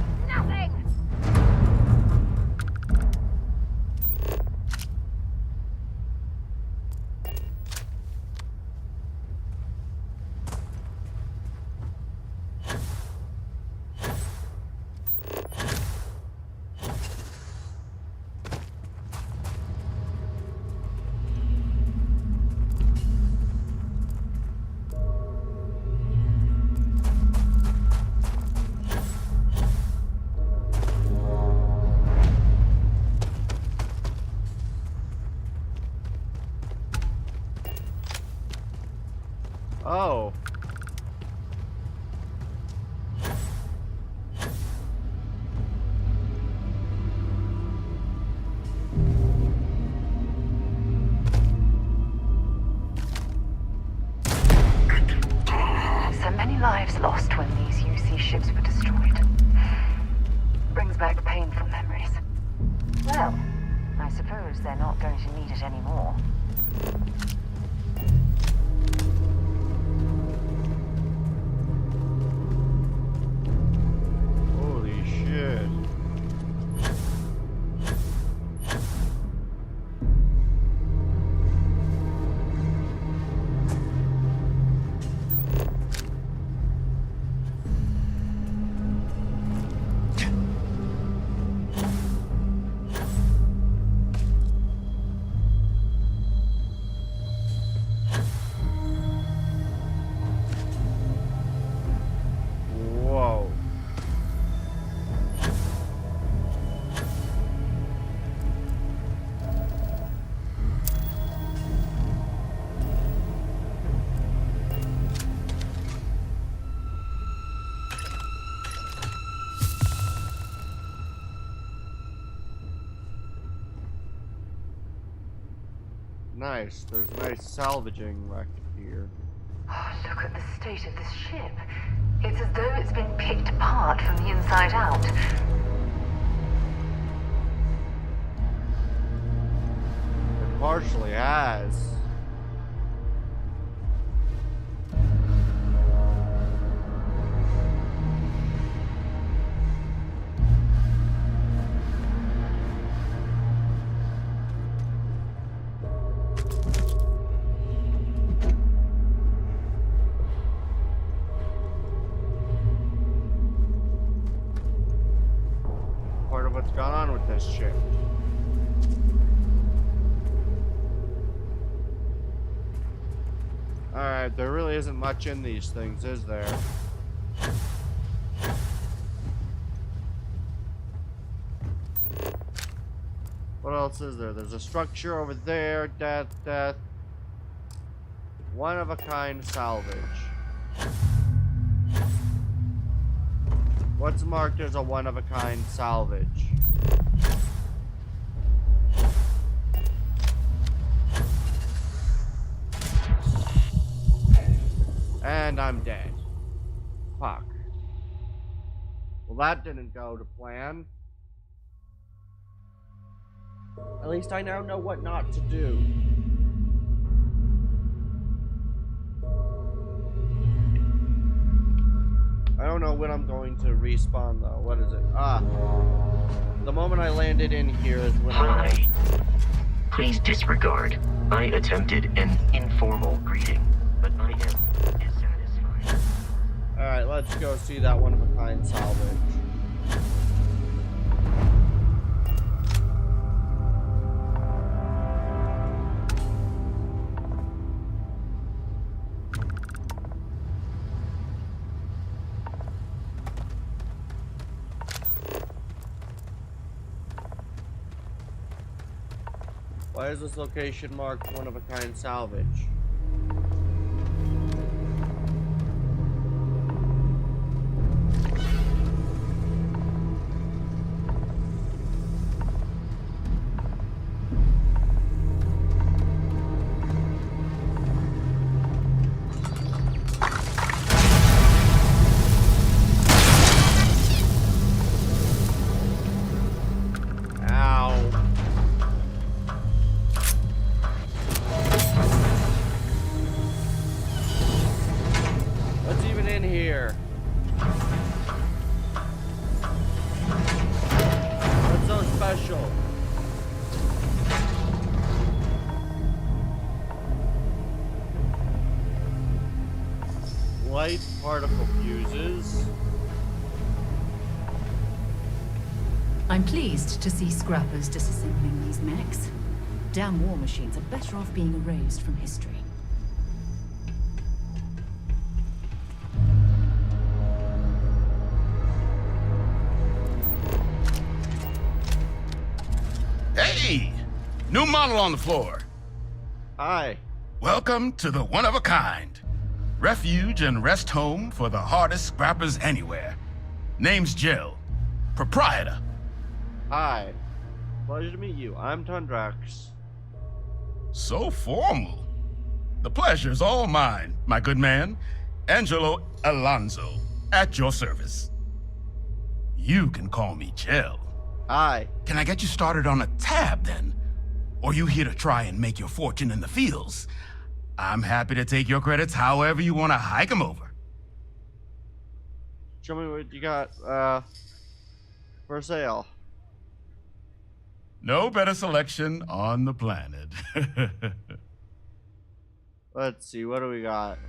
A: Oh.
G: So many lives lost when these UC ships were destroyed. Brings back painful memories. Well, I suppose they're not going to need it anymore.
A: Holy shit. Whoa. Nice. There's a nice salvaging rack here.
G: Oh, look at the state of this ship. It's as though it's been picked apart from the inside out.
A: It partially has. Part of what's gone on with this ship. Alright, there really isn't much in these things, is there? What else is there? There's a structure over there. Death. One of a kind salvage. What's marked as a one of a kind salvage? And I'm dead. Fuck. Well, that didn't go to plan. At least I now know what not to do. I don't know when I'm going to respawn though. What is it? The moment I landed in here is when
B: Hi. Please disregard. I attempted an informal greeting, but I am dissatisfied.
A: Alright, let's go see that one-of-a-kind salvage. Why is this location marked one-of-a-kind salvage? Light particle fuses.
H: I'm pleased to see scrappers disassembling these mechs. Damn war machines are better off being erased from history.
D: Hey! New model on the floor.
A: Hi.
D: Welcome to the one-of-a-kind. Refuge and rest home for the hardest scrappers anywhere. Name's Jill. Proprietor.
A: Hi. Pleasure to meet you. I'm Tundrax.
D: So formal. The pleasure's all mine, my good man. Angelo Alonso, at your service. You can call me Jill.
A: Hi.
D: Can I get you started on a tab, then? Or you here to try and make your fortune in the fields? I'm happy to take your credits however you want to hike them over.
A: Show me what you got, for sale.
D: No better selection on the planet.
A: Let's see, what do we got?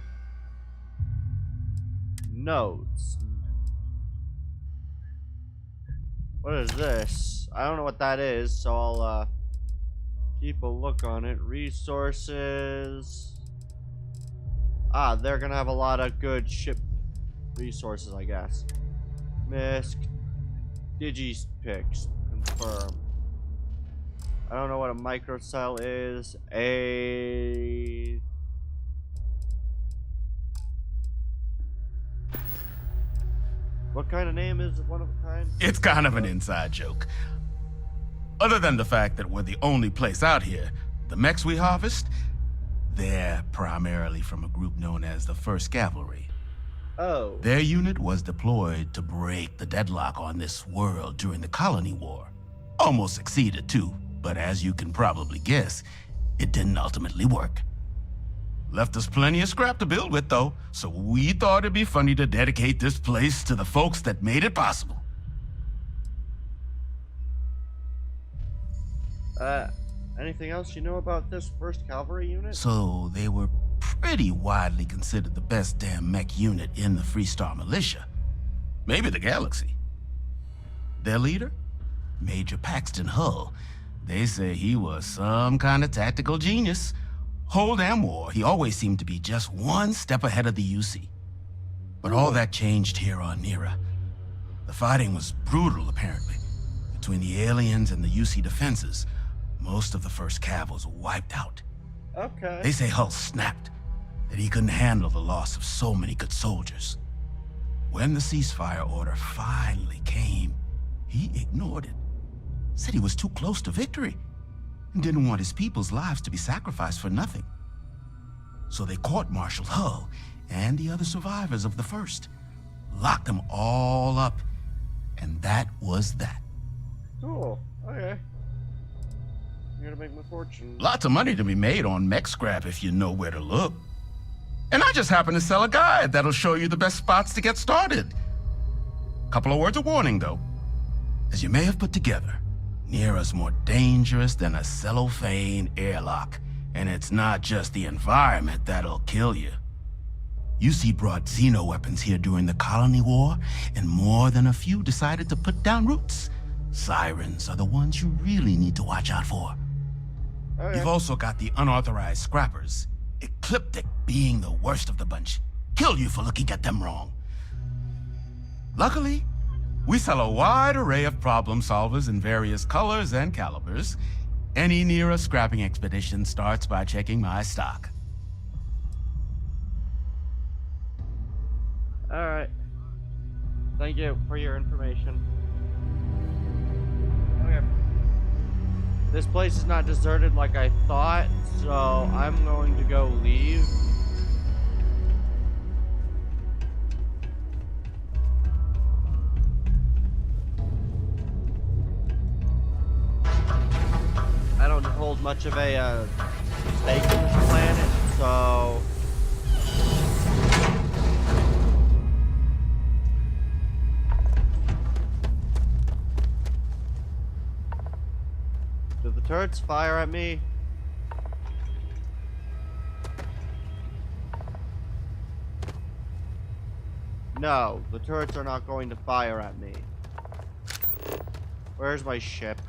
A: Notes. What is this? I don't know what that is, so I'll, keep a look on it. Resources. Ah, they're gonna have a lot of good ship resources, I guess. Misc. Digipix. Confirm. I don't know what a microcell is. What kind of name is one of a kind?
D: It's kind of an inside joke. Other than the fact that we're the only place out here, the mechs we harvest, they're primarily from a group known as the 1st Cavalry.
A: Oh.
D: Their unit was deployed to break the deadlock on this world during the Colony War. Almost succeeded too, but as you can probably guess, it didn't ultimately work. Left us plenty of scrap to build with though, so we thought it'd be funny to dedicate this place to the folks that made it possible.
A: Anything else you know about this 1st Cavalry unit?
D: So they were pretty widely considered the best damn mech unit in the Freestar Militia. Maybe the galaxy. Their leader? Major Paxton Hull. They say he was some kind of tactical genius. Whole damn war, he always seemed to be just one step ahead of the UC. But all that changed here on Nira. The fighting was brutal, apparently. Between the aliens and the UC defenses, most of the 1st Cav was wiped out.
A: Okay.
D: They say Hull snapped, that he couldn't handle the loss of so many good soldiers. When the ceasefire order finally came, he ignored it. Said he was too close to victory and didn't want his people's lives to be sacrificed for nothing. So they court-martialed Hull and the other survivors of the 1st, locked them all up, and that was that.
A: Cool. Okay. I'm gonna make my fortune.
D: Lots of money to be made on mech scrap if you know where to look. And I just happen to sell a guide that'll show you the best spots to get started. Couple of words of warning, though. As you may have put together, Nira's more dangerous than a cellophane airlock, and it's not just the environment that'll kill you. UC brought Xeno weapons here during the Colony War, and more than a few decided to put down roots. Sirens are the ones you really need to watch out for.
A: Okay.
D: You've also got the unauthorized scrappers, Ecliptic being the worst of the bunch. Kill you for looking at them wrong. Luckily, we sell a wide array of problem solvers in various colors and calibers. Any Nera scrapping expedition starts by checking my stock.
A: Alright. Thank you for your information. Okay. This place is not deserted like I thought, so I'm going to go leave. I don't hold much of a stake in this planet, so do the turrets fire at me? No, the turrets are not going to fire at me. Where's my ship?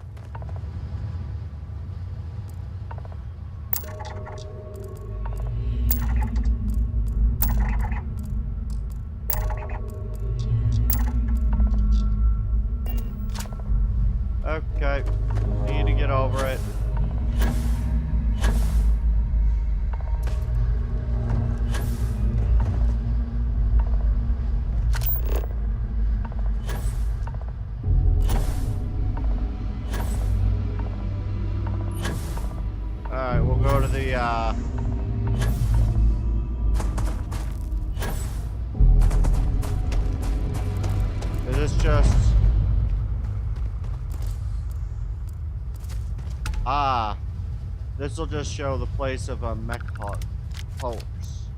A: Okay, need to get over it. Alright, we'll go to the, is this just... Ah, this will just show the place of a mech pulse.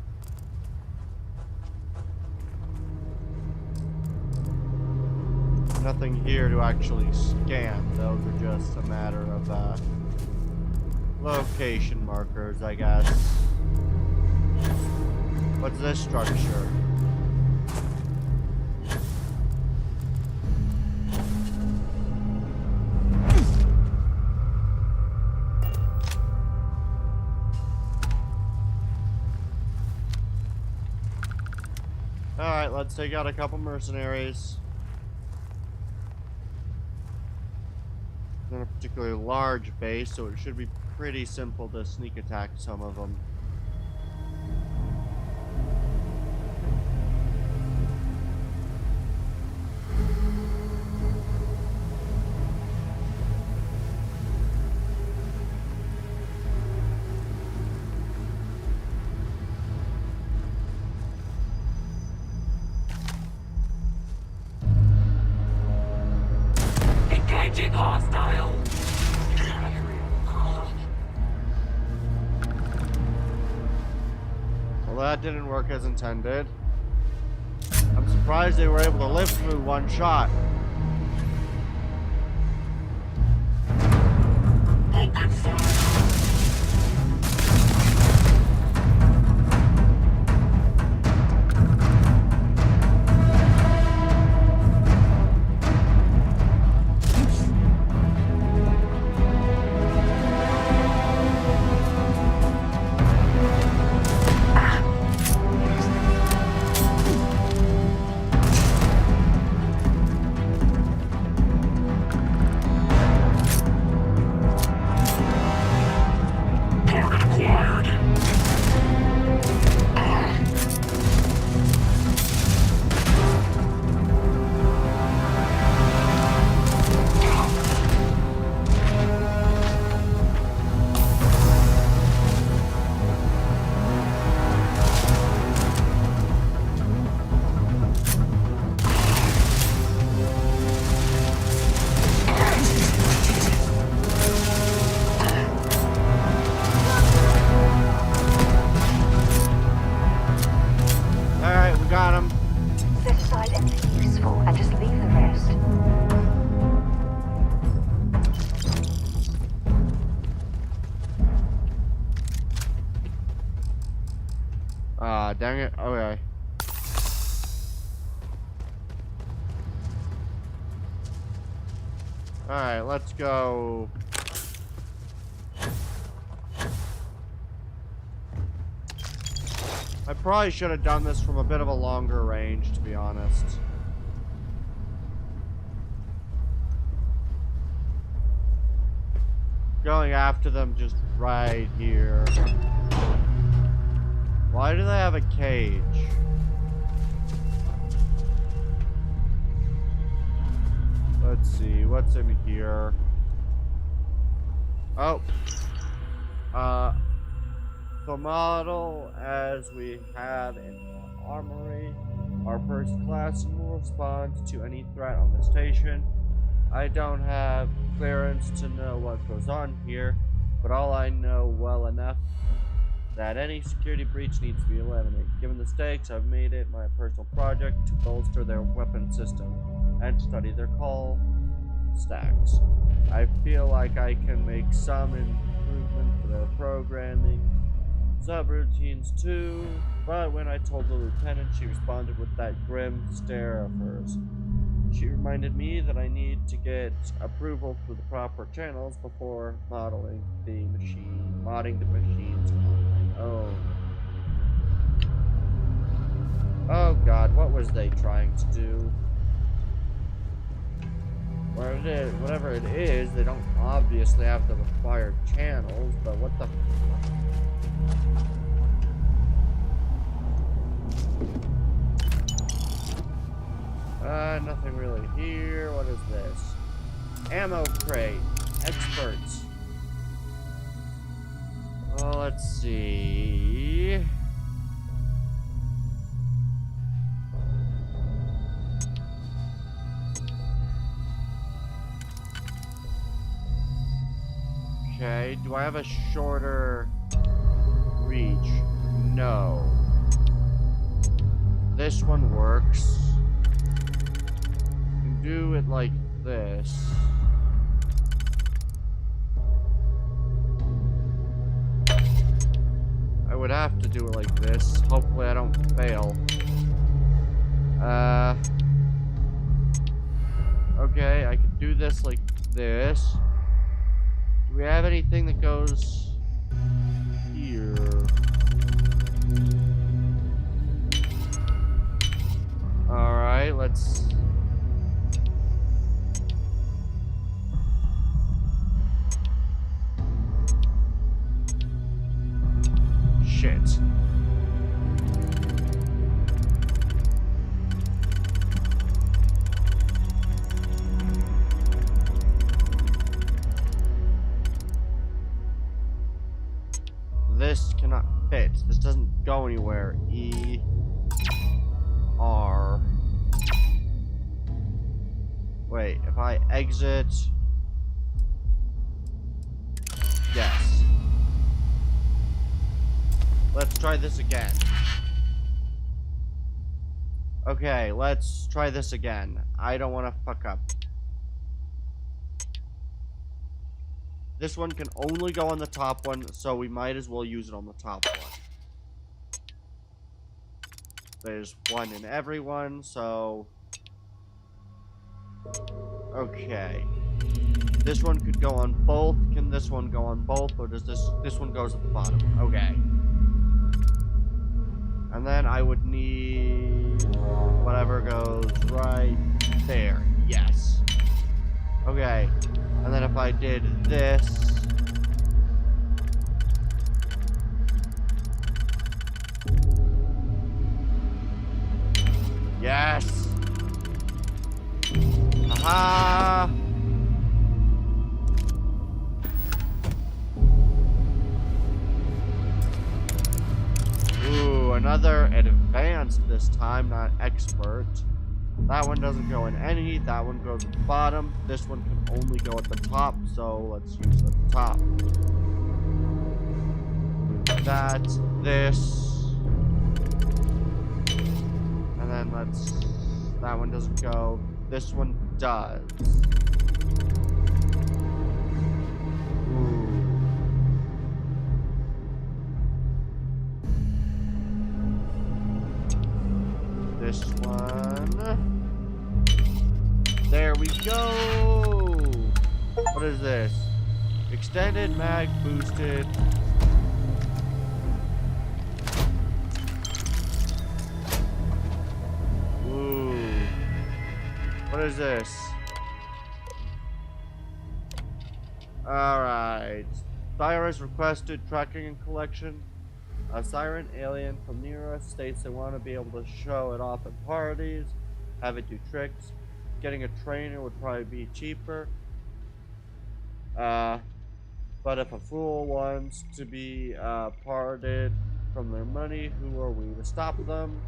A: Nothing here to actually scan. Those are just a matter of location markers, I guess. What's this structure? Alright, let's take out a couple mercenaries. Not a particularly large base, so it should be pretty simple to sneak attack some of them.
O: Engaging hostile.
A: Well, that didn't work as intended. I'm surprised they were able to live through one shot.
O: Open fire.
A: Ah, dang it. Okay. Alright, let's go. I probably should have done this from a bit of a longer range, to be honest. Going after them just right here. Why do they have a cage? Let's see, what's in here? Oh. The model as we have in the armory are first class and will respond to any threat on the station. I don't have clearance to know what goes on here, but all I know well enough that any security breach needs to be eliminated. Given the stakes, I've made it my personal project to bolster their weapon system and study their call stacks. I feel like I can make some improvement to their programming subroutines too, but when I told the lieutenant, she responded with that grim stare of hers. She reminded me that I need to get approval through the proper channels before modding the machines on my own. Oh god, what was they trying to do? Whatever it is, they don't obviously have the required channels, but what the nothing really here. What is this? Ammo crate. Experts. Well, let's see. Okay, do I have a shorter reach? No. This one works. Do it like this. I would have to do it like this. Hopefully I don't fail. Okay, I could do this like this. Do we have anything that goes here? Alright, let's... Shit. This cannot fit. This doesn't go anywhere. E R. Wait, if I exit... Yes. Let's try this again. Okay, let's try this again. I don't want to fuck up. This one can only go on the top one, so we might as well use it on the top one. There's one in every one, so... Okay. This one could go on both. Can this one go on both, or does this one goes at the bottom? Okay. And then I would need whatever goes right there. Yes. Okay. And then if I did this... Yes! Aha! Ooh, another advanced this time, not expert. That one doesn't go in any, that one goes at the bottom. This one can only go at the top, so let's use it at the top. That, this. And then let's... That one doesn't go. This one does. Ooh. go! What is this? Extended mag boosted. Ooh. What is this? Alright. Virus requested tracking and collection. A siren alien from near us states they want to be able to show it off at parties, have it do tricks. Getting a trainer would probably be cheaper. But if a fool wants to be parted from their money, who are we to stop them?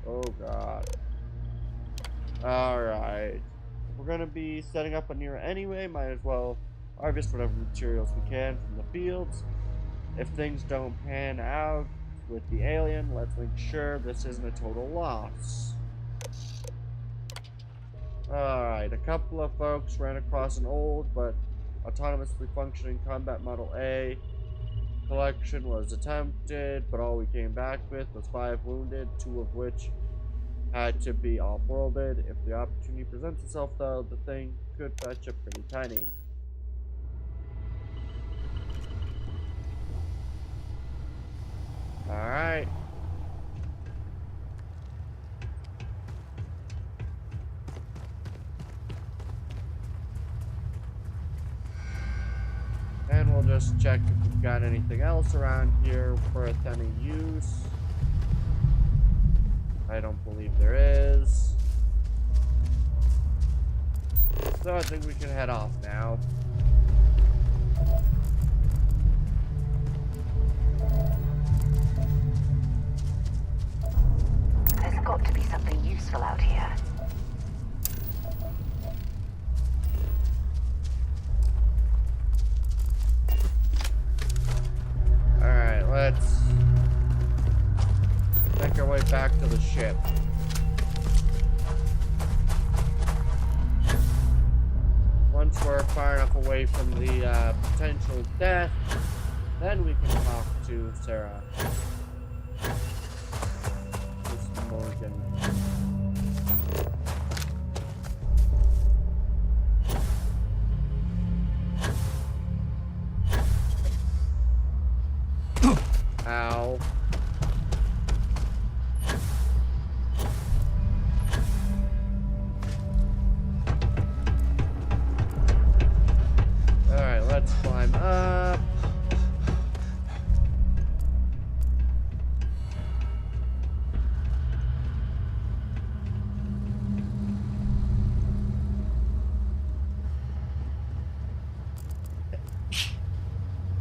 A: Oh god. Alright. We're gonna be setting up a near anyway, might as well harvest whatever materials we can from the fields. If things don't pan out with the alien, let's make sure this isn't a total loss. Alright, a couple of folks ran across an old but autonomously functioning combat Model A. Collection was attempted, but all we came back with was 5 wounded, 2 of which had to be off-worlded. If the opportunity presents itself, though, the thing could fetch a pretty tiny. Alright. And we'll just check if we've got anything else around here worth any use. I don't believe there is. So I think we can head off now.
G: There's got to be something useful out here.
A: Alright, let's make our way back to the ship. Once we're far enough away from the potential death, then we can talk to Sarah. Miss Morgan. Ow. Alright, let's climb up.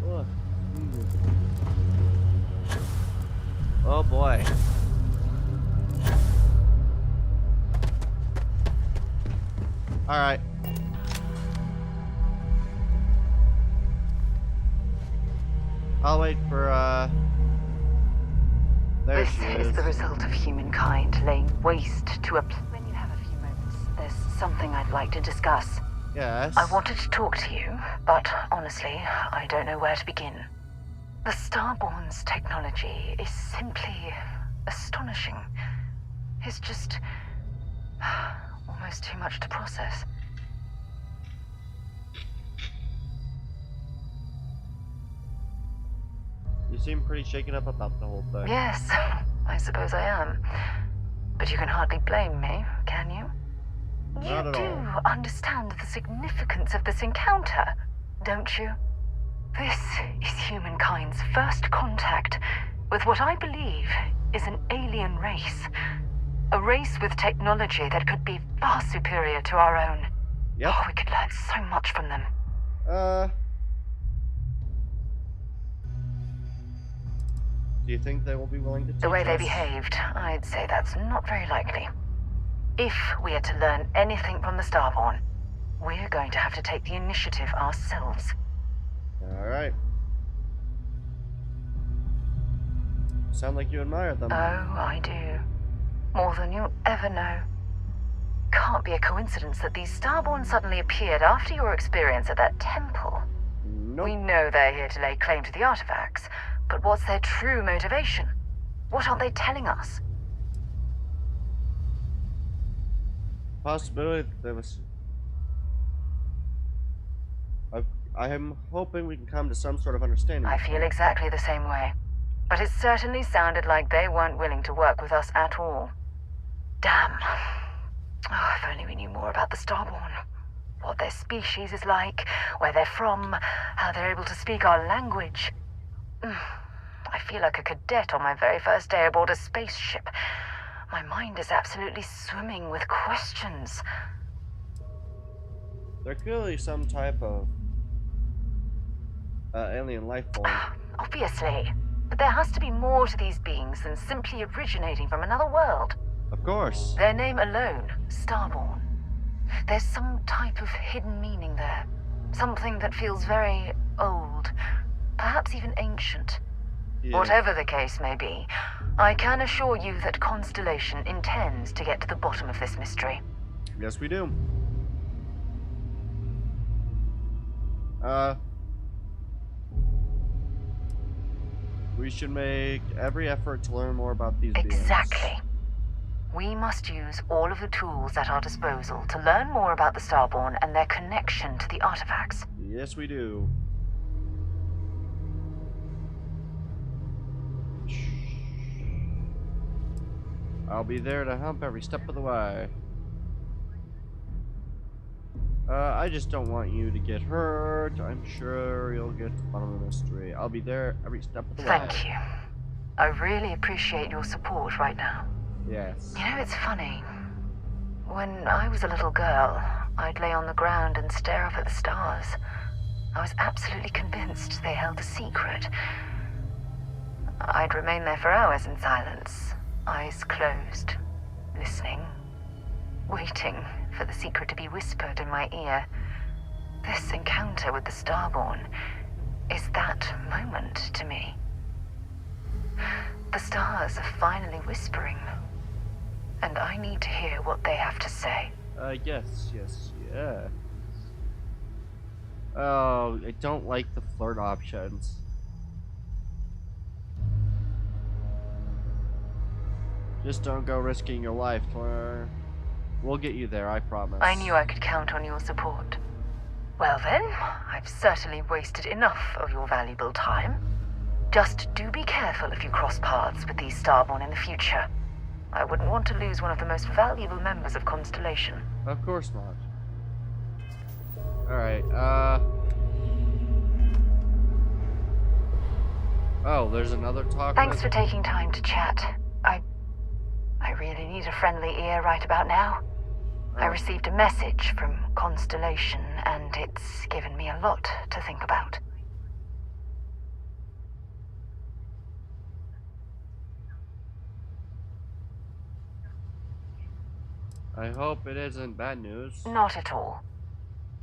A: Look. Oh boy. Alright. I'll wait for, there
G: This
A: she
G: is
A: is.
G: the result of humankind laying waste to a When you have a few moments, there's something I'd like to discuss.
A: Yes.
G: I wanted to talk to you, but honestly, I don't know where to begin. The Starborn's technology is simply astonishing. It's just almost too much to process.
A: You seem pretty shaken up about the whole thing.
G: Yes, I suppose I am. But you can hardly blame me, can you?
A: Not at
G: You
A: all.
G: do understand the significance of this encounter, don't you? This is humankind's first contact with what I believe is an alien race. A race with technology that could be far superior to our own.
A: Yep.
G: Oh, we could learn so much from them.
A: Do you think they will be willing to teach
G: The way they
A: us?
G: behaved, I'd say that's not very likely. If we are to learn anything from the Starborn, we're going to have to take the initiative ourselves.
A: Alright. Sound like you admire them.
G: Oh, I do. More than you'll ever know. Can't be a coincidence that these Starborn suddenly appeared after your experience at that temple.
A: Nope.
G: We know they're here to lay claim to the artifacts, but what's their true motivation? What aren't they telling us?
A: possibility that there was... I am hoping we can come to some sort of understanding.
G: I feel exactly the same way. But it certainly sounded like they weren't willing to work with us at all. Damn. Oh, if only we knew more about the Starborn. What their species is like, where they're from, how they're able to speak our language. I feel like a cadet on my very first day aboard a spaceship. My mind is absolutely swimming with questions.
A: They're clearly some type of alien life form.
G: Obviously. But there has to be more to these beings than simply originating from another world.
A: Of course.
G: Their name alone, Starborn. There's some type of hidden meaning there. Something that feels very old. Perhaps even ancient.
A: Yeah.
G: Whatever the case may be, I can assure you that Constellation intends to get to the bottom of this mystery.
A: Yes, we do. We should make every effort to learn more about these beings.
G: Exactly. We must use all of the tools at our disposal to learn more about the Starborn and their connection to the artifacts.
A: Yes, we do. I'll be there to help every step of the way. I just don't want you to get hurt. I'm sure you'll get to the bottom of the mystery. I'll be there every step of the way.
G: Thank you. I really appreciate your support right now.
A: Yes.
G: You know, it's funny. When I was a little girl, I'd lay on the ground and stare up at the stars. I was absolutely convinced they held a secret. I'd remain there for hours in silence, eyes closed, listening, waiting for the secret to be whispered in my ear. This encounter with the Starborn is that moment to me. The stars are finally whispering, and I need to hear what they have to say.
A: Yes. Oh, I don't like the flirt options. Just don't go risking your life for... We'll get you there, I promise.
G: I knew I could count on your support. Well then, I've certainly wasted enough of your valuable time. Just do be careful if you cross paths with these Starborn in the future. I wouldn't want to lose one of the most valuable members of Constellation.
A: Of course not. Alright, Oh, there's another talk.
G: Thanks for taking time to chat. I really need a friendly ear right about now. I received a message from Constellation, and it's given me a lot to think about.
A: I hope it isn't bad news.
G: Not at all.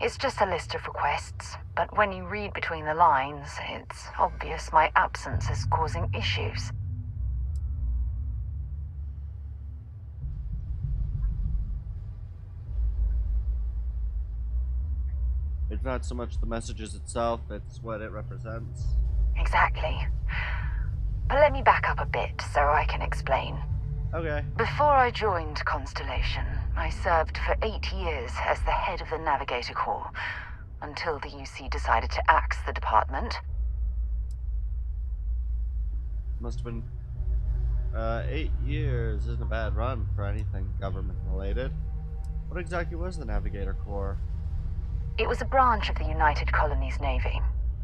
G: It's just a list of requests, but when you read between the lines, it's obvious my absence is causing issues.
A: It's not so much the messages itself, it's what it represents.
G: Exactly. But let me back up a bit so I can explain.
A: Okay.
G: Before I joined Constellation, I served for 8 years as the head of the Navigator Corps, until the UC decided to axe the department.
A: Must have been 8 years isn't a bad run for anything government related. What exactly was the Navigator Corps?
G: It was a branch of the United Colonies Navy,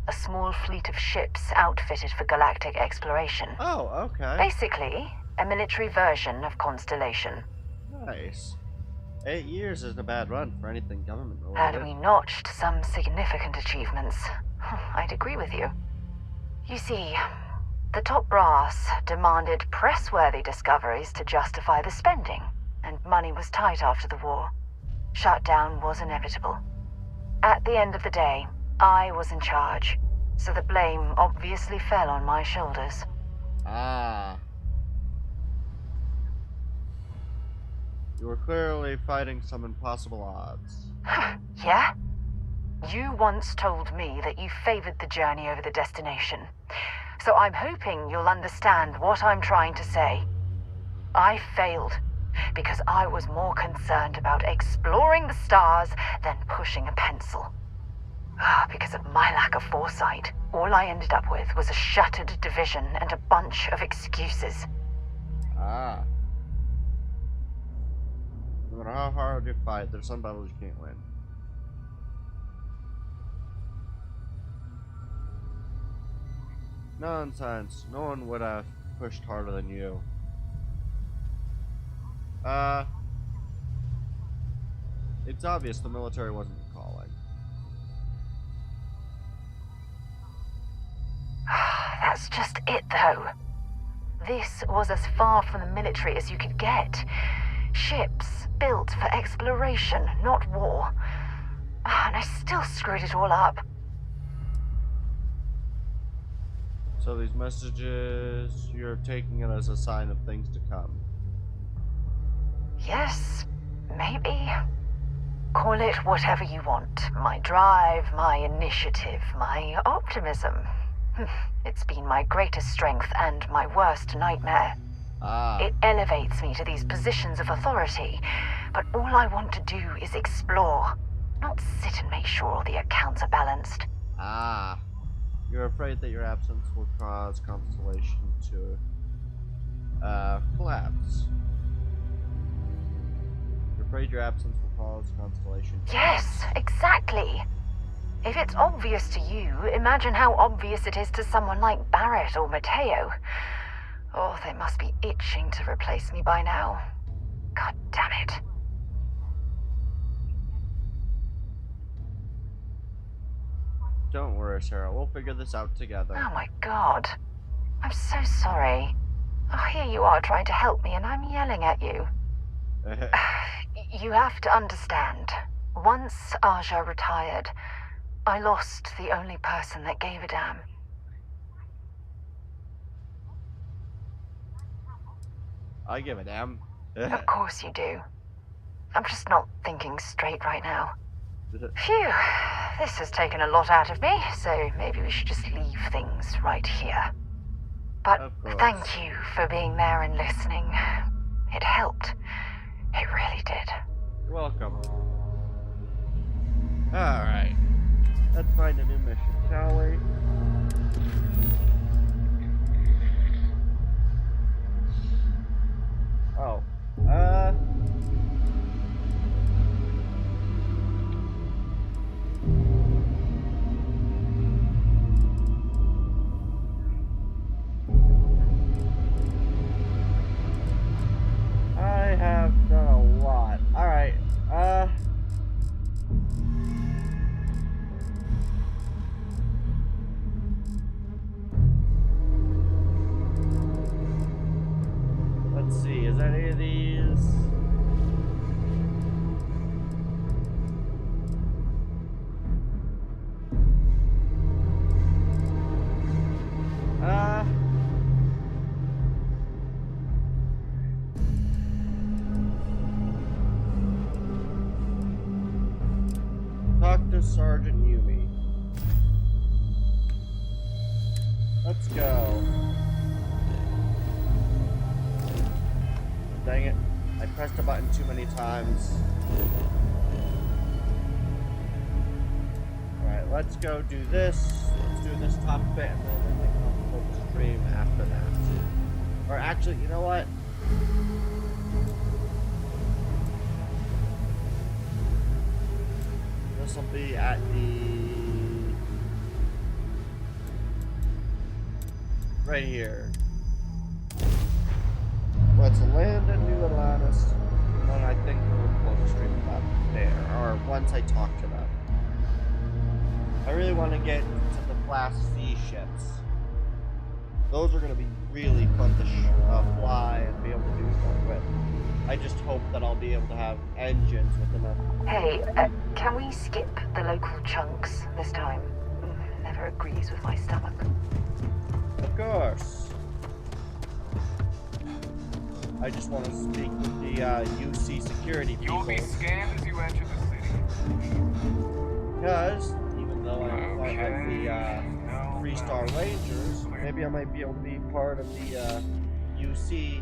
G: a small fleet of ships outfitted for galactic exploration.
A: Oh, okay.
G: Basically, a military version of Constellation.
A: Nice. 8 years isn't a bad run for anything government related.
G: Had we notched some significant achievements, I'd agree with you. You see, the top brass demanded press-worthy discoveries to justify the spending, and money was tight after the war. Shutdown was inevitable. At the end of the day, I was in charge, so the blame obviously fell on my shoulders.
A: Ah. You were clearly fighting some impossible odds.
G: Yeah? You once told me that you favored the journey over the destination, so I'm hoping you'll understand what I'm trying to say. I failed, because I was more concerned about exploring the stars than pushing a pencil. Because of my lack of foresight, all I ended up with was a shattered division and a bunch of excuses.
A: Ah. No matter how hard you fight, there's some battles you can't win. Nonsense. No one would have pushed harder than you. It's obvious the military wasn't your calling.
G: That's just it, though. This was as far from the military as you could get. Ships built for exploration, not war. And I still screwed it all up.
A: So these messages, you're taking it as a sign of things to come.
G: Yes, maybe. Call it whatever you want. My drive, my initiative, my optimism. It's been my greatest strength and my worst nightmare. It elevates me to these positions of authority, but all I want to do is explore, not sit and make sure all the accounts are balanced.
A: You're afraid that your absence will cause Constellation to collapse. You're afraid your absence will cause Constellation to collapse.
G: Yes, exactly. If it's obvious to you, imagine how obvious it is to someone like Barrett or Mateo. Oh, they must be itching to replace me by now. God damn it.
A: Don't worry, Sarah. We'll figure this out together.
G: Oh my god. I'm so sorry. Oh, here you are trying to help me and I'm yelling at you. You have to understand. Once Aja retired, I lost the only person that gave a damn.
A: I give a damn.
G: Of course you do. I'm just not thinking straight right now. Phew, this has taken a lot out of me, so maybe we should just leave things right here. But thank you for being there and listening. It helped. It really did.
A: You're welcome. Alright. Let's find a new mission, shall we? Oh. I have done a lot. Alright, let's see, is any of these? Talk to Sergeant Yumi. Let's go. Dang it. I pressed a button too many times. Alright, let's go do this. Let's do this top bit and then make a full stream after that. Or actually, you know what? This will be at the... right here. Let's land in New Atlantis, and then I think we'll close stream about there, or once I talk to them. I really want to get to the Class C ships. Those are going to be really fun to fly and be able to do stuff with. I just hope that I'll be able to have engines with enough.
G: Hey, can we skip the local chunks this time? Never agrees with my stomach.
A: Of course. I just want to speak with the UC security people.
L: You'll be scanned as you enter the city.
A: Because, even though I'm part of the 3-star Rangers, maybe I might be able to be part of the UC,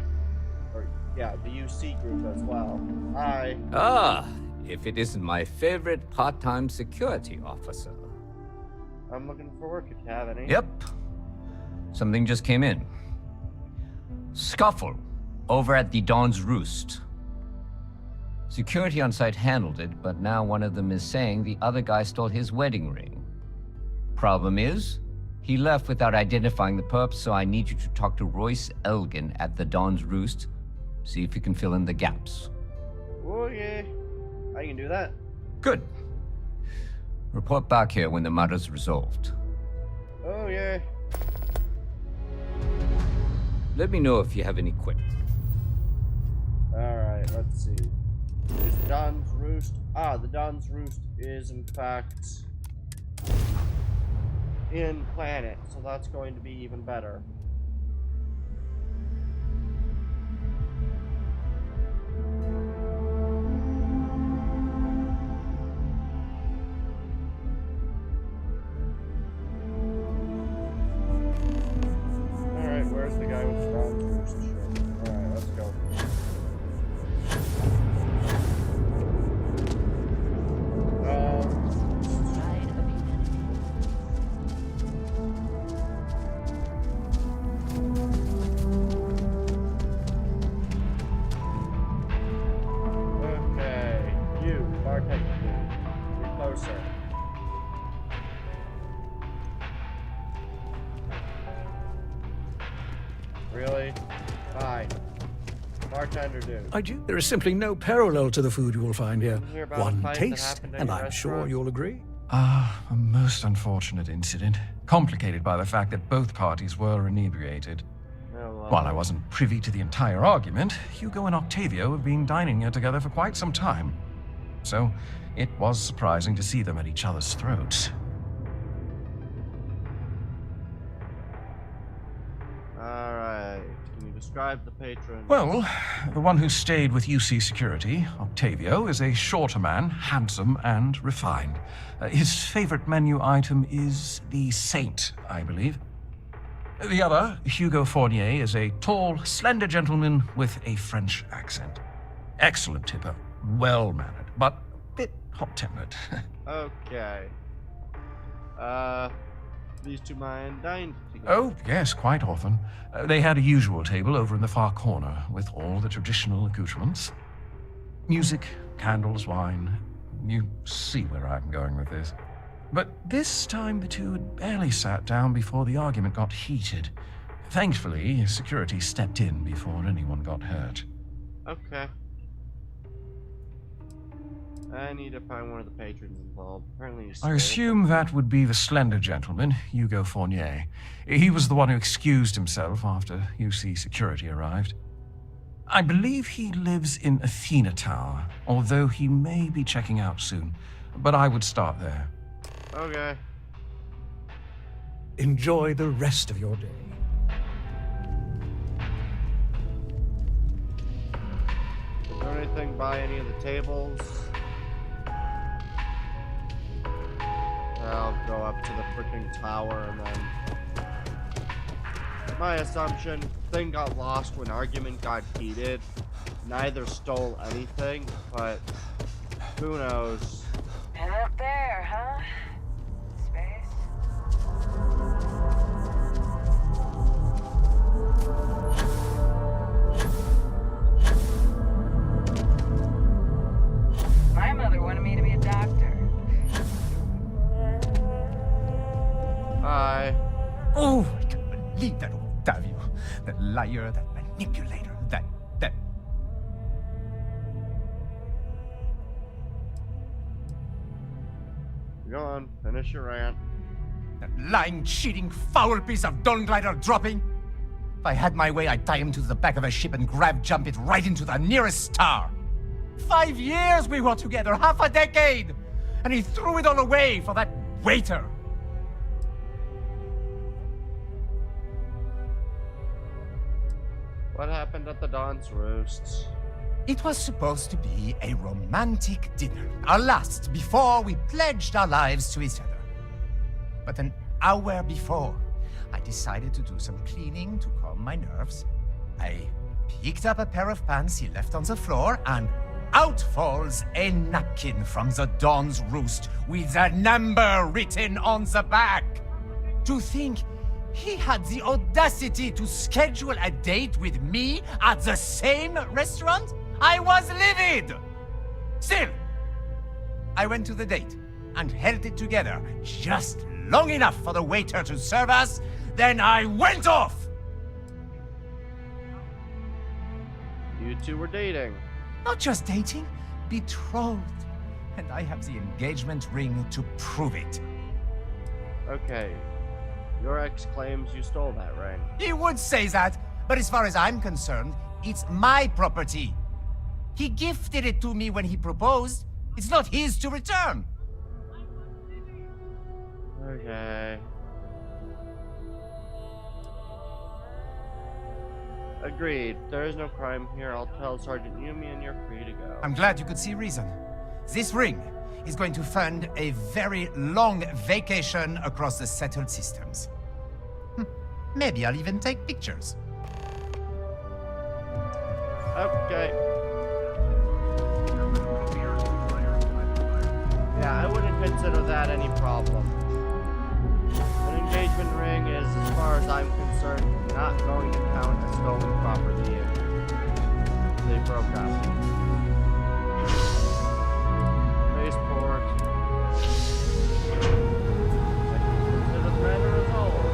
A: or yeah, the UC group as well. Hi.
M: Ah, if it isn't my favorite part-time security officer.
A: I'm looking for work if you have any.
M: Yep. Something just came in. Scuffle over at the Dawn's Roost. Security on site handled it, but now one of them is saying the other guy stole his wedding ring. Problem is, he left without identifying the perp, so I need you to talk to Royce Elgin at the Dawn's Roost. See if you can fill in the gaps.
A: Oh yeah, I can do that.
M: Good. Report back here when the matter's resolved.
A: Oh yeah.
M: Let me know if you have any questions.
A: Alright, let's see. Is the Dawn's Roost? Ah, the Dawn's Roost is in fact in Planet, so that's going to be even better. Alright, where's the guy with the Dawn's Roost shirt? Alright, let's go. Okay, you, bartender, you're closer. Really? Fine. Bartender dude.
N: There is simply no parallel to the food you will find here.
A: Hear about
N: One
A: a fight that
N: taste,
A: happened at
N: and
A: your
N: I'm sure
A: restaurant?
N: you'll agree.
X: A most unfortunate incident, complicated by the fact that both parties were inebriated. While I wasn't privy to the entire argument, Hugo and Octavio have been dining here together for quite some time. So, it was surprising to see them at each other's throats.
A: Alright, can you describe the patron?
X: Well, the one who stayed with UC Security, Octavio, is a shorter man, handsome and refined. His favorite menu item is the Saint, I believe. The other, Hugo Fournier, is a tall, slender gentleman with a French accent. Excellent tipper, well-mannered, but a bit hot-tempered.
A: Okay. These two men dined together.
X: Oh, yes, quite often. They had a usual table over in the far corner, with all the traditional accoutrements. Music, candles, wine. You see where I'm going with this. But this time the two had barely sat down before the argument got heated. Thankfully, security stepped in before anyone got hurt.
A: Okay. I need to find one of the patrons involved. Apparently he's
X: I assume that would be the slender gentleman, Hugo Fournier. He was the one who excused himself after UC security arrived. I believe he lives in Athena Tower, although he may be checking out soon. But I would start there.
A: Okay.
N: Enjoy the rest of your day.
A: Is there anything by any of the tables? I'll go up to the freaking tower and then... My assumption, thing got lost when argument got heated. Neither stole anything, but who knows?
C: And up there, huh? My mother wanted me to be a doctor.
A: Hi.
S: Oh, I can't believe that Octavio. That liar, that manipulator, that...
A: Go on, finish your rant.
S: That lying, cheating, foul piece of Dawn Glider dropping. If I had my way, I'd tie him to the back of a ship and jump it right into the nearest star. 5 years we were together, half a decade! And he threw it all away for that waiter.
A: What happened at the Dawn's Roost?
S: It was supposed to be a romantic dinner, our last before we pledged our lives to each other. But an hour before, I decided to do some cleaning to calm my nerves. I picked up a pair of pants he left on the floor, and out falls a napkin from the Dawn's Roost with a number written on the back. To think he had the audacity to schedule a date with me at the same restaurant? I was livid! Still, I went to the date and held it together just long enough for the waiter to serve us, then I went off!
A: You two were dating.
S: Not just dating, betrothed. And I have the engagement ring to prove it.
A: Okay. Your ex claims you stole that ring.
S: He would say that, but as far as I'm concerned, it's my property. He gifted it to me when he proposed. It's not his to return.
A: Okay. Agreed. There is no crime here. I'll tell Sergeant Yumi and you're free to go.
S: I'm glad you could see reason. This ring is going to fund a very long vacation across the settled systems. Maybe I'll even take pictures.
A: Okay. Yeah, I wouldn't consider that any problem. An engagement ring is, as far as I'm concerned, not going to count as stolen property if they broke up. Spaceport. Consider the matter as old.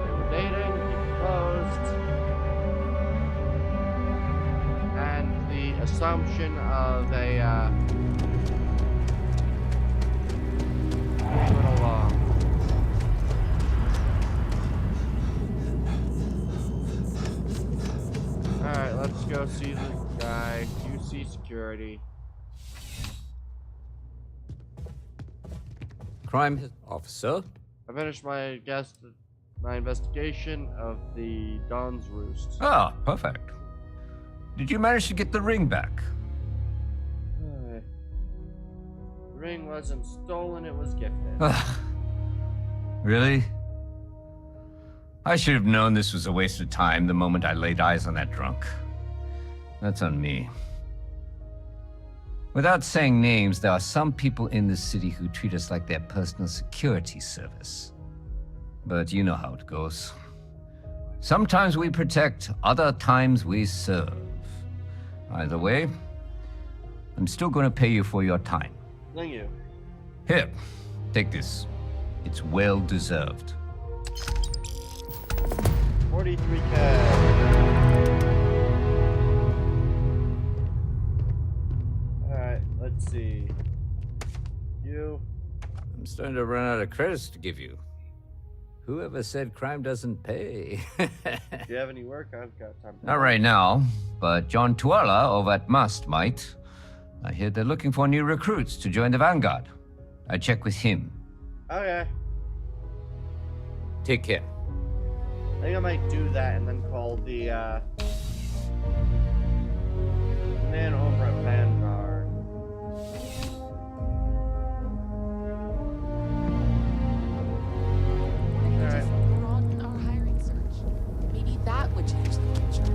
A: They were dating, he proposed, and the assumption of a moving along. Alright, let's go see the guy. QC security.
M: Crime officer?
A: I finished my investigation of the Dawn's Roost.
M: Ah, perfect. Did you manage to get the ring back?
A: The ring wasn't stolen, it was gifted.
M: Really? I should have known this was a waste of time the moment I laid eyes on that drunk. That's on me. Without saying names, there are some people in this city who treat us like their personal security service. But you know how it goes. Sometimes we protect, other times we serve. Either way, I'm still going to pay you for your time.
A: Thank you.
M: Here, take this. It's well deserved.
A: 43K. Alright, let's see. You.
M: I'm starting to run out of credits to give you. Whoever said crime doesn't pay?
A: Do you have any work? I've got time.
M: Not right now, but John Tuala over at Must might. I hear they're looking for new recruits to join the Vanguard. I check with him.
A: Okay.
M: Take care.
A: I think I might do that and then call the man over at Vanguard. Alright.
F: Broaden our hiring search. Maybe that would change the picture.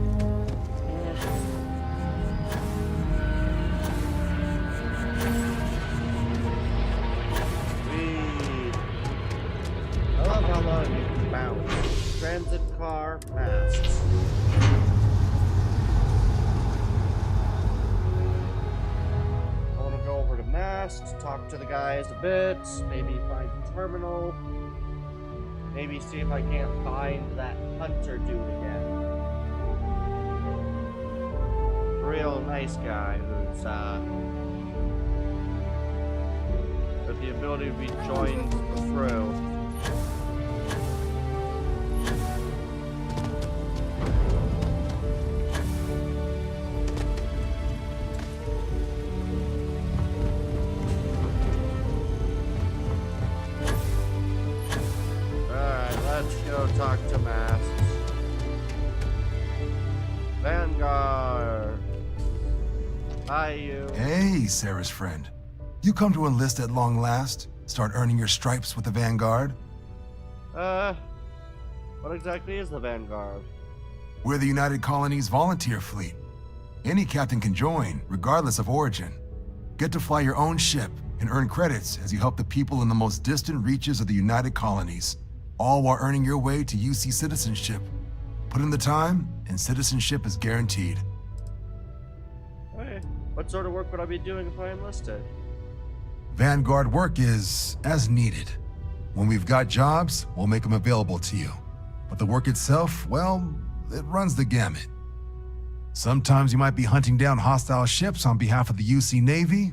A: Sweet. I love how long you can bounce. Transit car, masks. I want to go over to masks, talk to the guys a bit, maybe find the terminal, maybe see if I can't find that hunter dude again. Real nice guy who's with the ability to be joined through. Talk to masks. Vanguard. Hi, you.
T: Hey, Sarah's friend. You come to enlist at long last? Start earning your stripes with the Vanguard?
A: What exactly is the Vanguard?
T: We're the United Colonies Volunteer Fleet. Any captain can join, regardless of origin. Get to fly your own ship and earn credits as you help the people in the most distant reaches of the United Colonies, all while earning your way to UC citizenship. Put in the time, and citizenship is guaranteed.
A: Okay. What sort of work would I be doing if I enlisted?
T: Vanguard work is as needed. When we've got jobs, we'll make them available to you. But the work itself, well, it runs the gamut. Sometimes you might be hunting down hostile ships on behalf of the UC Navy,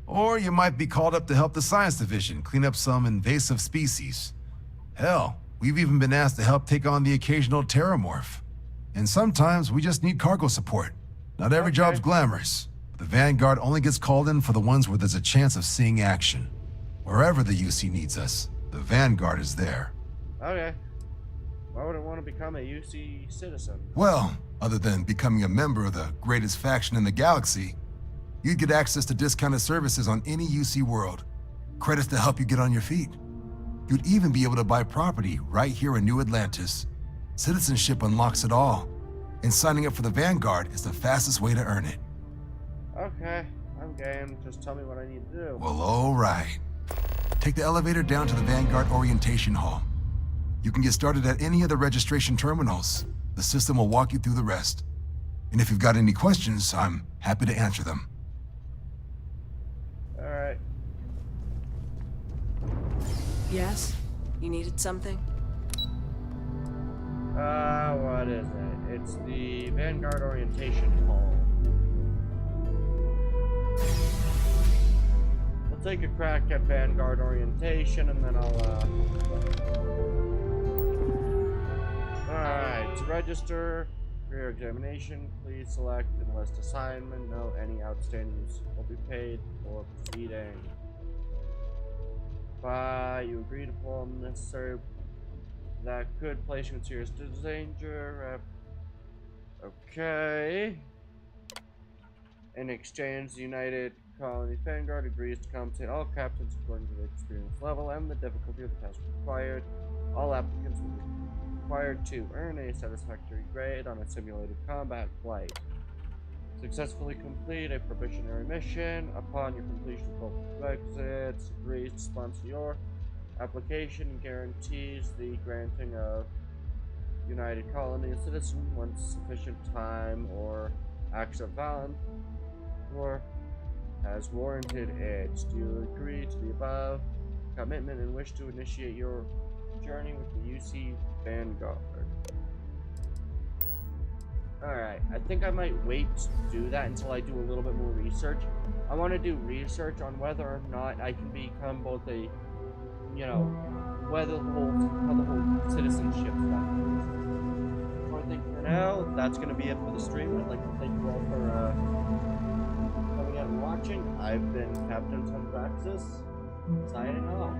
T: or you might be called up to help the Science Division clean up some invasive species. Hell, we've even been asked to help take on the occasional terramorph. And sometimes we just need cargo support. Not every job's glamorous, but the Vanguard only gets called in for the ones where there's a chance of seeing action. Wherever the UC needs us, the Vanguard is there.
A: Okay. Why would I want to become a UC citizen?
T: Well, other than becoming a member of the greatest faction in the galaxy, you'd get access to discounted services on any UC world, credits to help you get on your feet. You'd even be able to buy property right here in New Atlantis. Citizenship unlocks it all, and signing up for the Vanguard is the fastest way to earn it.
A: Okay, I'm game. Just tell me what I need to do.
T: Well, all right. Take the elevator down to the Vanguard Orientation Hall. You can get started at any of the registration terminals. The system will walk you through the rest. And if you've got any questions, I'm happy to answer them.
A: Alright.
J: Yes? You needed something?
A: What is it? It's the Vanguard Orientation Hall. We'll take a crack at Vanguard Orientation and then I'll, Alright, to register for your examination, please select enlist assignment. No, any outstandings will be paid for proceeding. You agree to perform necessary that could place you in serious danger. Okay. In exchange, the United Colony Vanguard agrees to compensate all captains according to the experience level and the difficulty of the task required. All applicants will be required to earn a satisfactory grade on a simulated combat flight. Successfully complete a probationary mission. Upon your completion of both exits, agrees to sponsor your application and guarantees the granting of United Colony citizen once sufficient time or acts of violence or has warranted it. Do you agree to the above commitment and wish to initiate your journey with the UC Vanguard? Alright, I think I might wait to do that until I do a little bit more research. I want to do research on whether or not I can become both a, you know, whether how the whole citizenship stuff is. So I think for now, that's going to be it for the stream. I'd like to thank you all for coming out and watching. I've been Captain Sunbraxis, signing off.